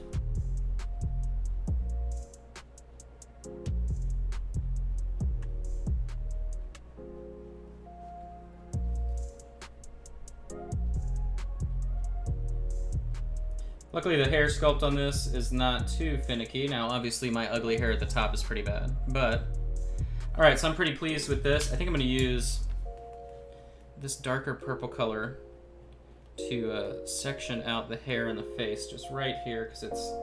[SPEAKER 1] Luckily, the hair sculpt on this is not too finicky. Now, obviously, my ugly hair at the top is pretty bad, but all right, so I'm pretty pleased with this. I think I'm gonna use this darker purple color to section out the hair and the face just right here, because it's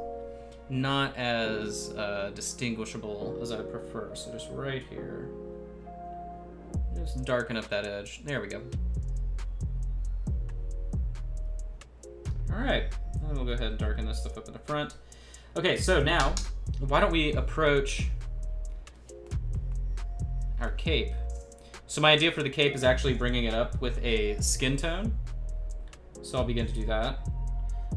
[SPEAKER 1] not as distinguishable as I prefer. So just right here, just darken up that edge. There we go. All right, and we'll go ahead and darken this stuff up in the front. Okay, so now, why don't we approach our cape? So my idea for the cape is actually bringing it up with a skin tone. So I'll begin to do that.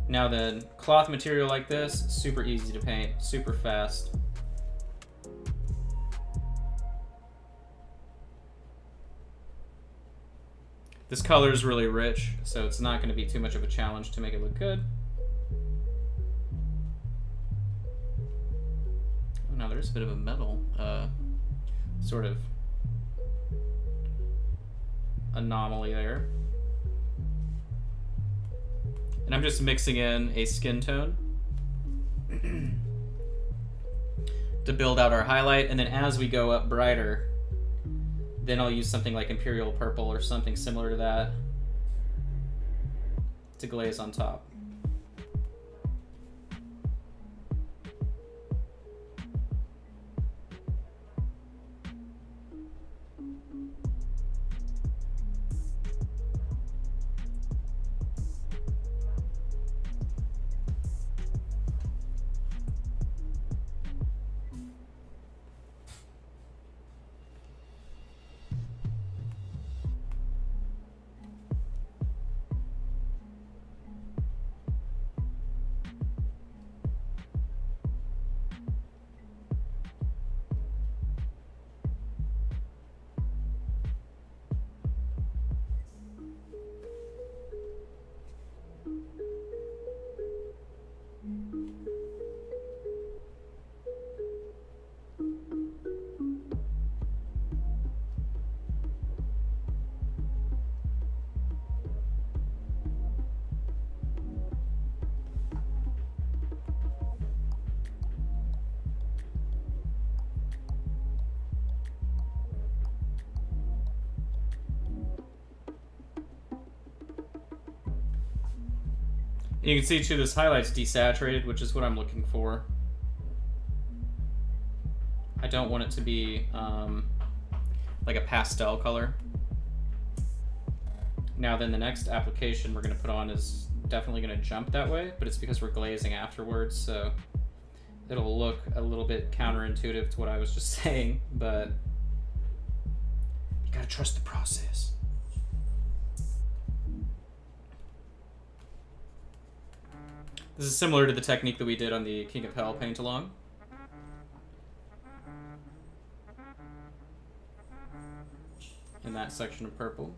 [SPEAKER 1] Now then, cloth material like this, super easy to paint, super fast. This color is really rich, so it's not going to be too much of a challenge to make it look good. Oh, now there's a bit of a metal sort of anomaly there. And I'm just mixing in a skin tone to build out our highlight, and then as we go up brighter, then I'll use something like Imperial Purple or something similar to that to glaze on top. And you can see too, this highlight's desaturated, which is what I'm looking for. I don't want it to be like a pastel color. Now then, the next application we're going to put on is definitely going to jump that way, but it's because we're glazing afterwards, so it'll look a little bit counterintuitive to what I was just saying, but you gotta trust the process. This is similar to the technique that we did on the King of Hell paint along. In that section of purple.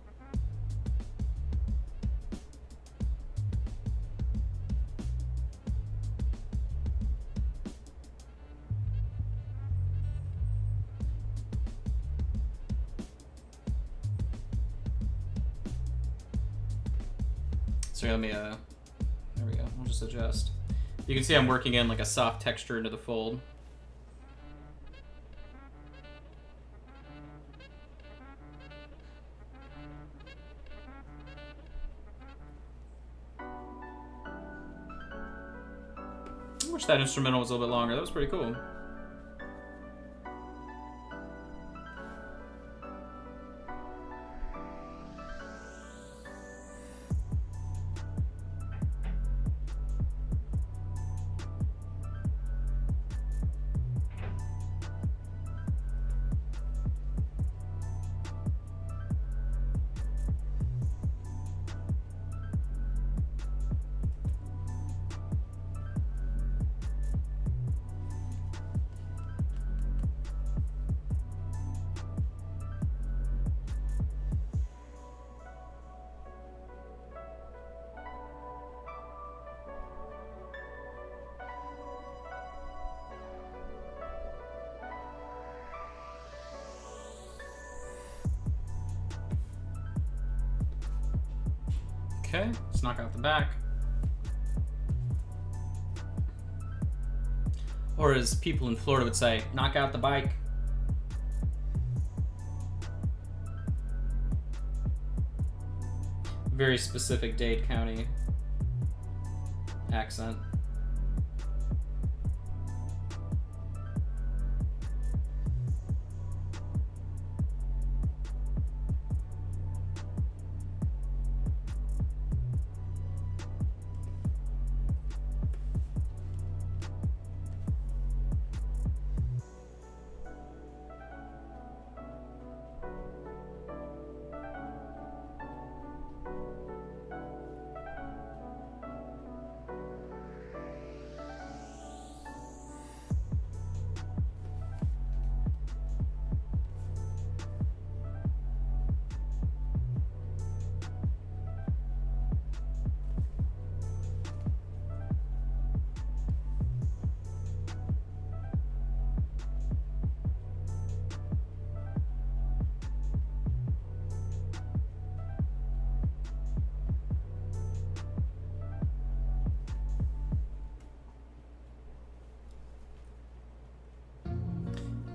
[SPEAKER 1] So let me there we go. I'll just adjust. You can see I'm working in like a soft texture into the fold. I wish that instrumental was a little bit longer. That was pretty cool. Okay, let's knock out the back. Or as people in Florida would say, knock out the bike. Very specific Dade County accent.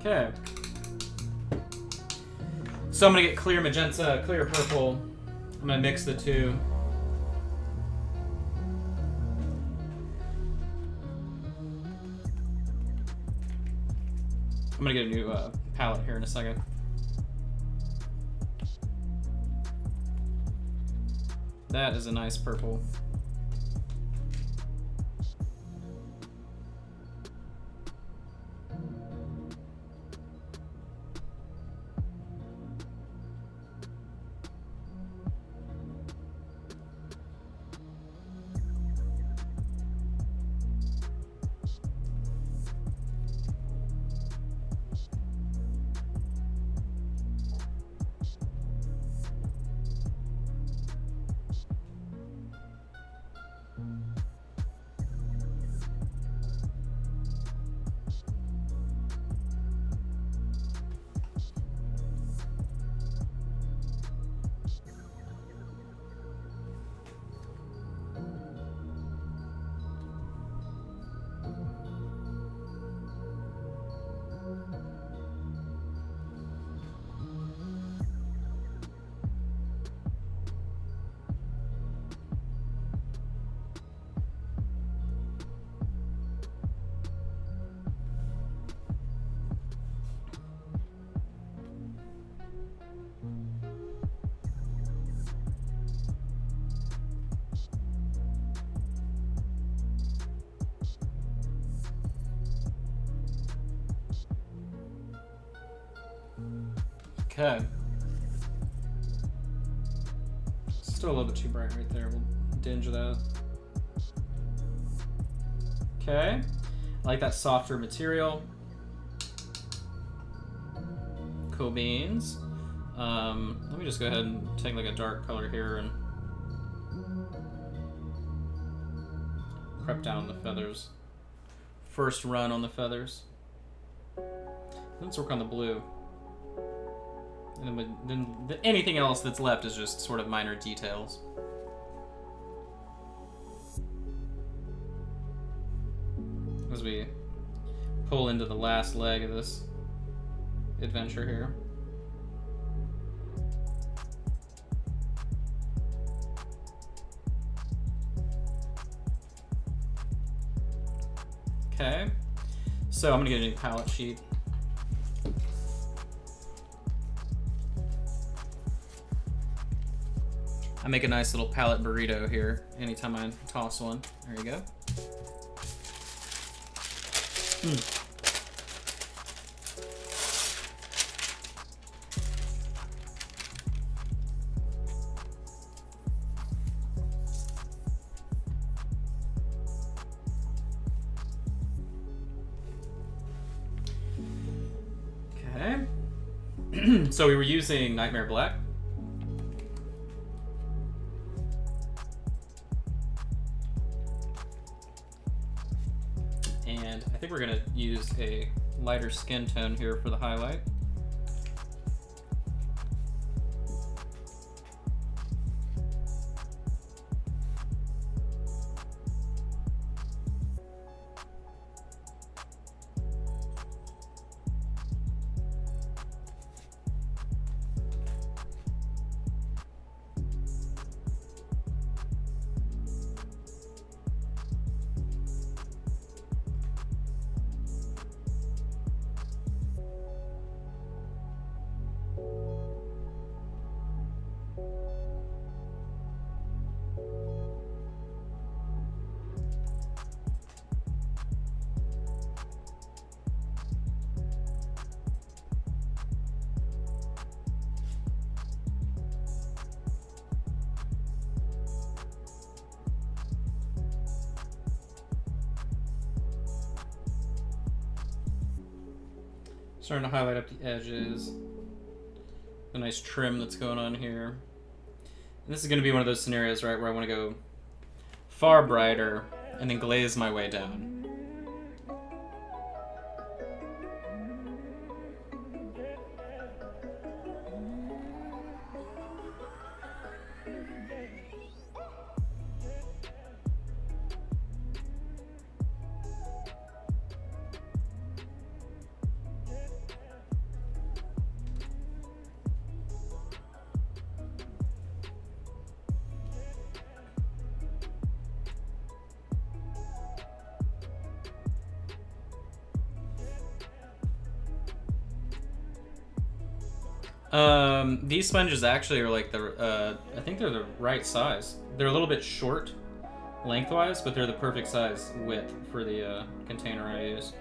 [SPEAKER 1] Okay. So I'm gonna get clear magenta, clear purple. I'm gonna mix the two. I'm gonna get a new palette here in a second. That is a nice purple. Okay. Still a little bit too bright right there. We'll dinge that. Okay. I like that softer material. Cool beans. Let me just go ahead and take like a dark color here and prep down the feathers. First run on the feathers. Let's work on the blue. And then anything else that's left is just sort of minor details. As we pull into the last leg of this adventure here. Okay, so I'm gonna get a new palette sheet. I make a nice little palette burrito here anytime I toss one. There you go. Okay. So we were using Nightmare Black. And I think we're gonna use a lighter skin tone here for the highlight. Starting to highlight up the edges. A nice trim that's going on here. And this is going to be one of those scenarios, right, where I want to go far brighter and then glaze my way down. These sponges actually are like I think they're the right size. They're a little bit short lengthwise, but they're the perfect size width for the container I use.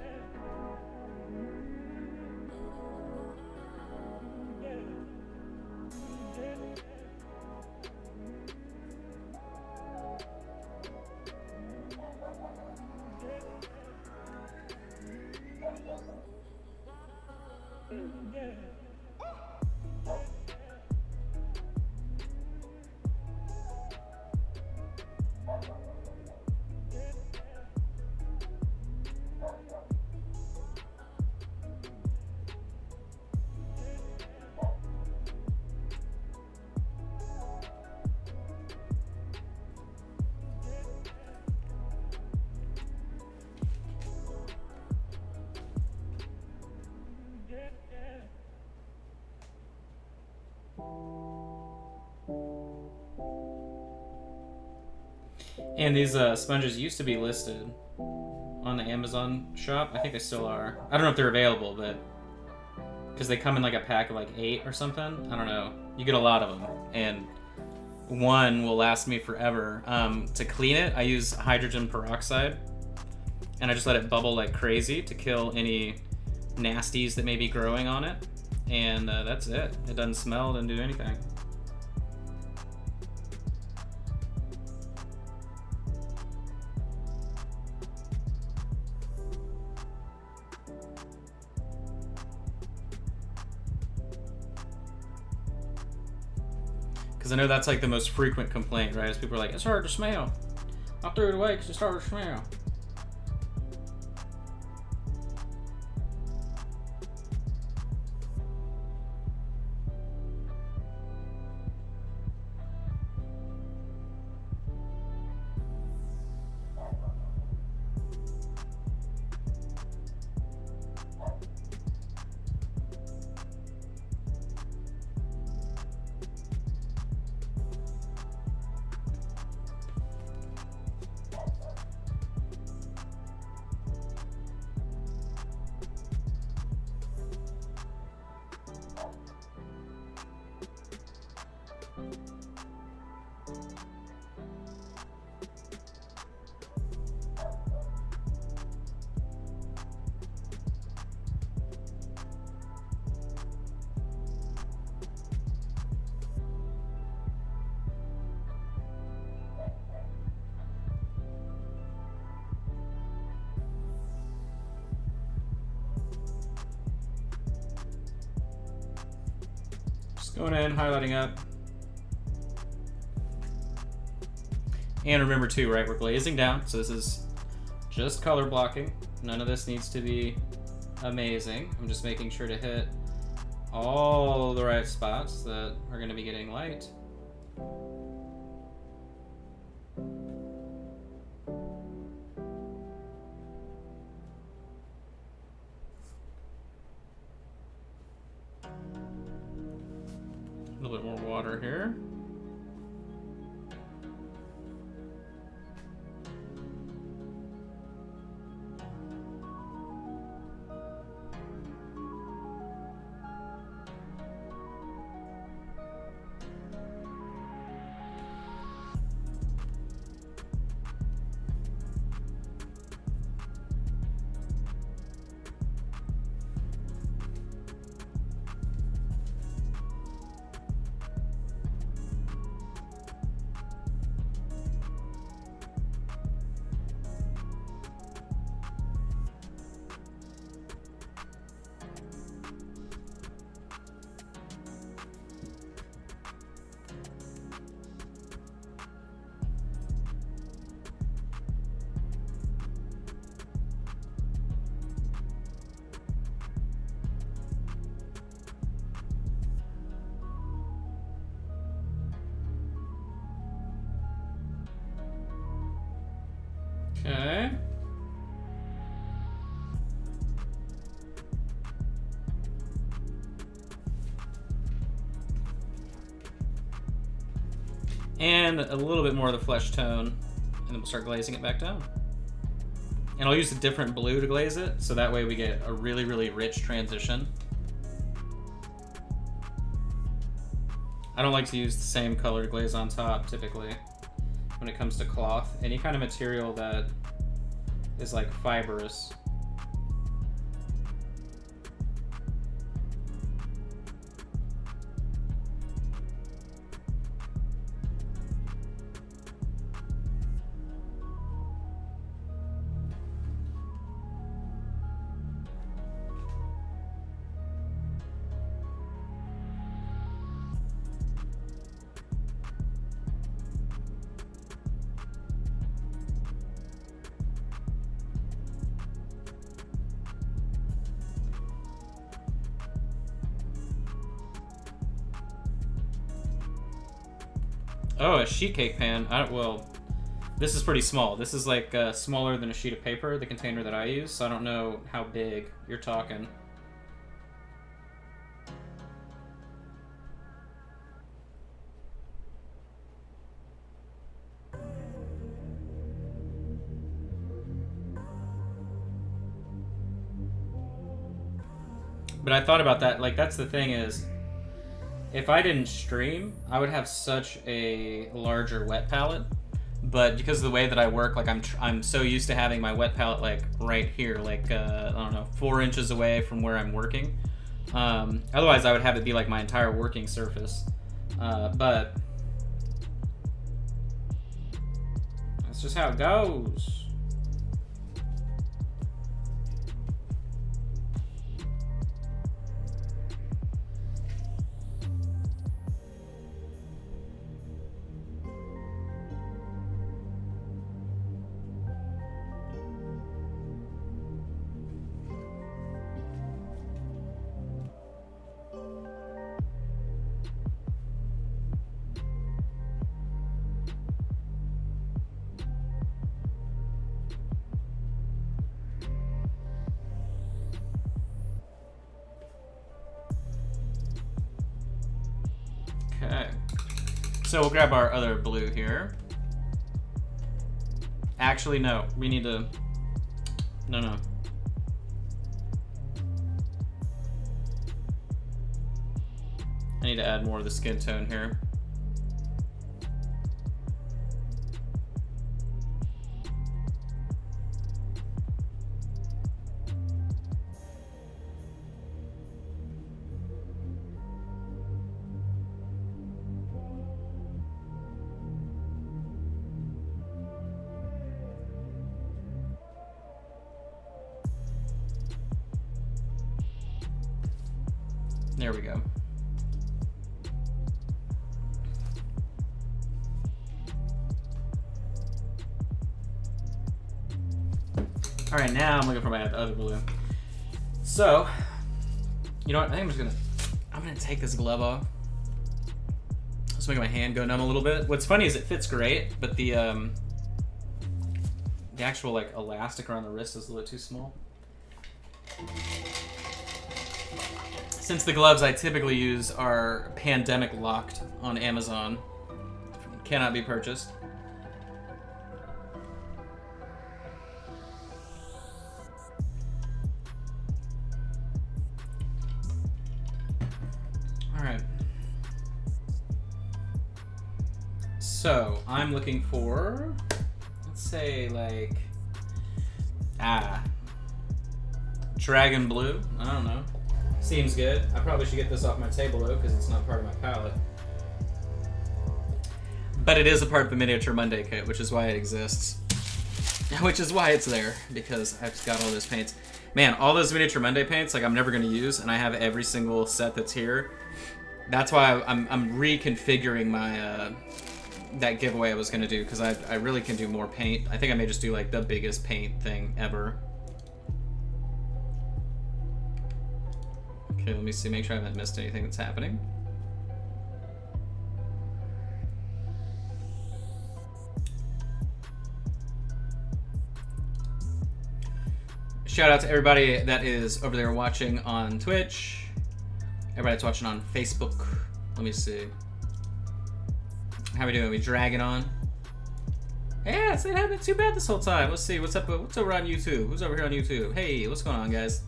[SPEAKER 1] And these sponges used to be listed on the Amazon shop. I think they still are. I don't know if they're available, but because they come in like a pack of like 8 or something. I don't know. You get a lot of them, and one will last me forever. To clean it, I use hydrogen peroxide, and I just let it bubble like crazy to kill any nasties that may be growing on it. And that's it. It doesn't smell, doesn't do anything. Because I know that's like the most frequent complaint, right? Is people are like, it's hard to smell. I threw it away because it's hard to smell. Going in, highlighting up. And remember too, right, we're glazing down, so this is just color blocking. None of this needs to be amazing. I'm just making sure to hit all the right spots that are going to be getting light. A little bit more water here. Okay. And a little bit more of the flesh tone, and then we'll start glazing it back down. And I'll use a different blue to glaze it, so that way we get a really, really rich transition. I don't like to use the same colored glaze on top, typically, when it comes to cloth. Any kind of material that is like fibrous. Oh, a sheet cake pan. Well, this is pretty small. This is like smaller than a sheet of paper, the container that I use, so I don't know how big you're talking. But I thought about that, like that's the thing is, if I didn't stream, I would have such a larger wet palette. But because of the way that I work, like I'm so used to having my wet palette like right here, like I don't know, 4 inches away from where I'm working. Otherwise, I would have it be like my entire working surface. But that's just how it goes. Okay, so we'll grab our other blue here. Actually, no, we need to, no. I need to add more of the skin tone here. There we go. All right, now I'm looking for my other blue. So, you know what? I think I'm gonna take this glove off. Let's make my hand go numb a little bit. What's funny is it fits great, but the actual like elastic around the wrist is a little too small. Since the gloves I typically use are pandemic locked on Amazon, cannot be purchased. All right. So I'm looking for, let's say like, dragon blue. I don't know. Seems good. I probably should get this off my table though, because it's not part of my palette. But it is a part of the Miniature Monday kit, which is why it exists. Which is why it's there, because I've got all those paints. Man, all those Miniature Monday paints, like I'm never going to use, and I have every single set that's here. That's why I'm reconfiguring my that giveaway I was going to do, because I really can do more paint. I think I may just do like the biggest paint thing ever. Okay, let me see, make sure I haven't missed anything that's happening. Shout out to everybody that is over there watching on Twitch. Everybody that's watching on Facebook. Let me see. How we doing? We dragging on? Yeah, it hasn't been too bad this whole time. Let's see what's up. What's over on YouTube? Who's over here on YouTube? Hey, what's going on, guys?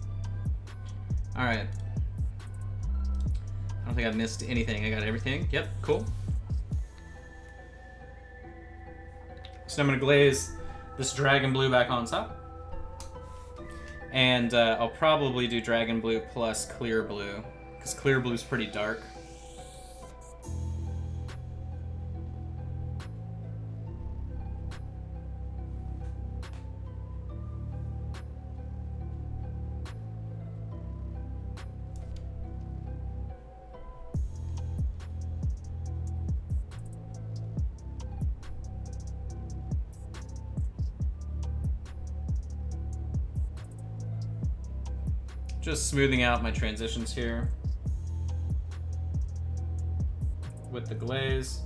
[SPEAKER 1] All right. I don't think I've missed anything. I got everything. Yep, cool. So I'm gonna glaze this dragon blue back on top. And I'll probably do dragon blue plus clear blue, because clear blue is pretty dark. Just smoothing out my transitions here with the glaze.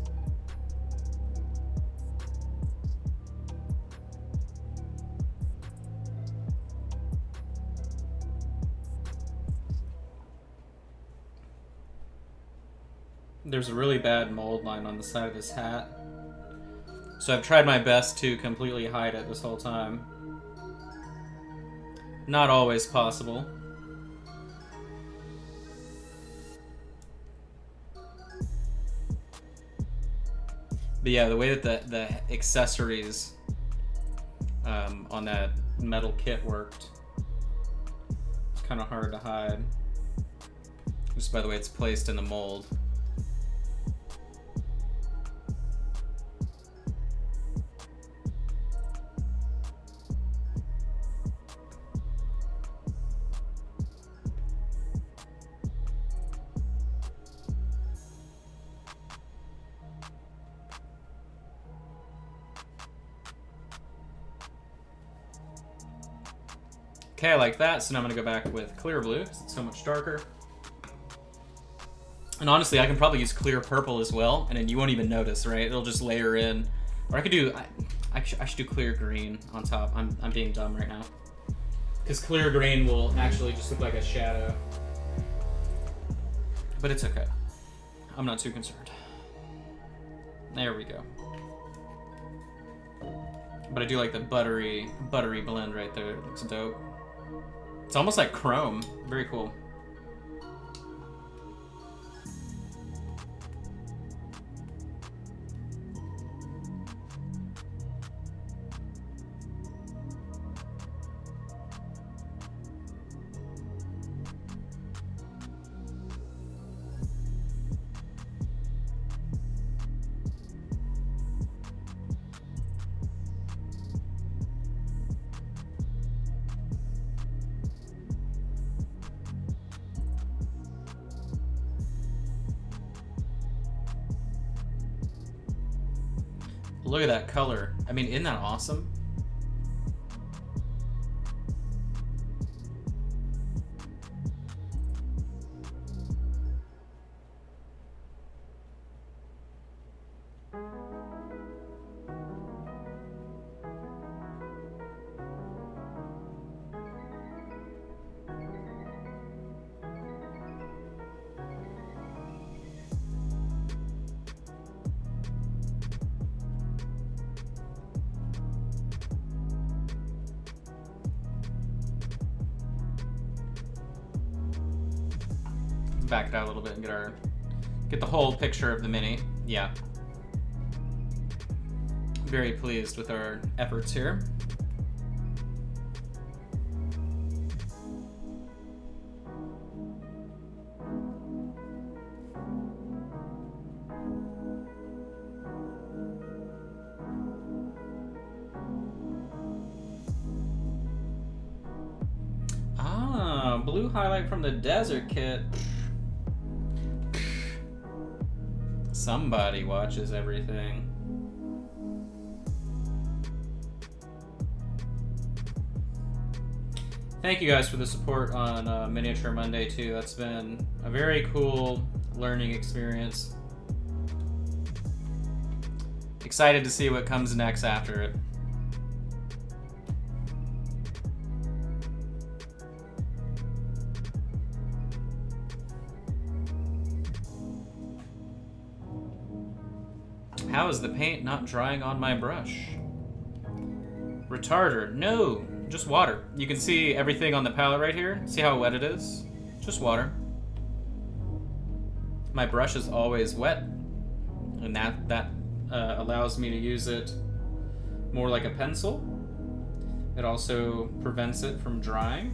[SPEAKER 1] There's a really bad mold line on the side of this hat, so I've tried my best to completely hide it this whole time. Not always possible. But yeah, the way that the accessories on that metal kit worked, it's kind of hard to hide, just by the way it's placed in the mold. Okay, I like that, so now I'm gonna go back with clear blue, because it's so much darker. And honestly, I can probably use clear purple as well, and then you won't even notice, right? It'll just layer in. Or I could do, I should do clear green on top. I'm being dumb right now. Because clear green will actually just look like a shadow. But it's okay. I'm not too concerned. There we go. But I do like the buttery blend right there. It looks dope. It's almost like chrome. Very cool. Look at that color. I mean, isn't that awesome? Back it out a little bit and get the whole picture of the mini. Yeah. Very pleased with our efforts here. Ah, blue highlight from the desert kit. Somebody watches everything. Thank you guys for the support on Miniature Monday too. That's been a very cool learning experience. Excited to see what comes next after it. How is the paint not drying on my brush? Retarder. No, just water. You can see everything on the palette right here. See how wet it is? Just water. My brush is always wet, and that allows me to use it more like a pencil. It also prevents it from drying.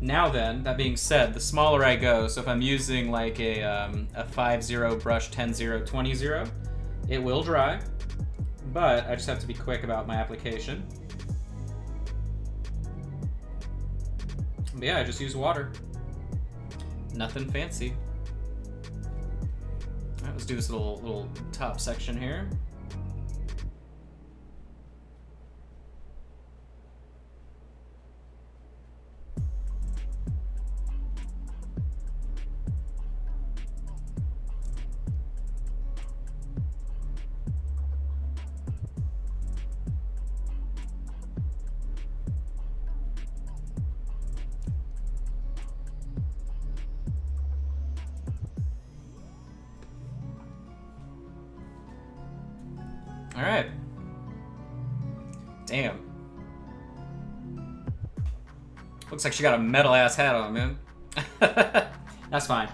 [SPEAKER 1] Now then, that being said, the smaller I go, so if I'm using like a 5-0 brush, 10-0, 20-0, it will dry, but I just have to be quick about my application. But yeah, I just use water. Nothing fancy. All right, let's do this little top section here. All right. Damn. Looks like she got a metal ass hat on, man. That's fine.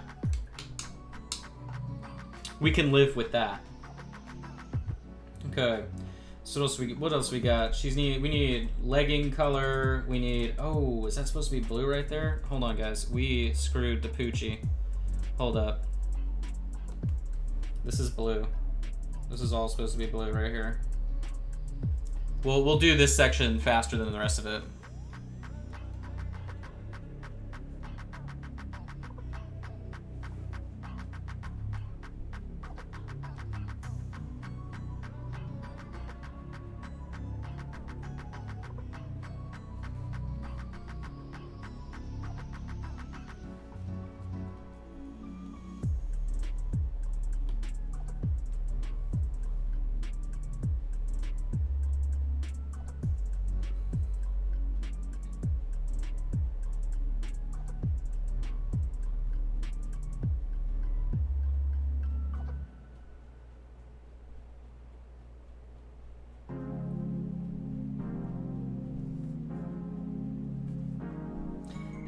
[SPEAKER 1] We can live with that. Okay. So what else we got? We need legging color. We need, oh, is that supposed to be blue right there? Hold on, guys. We screwed the poochie. Hold up. This is blue. This is all supposed to be blue right here. We'll do this section faster than the rest of it.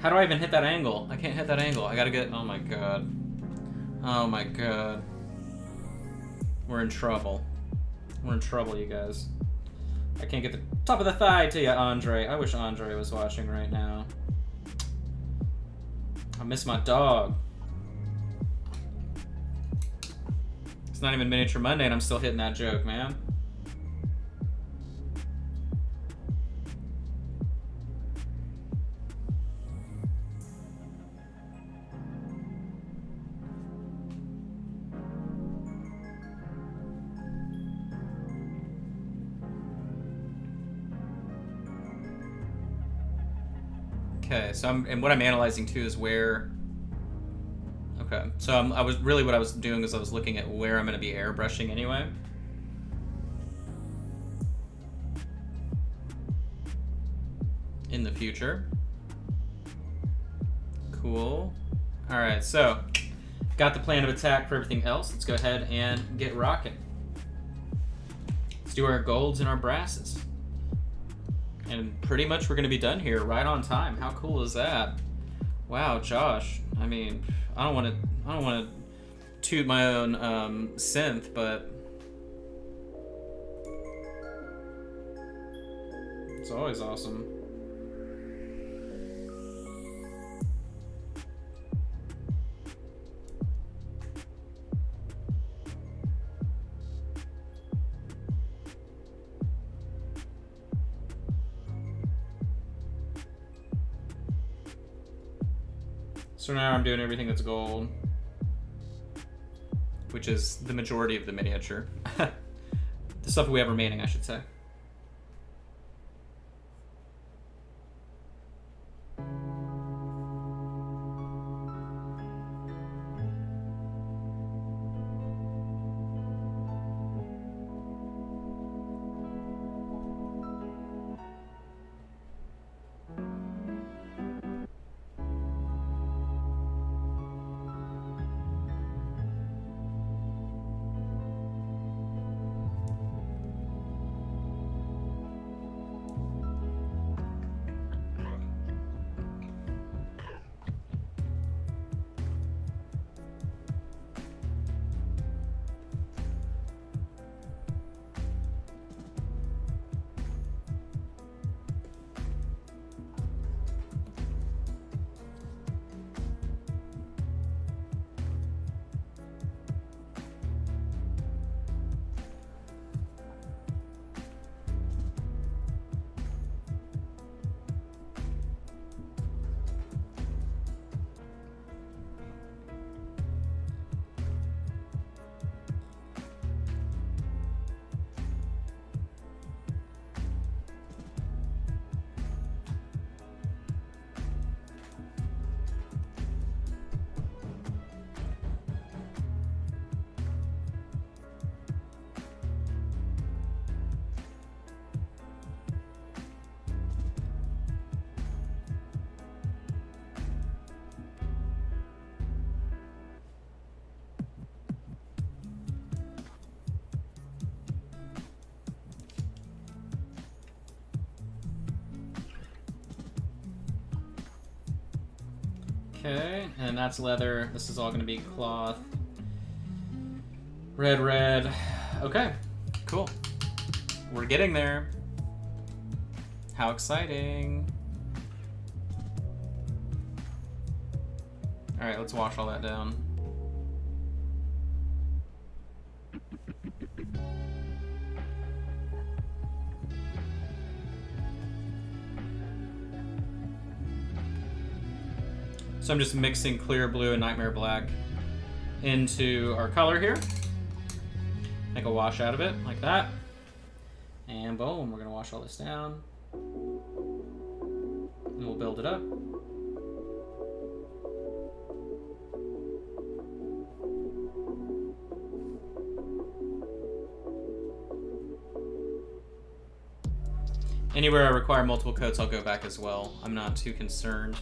[SPEAKER 1] How do I even hit that angle? I can't hit that angle. I gotta get, oh my god. Oh my god. We're in trouble. We're in trouble, you guys. I can't get the top of the thigh to you, Andre. I wish Andre was watching right now. I miss my dog. It's not even Miniature Monday and I'm still hitting that joke, man. Okay, so what I'm analyzing too is where. Okay, so what I was doing is I was looking at where I'm going to be airbrushing anyway. In the future. Cool. All right, so got the plan of attack for everything else. Let's go ahead and get rocking. Let's do our golds and our brasses. And pretty much we're going to be done here right on time. How cool is that? Wow, Josh. I mean, I don't want to toot my own synth, but it's always awesome. So now I'm doing everything that's gold, which is the majority of the miniature. The stuff we have remaining, I should say. Okay, and that's leather. This is all going to be cloth. Red, red. Okay, cool. We're getting there. How exciting. All right, let's wash all that down. So I'm just mixing clear blue and nightmare black into our color here. Make a wash out of it like that. And boom, we're gonna wash all this down. And we'll build it up. Anywhere I require multiple coats, I'll go back as well. I'm not too concerned.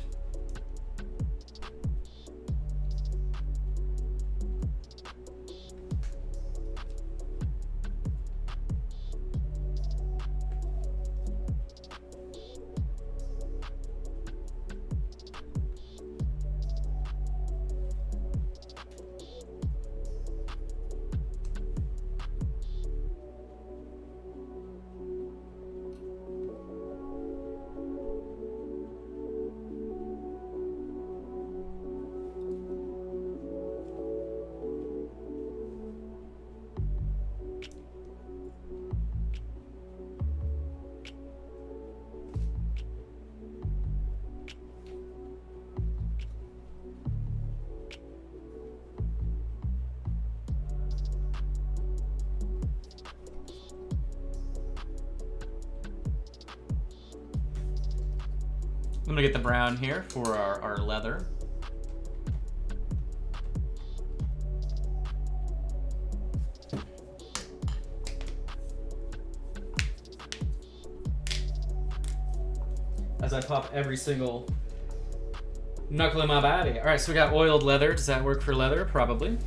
[SPEAKER 1] I'm gonna get the brown here for our leather. As I pop every single knuckle in my body. All right, so we got oiled leather. Does that work for leather? Probably.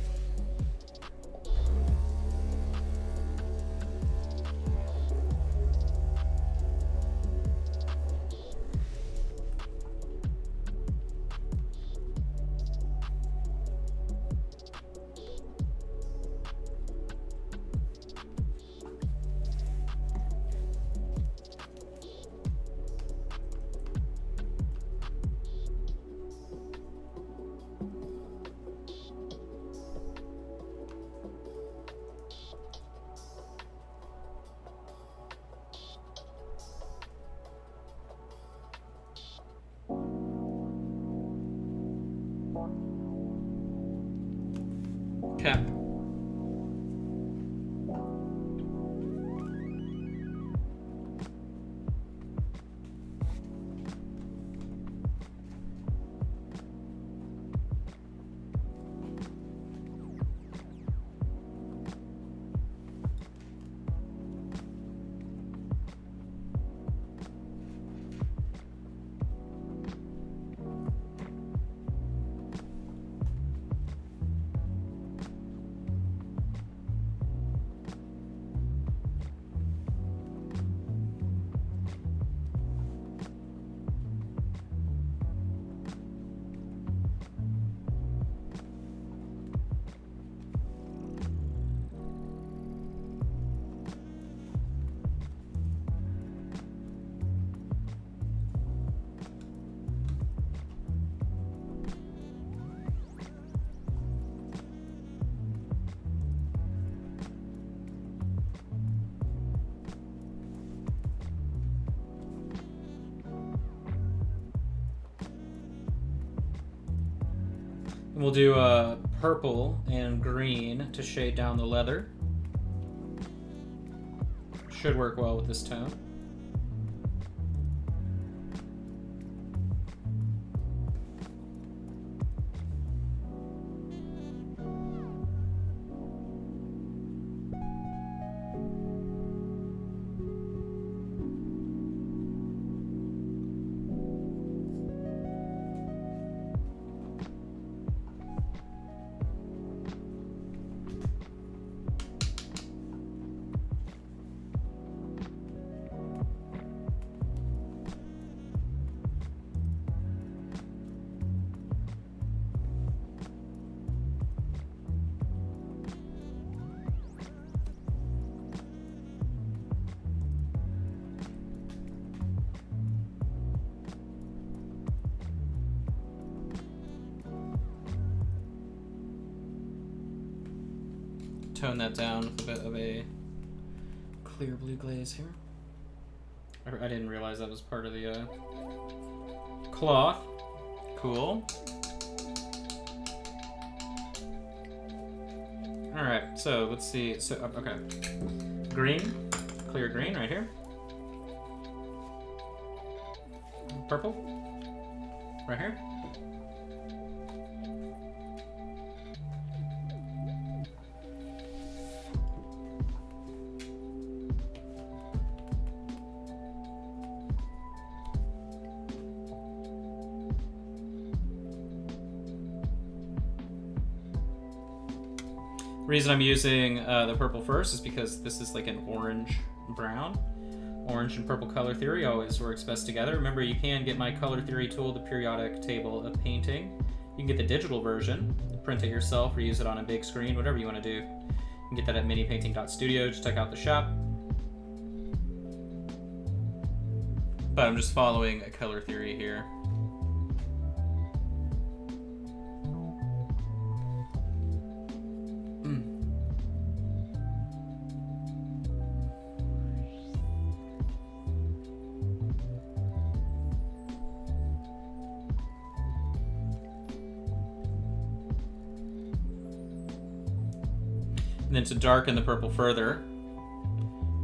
[SPEAKER 1] Okay. We'll do purple and green to shade down the leather. Should work well with this tone. tone that down with a bit of a clear blue glaze here. I didn't realize that was part of the cloth. Cool. All right, so let's see. So okay, green, clear green right here. Purple, right here. The reason I'm using the purple first is because this is like an orange brown. Orange and purple color theory always works best together. Remember, you can get my color theory tool, the periodic table of painting. You can get the digital version, print it yourself, or use it on a big screen, whatever you want to do. You can get that at minipainting.studio. Just check out the shop. But I'm just following a color theory here. And then to darken the purple further,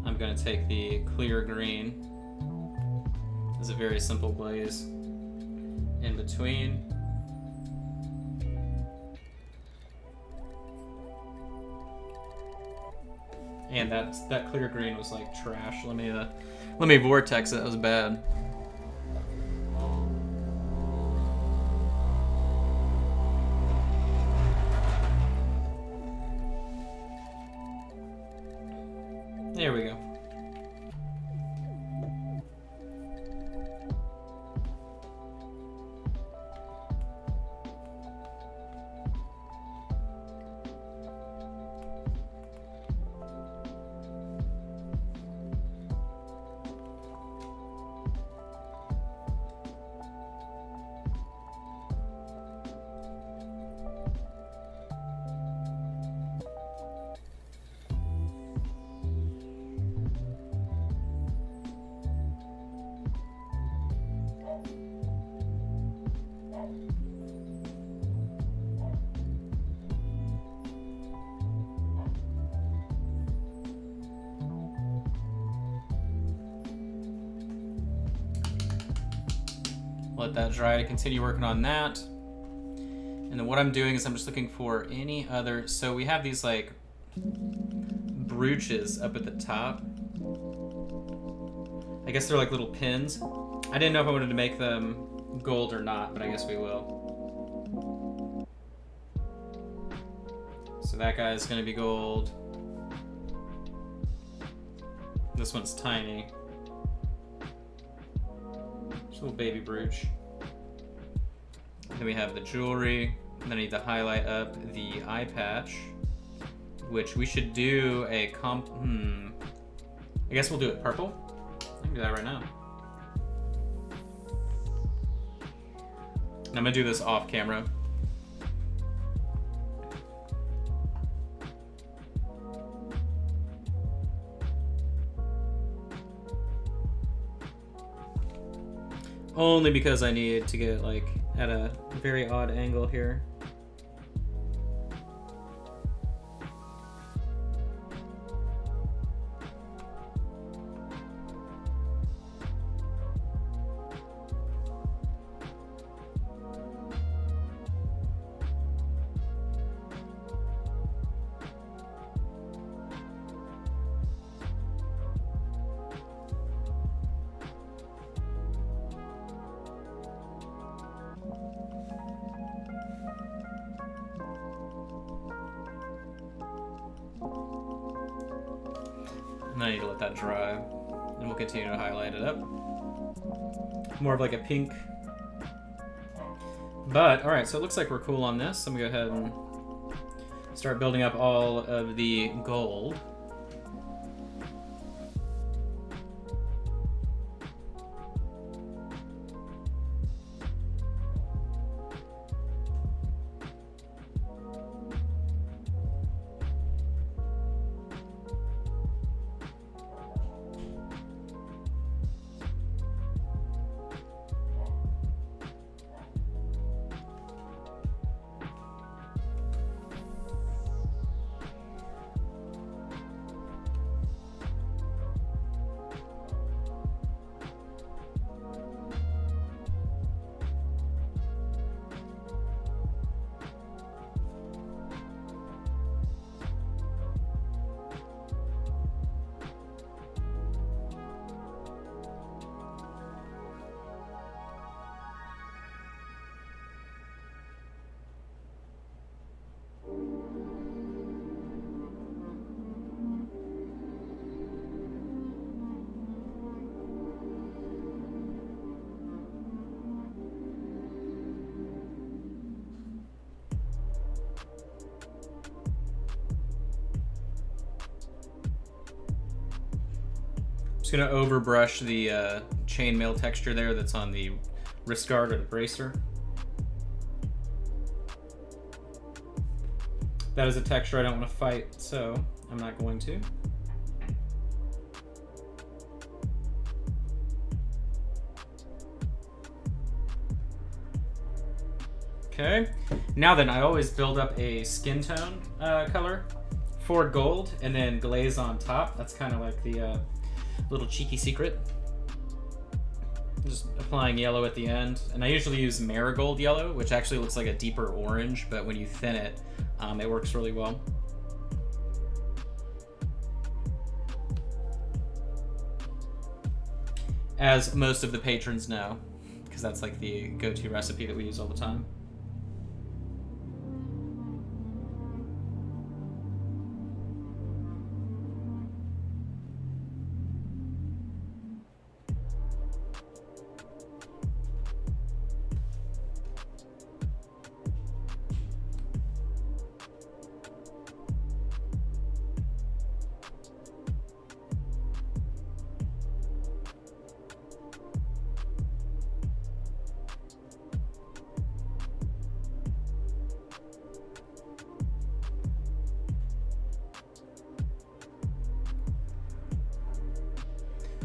[SPEAKER 1] I'm going to take the clear green. It's a very simple glaze in between. And that clear green was like trash. Let me vortex it. That was bad. There we go. Let that dry to continue working on that. And then what I'm doing is I'm just looking for any other, so we have these like brooches up at the top. I guess they're like little pins. I didn't know if I wanted to make them gold or not, but I guess we will. So that guy's gonna be gold. This one's tiny. Just a little baby brooch. Then we have the jewelry. And then I need to highlight up the eye patch, which we should do a I guess we'll do it purple. I can do that right now. And I'm gonna do this off camera. Only because I need to get it like at a very odd angle here. And I need to let that dry. And we'll continue to highlight it up. More of like a pink. But, alright, so it looks like we're cool on this. I'm gonna go ahead and start building up all of the gold. Just gonna overbrush the chainmail texture there that's on the wrist guard or the bracer. That is a texture I don't want to fight, so I'm not going to. Okay, now then, I always build up a skin tone color for gold and then glaze on top. That's kind of like the little cheeky secret. Just applying yellow at the end. And I usually use marigold yellow, which actually looks like a deeper orange, but when you thin it, it works really well. As most of the patrons know, because that's like the go-to recipe that we use all the time.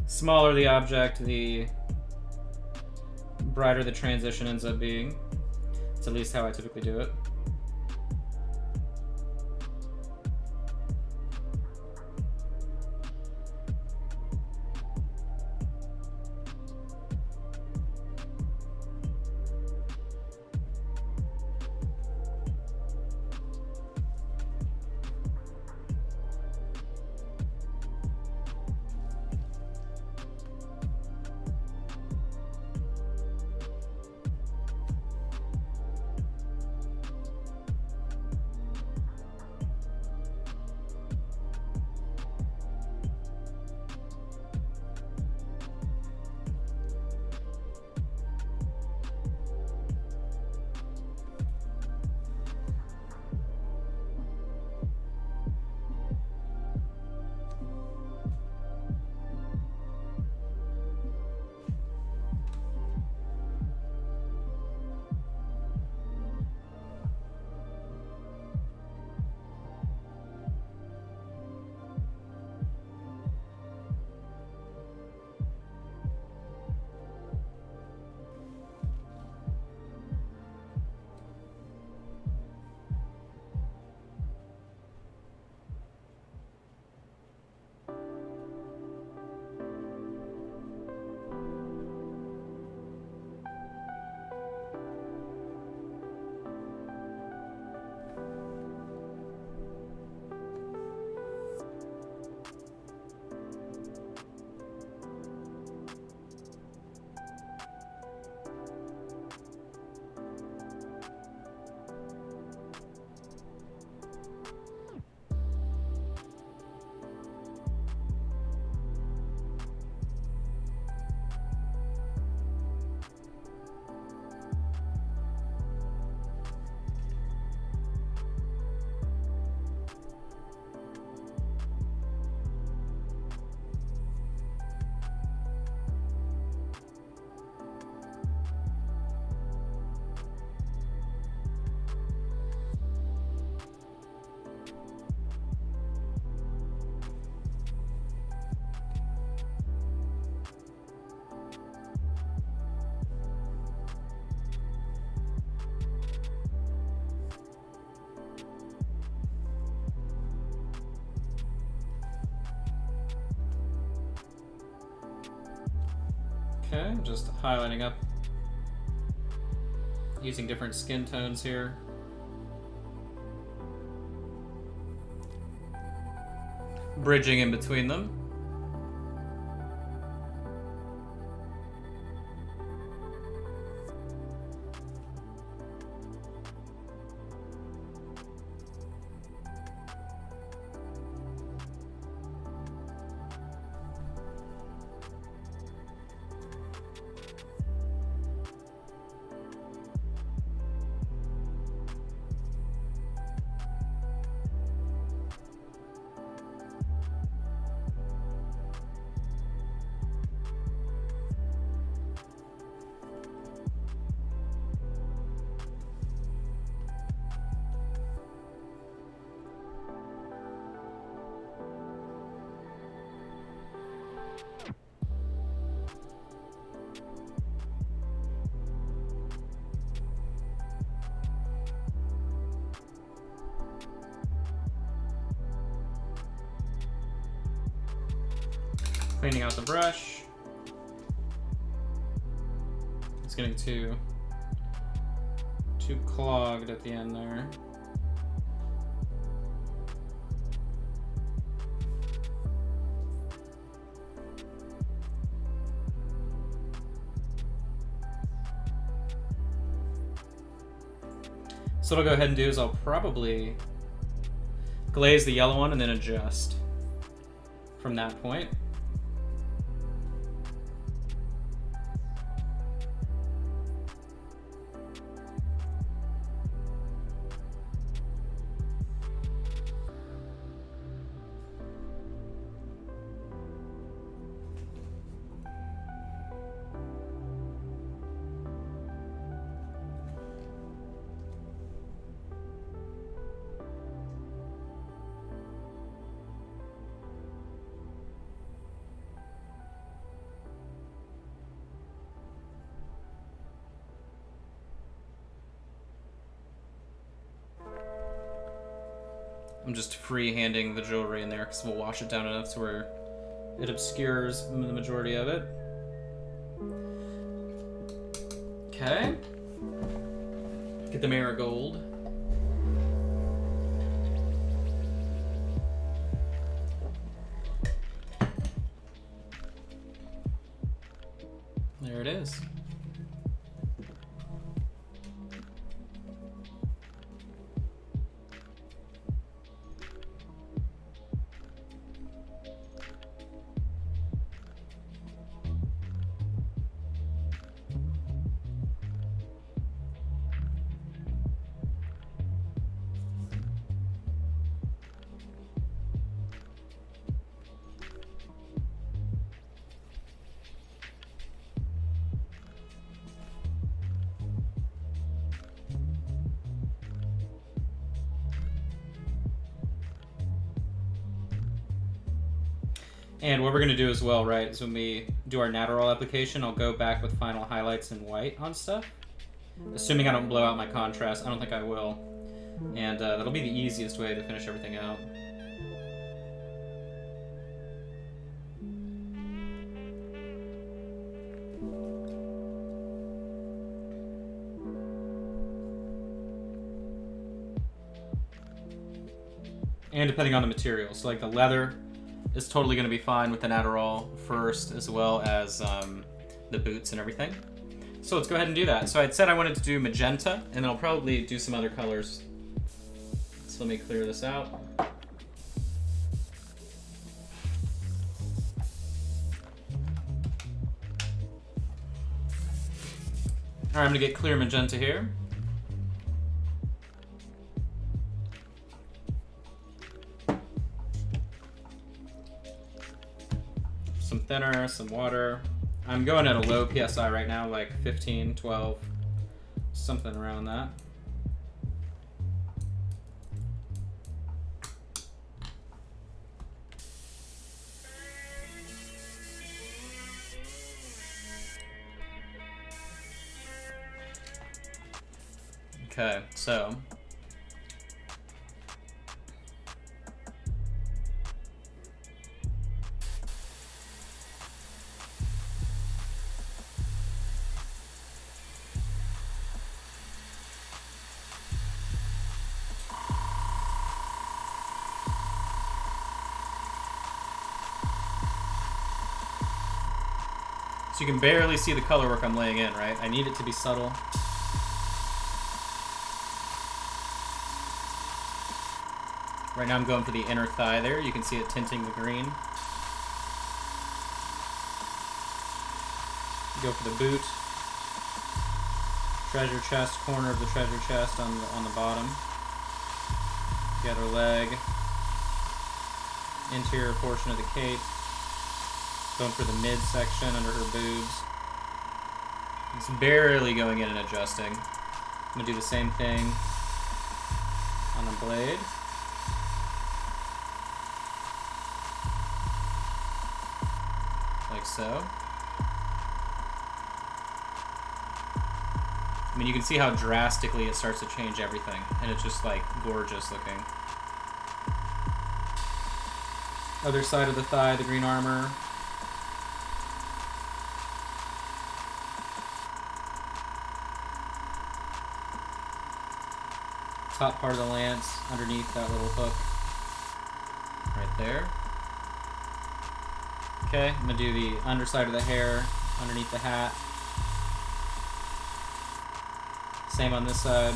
[SPEAKER 1] Smaller the object, the brighter the transition ends up being. It's at least how I typically do it. Okay, just highlighting up, using different skin tones here. Bridging in between them. Cleaning out the brush. It's getting too clogged at the end there. So what I'll go ahead and do is I'll probably glaze the yellow one and then adjust from that point. I'm just free-handing the jewelry in there because we'll wash it down enough to where it obscures the majority of it. Okay. Get the marigold. There it is. And what we're going to do as well, right, is when we do our Natterall application, I'll go back with final highlights in white on stuff. Assuming I don't blow out my contrast. I don't think I will. And that'll be the easiest way to finish everything out. And depending on the material. So like the leather is totally going to be fine with the Natterall first, as well as the boots and everything. So let's go ahead and do that. So I'd said I wanted to do magenta, and then I'll probably do some other colors. So let me clear this out. All right, I'm going to get clear magenta here. Some thinner, some water. I'm going at a low PSI right now, like 15, 12, something around that. Okay, so you can barely see the color work I'm laying in, right? I need it to be subtle. Right now I'm going for the inner thigh there. You can see it tinting the green. Go for the boot. Treasure chest, corner of the treasure chest on the bottom. The other leg. Interior portion of the cape. Going for the midsection under her boobs. It's barely going in and adjusting. I'm going to do the same thing on the blade. Like so. I mean, you can see how drastically it starts to change everything, and it's just like gorgeous looking. Other side of the thigh, the green armor. top part of the lance underneath that little hook right there. Okay, I'm gonna do the underside of the hair underneath the hat. Same on this side.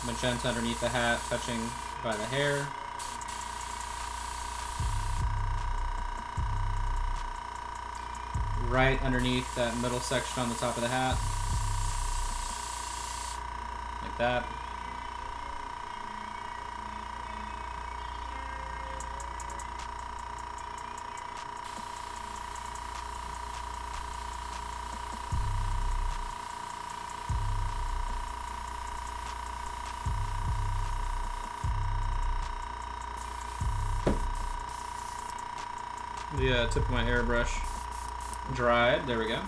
[SPEAKER 1] Magenta underneath the hat, touching by the hair. Right underneath that middle section on the top of the hat. Like that. The tip of my airbrush dried. There we go.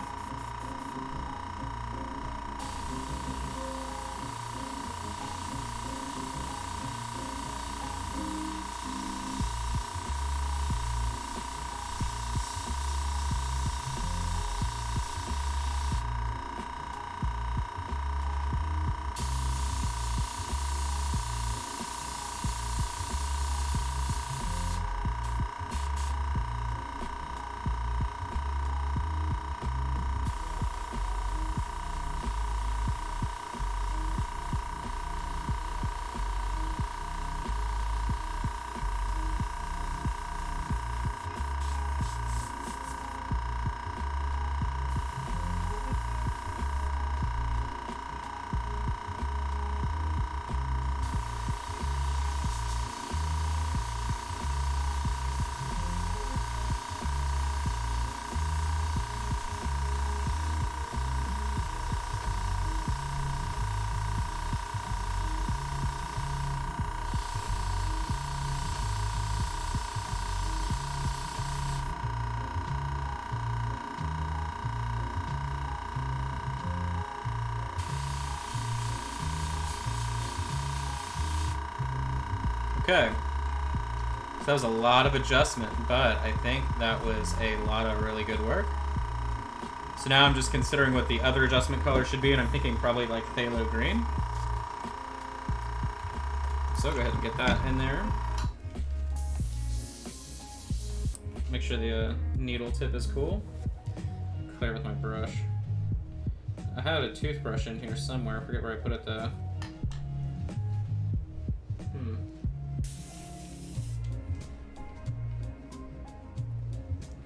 [SPEAKER 1] Okay, so that was a lot of adjustment, but I think that was a lot of really good work. So now I'm just considering what the other adjustment color should be, and I'm thinking probably like phthalo green. So go ahead and get that in there. Make sure the needle tip is cool. Clear with my brush. I had a toothbrush in here somewhere. I forget where I put it though.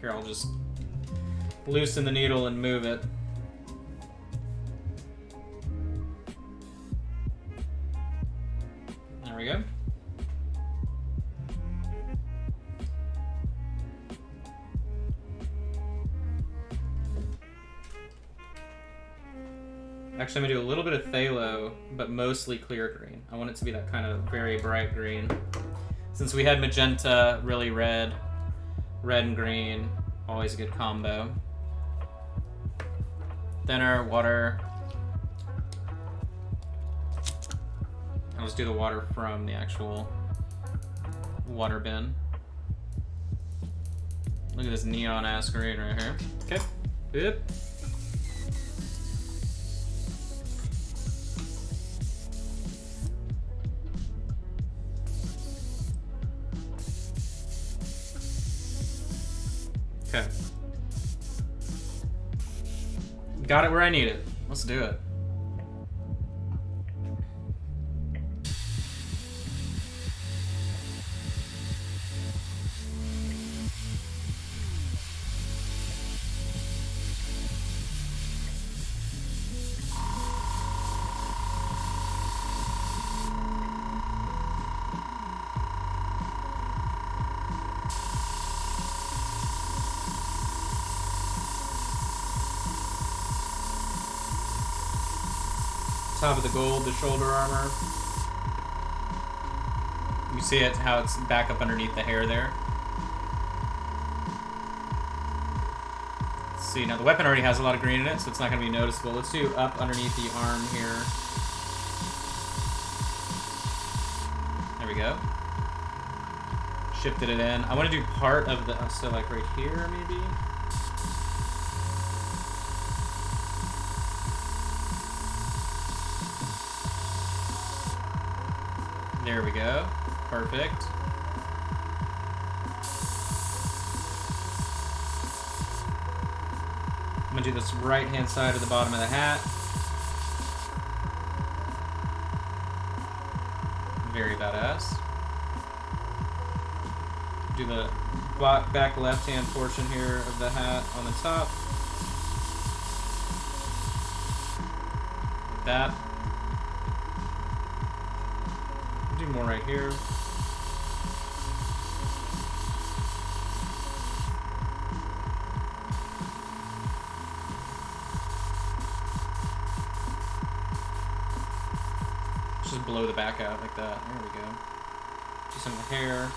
[SPEAKER 1] Here, I'll just loosen the needle and move it. There we go. Actually, I'm gonna do a little bit of phthalo, but mostly clear green. I want it to be that kind of very bright green. Since we had magenta, really red, red and green, always a good combo. Thinner, water. I'll just do the water from the actual water bin. Look at this neon ass green right here. Okay, yep. Okay. Got it where I need it. Let's do it. Top of the gold, the shoulder armor. You see it, how it's back up underneath the hair there. Let's see, now the weapon already has a lot of green in it, so it's not going to be noticeable. Let's do up underneath the arm here. There we go. Shifted it in. I want to do part of the, so like right here maybe. There we go. Perfect. I'm gonna do this right-hand side of the bottom of the hat. Very badass. Do the back left-hand portion here of the hat on the top. Like that. Do more right here. Just blow the back out like that. There we go. Do some of the hair.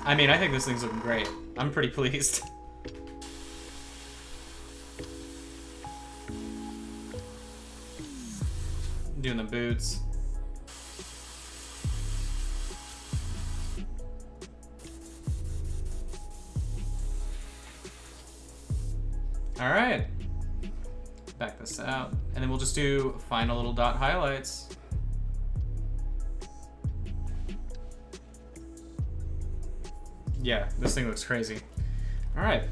[SPEAKER 1] I mean, I think this thing's looking great. I'm pretty pleased. Doing the boots. All right. Back this out. And then we'll just do final little dot highlights. Yeah, this thing looks crazy. All right.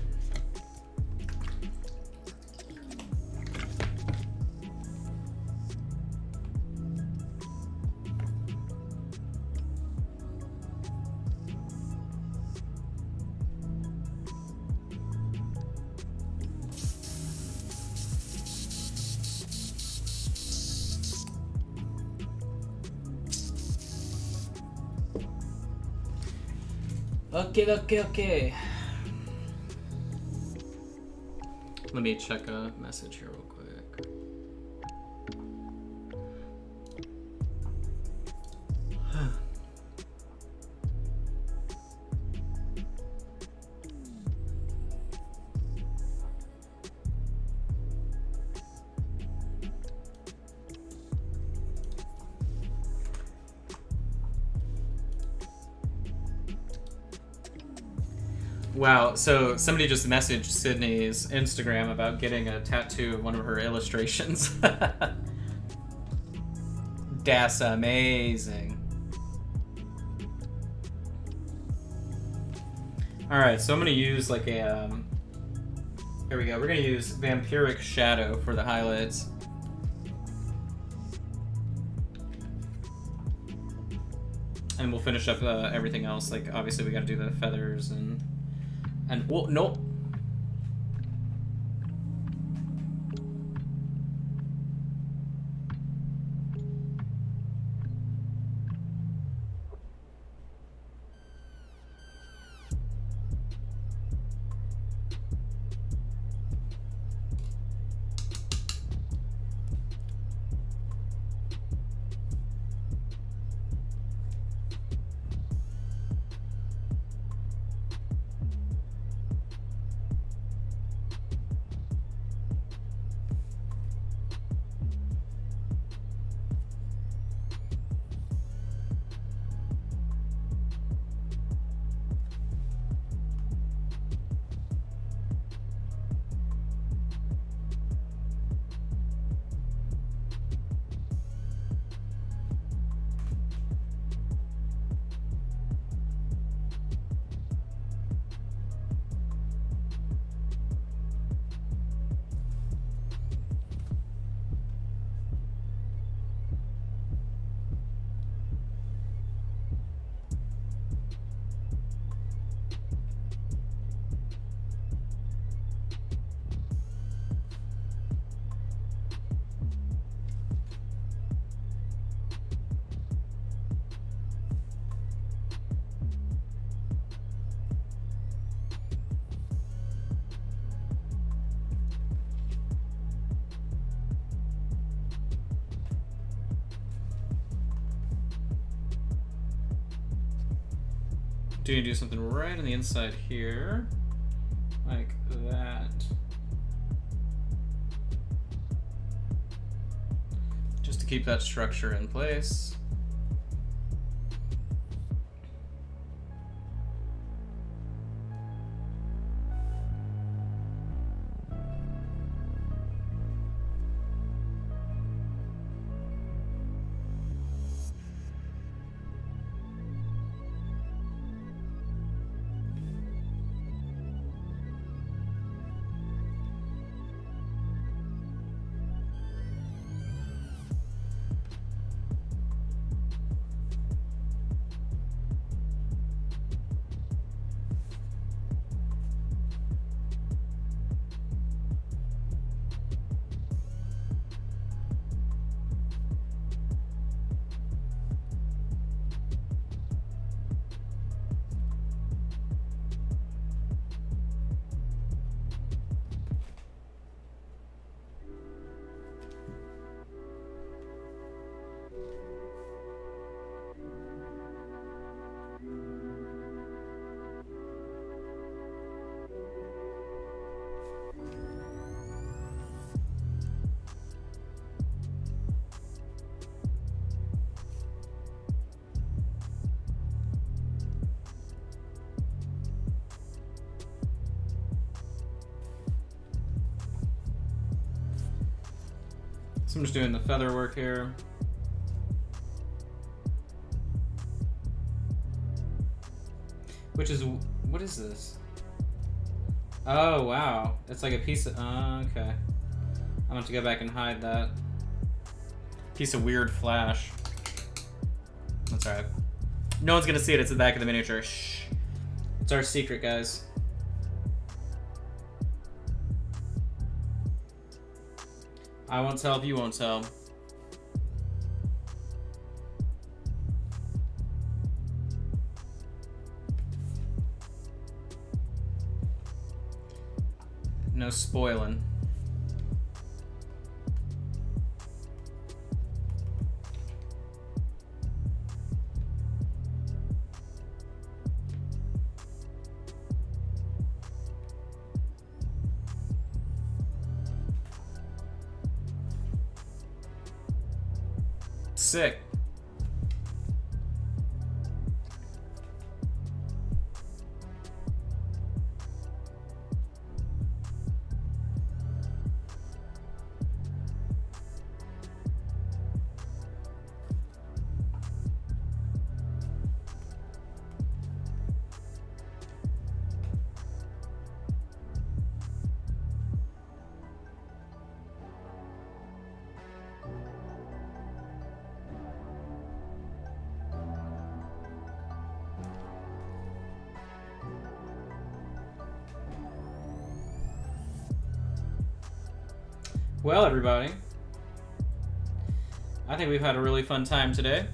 [SPEAKER 1] Okay. Let me check a message here real quick. Wow, so somebody just messaged Sydney's Instagram about getting a tattoo of one of her illustrations. That's amazing. Alright, so I'm going to use like a... here we go, we're going to use Vampiric Shadow for the highlights. And we'll finish up everything else, like obviously we got to do the feathers and whoa, nope. Do something right on the inside here, like that. Just to keep that structure in place. So I'm just doing the feather work here. Which is, what is this? Oh, wow. It's like a piece of, okay. I'm going to go back and hide that. Piece of weird flash. That's alright. No one's going to see it. It's the back of the miniature. Shh. It's our secret, guys. I won't tell if you won't tell. No spoiling. Sick. Well, everybody, I think we've had a really fun time today.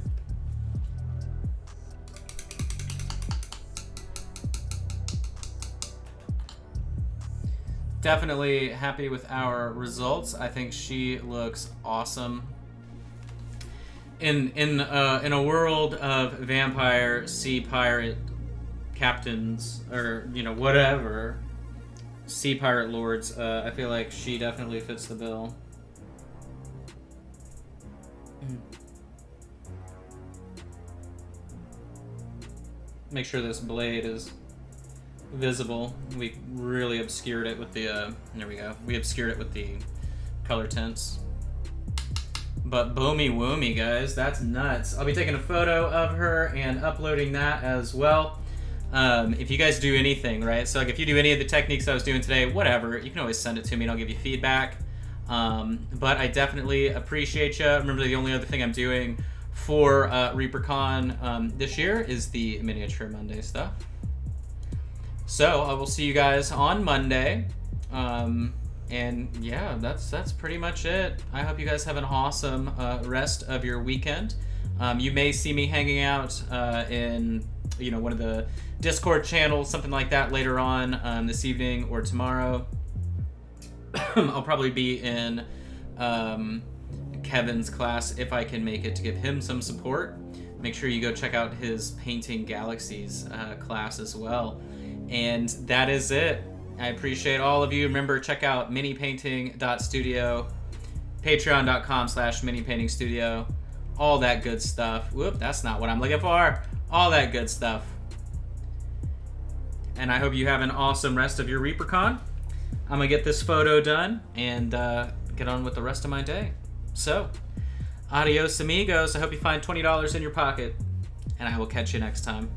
[SPEAKER 1] Definitely happy with our results. I think she looks awesome. In a world of vampire, sea pirate captains, or whatever. Sea pirate lords, I feel like she definitely fits the bill. Make sure this blade is visible. We really obscured it with the, there we go. We obscured it with the color tints. But boomy woomy, guys, that's nuts. I'll be taking a photo of her and uploading that as well. If you guys do anything, right? So like if you do any of the techniques I was doing today, whatever, you can always send it to me and I'll give you feedback. But I definitely appreciate you. Remember, the only other thing I'm doing for ReaperCon this year is the Miniature Monday stuff. So I will see you guys on Monday. And yeah, that's pretty much it. I hope you guys have an awesome rest of your weekend. You may see me hanging out in one of the Discord channels, something like that later on this evening or tomorrow. I'll probably be in Kevin's class if I can make it, to give him some support. Make sure you go check out his Painting Galaxies class as well. And that is it. I appreciate all of you. Remember, check out minipainting.studio, patreon.com/minipaintingstudio, all that good stuff. Whoop, that's not what I'm looking for. All that good stuff. And I hope you have an awesome rest of your ReaperCon. I'm gonna get this photo done and get on with the rest of my day. So, adios amigos. I hope you find $20 in your pocket, and I will catch you next time.